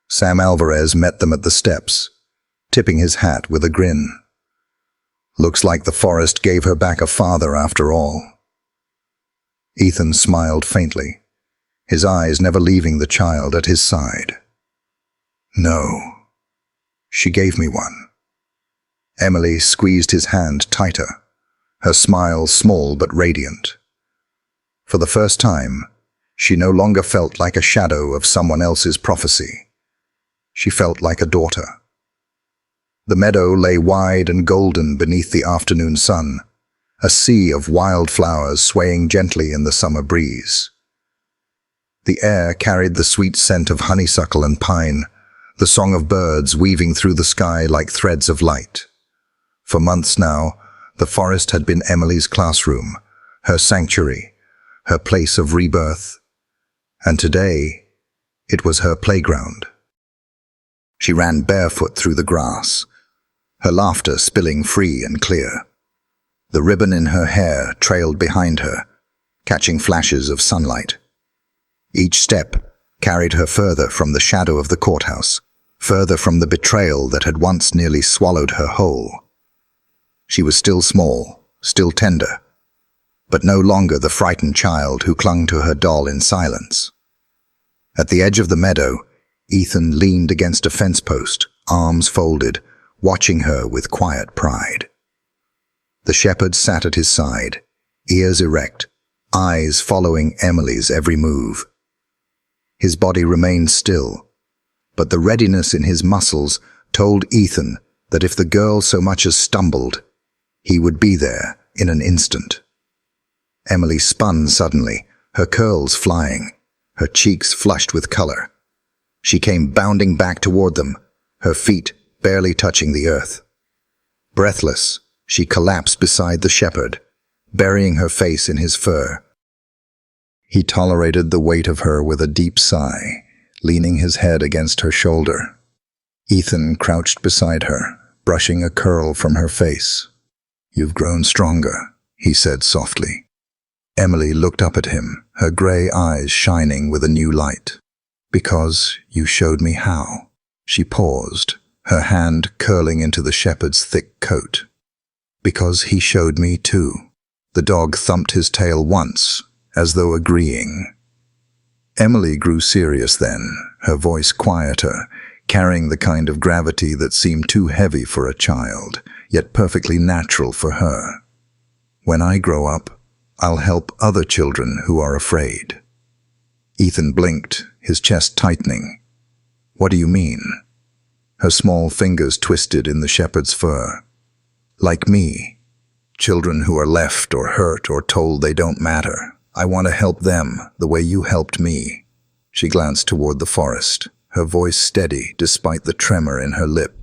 Sam Alvarez met them at the steps, tipping his hat with a grin. "Looks like the forest gave her back a father after all." Ethan smiled faintly, his eyes never leaving the child at his side. "No, she gave me one." Emily squeezed his hand tighter, her smile small but radiant. For the first time, she no longer felt like a shadow of someone else's prophecy. She felt like a daughter. The meadow lay wide and golden beneath the afternoon sun, a sea of wildflowers swaying gently in the summer breeze. The air carried the sweet scent of honeysuckle and pine, the song of birds weaving through the sky like threads of light. For months now, the forest had been Emily's classroom, her sanctuary, her place of rebirth, and today it was her playground. She ran barefoot through the grass, her laughter spilling free and clear. The ribbon in her hair trailed behind her, catching flashes of sunlight. Each step carried her further from the shadow of the courthouse, further from the betrayal that had once nearly swallowed her whole. She was still small, still tender, but no longer the frightened child who clung to her doll in silence. At the edge of the meadow, Ethan leaned against a fence post, arms folded, watching her with quiet pride. The shepherd sat at his side, ears erect, eyes following Emily's every move. His body remained still, but the readiness in his muscles told Ethan that if the girl so much as stumbled, he would be there in an instant. Emily spun suddenly, her curls flying, her cheeks flushed with color. She came bounding back toward them, her feet barely touching the earth. Breathless, she collapsed beside the shepherd, burying her face in his fur. He tolerated the weight of her with a deep sigh, leaning his head against her shoulder. Ethan crouched beside her, brushing a curl from her face. "You've grown stronger," he said softly. Emily looked up at him, her gray eyes shining with a new light. "Because you showed me how." She paused, her hand curling into the shepherd's thick coat. "Because he showed me too." The dog thumped his tail once, as though agreeing. Emily grew serious then, her voice quieter, carrying the kind of gravity that seemed too heavy for a child, yet perfectly natural for her. "When I grow up, I'll help other children who are afraid." Ethan blinked, his chest tightening. "What do you mean?" Her small fingers twisted in the shepherd's fur. "Like me. Children who are left or hurt or told they don't matter. I want to help them the way you helped me." She glanced toward the forest, her voice steady despite the tremor in her lip.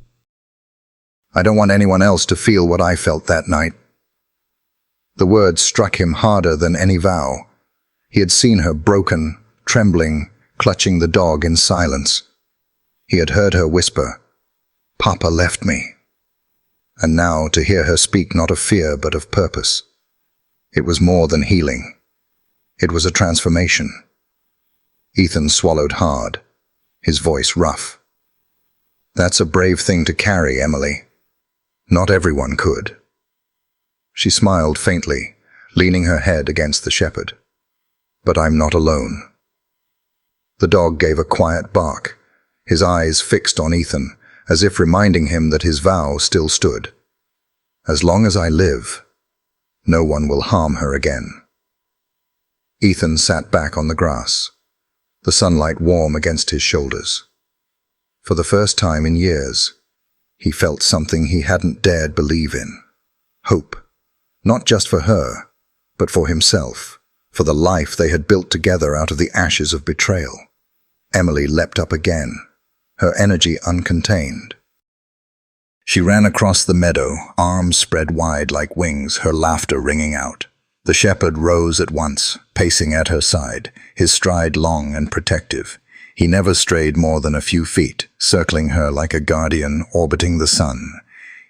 "I don't want anyone else to feel what I felt that night." The words struck him harder than any vow. He had seen her broken, trembling, clutching the dog in silence. He had heard her whisper, "Papa left me." And now to hear her speak not of fear but of purpose. It was more than healing. It was a transformation. Ethan swallowed hard, his voice rough. "That's a brave thing to carry, Emily. Not everyone could." She smiled faintly, leaning her head against the shepherd. "But I'm not alone." The dog gave a quiet bark, his eyes fixed on Ethan, as if reminding him that his vow still stood. "As long as I live, no one will harm her again." Ethan sat back on the grass, the sunlight warm against his shoulders. For the first time in years, he felt something he hadn't dared believe in. Hope, not just for her, but for himself, for the life they had built together out of the ashes of betrayal. Emily leapt up again, her energy uncontained. She ran across the meadow, arms spread wide like wings, her laughter ringing out. The shepherd rose at once, pacing at her side, his stride long and protective. He never strayed more than a few feet, circling her like a guardian orbiting the sun.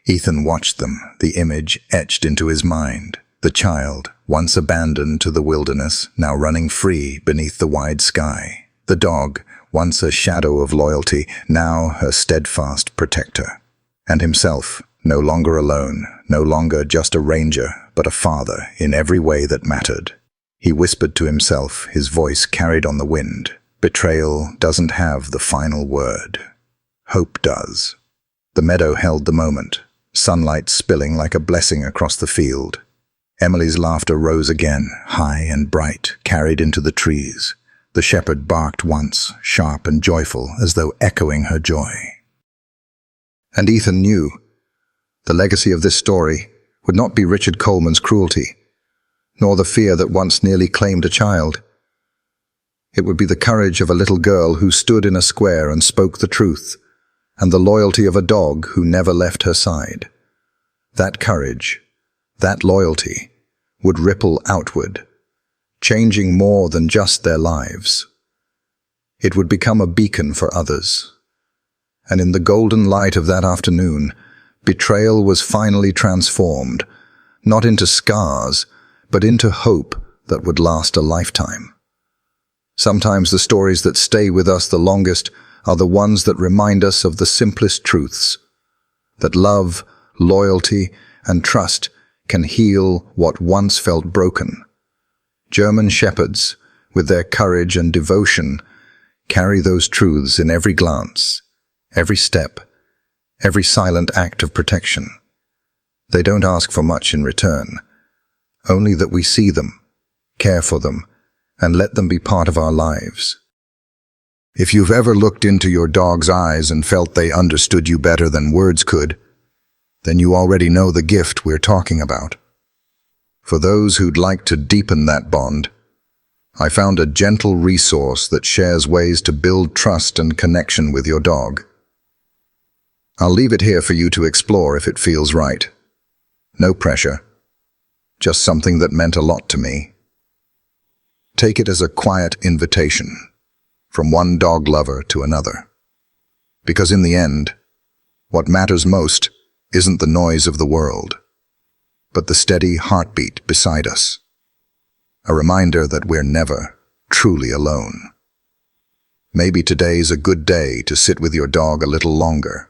Ethan watched them, the image etched into his mind. The child, once abandoned to the wilderness, now running free beneath the wide sky. The dog, once a shadow of loyalty, now her steadfast protector. And himself, no longer alone, no longer just a ranger, but a father in every way that mattered. He whispered to himself, his voice carried on the wind. Betrayal doesn't have the final word. Hope does. The meadow held the moment, sunlight spilling like a blessing across the field. Emily's laughter rose again, high and bright, carried into the trees. The shepherd barked once, sharp and joyful, as though echoing her joy. And Ethan knew the legacy of this story would not be Richard Coleman's cruelty, nor the fear that once nearly claimed a child. It would be the courage of a little girl who stood in a square and spoke the truth, and the loyalty of a dog who never left her side. That courage, that loyalty, would ripple outward, changing more than just their lives. It would become a beacon for others. And in the golden light of that afternoon, betrayal was finally transformed, not into scars, but into hope that would last a lifetime. Sometimes the stories that stay with us the longest are the ones that remind us of the simplest truths, that love, loyalty, and trust can heal what once felt broken. German shepherds, with their courage and devotion, carry those truths in every glance, every step, every silent act of protection. They don't ask for much in return, only that we see them, care for them, and let them be part of our lives. If you've ever looked into your dog's eyes and felt they understood you better than words could, then you already know the gift we're talking about. For those who'd like to deepen that bond, I found a gentle resource that shares ways to build trust and connection with your dog. I'll leave it here for you to explore if it feels right. No pressure, just something that meant a lot to me. Take it as a quiet invitation, from one dog lover to another. Because in the end, what matters most isn't the noise of the world, but the steady heartbeat beside us. A reminder that we're never truly alone. Maybe today's a good day to sit with your dog a little longer,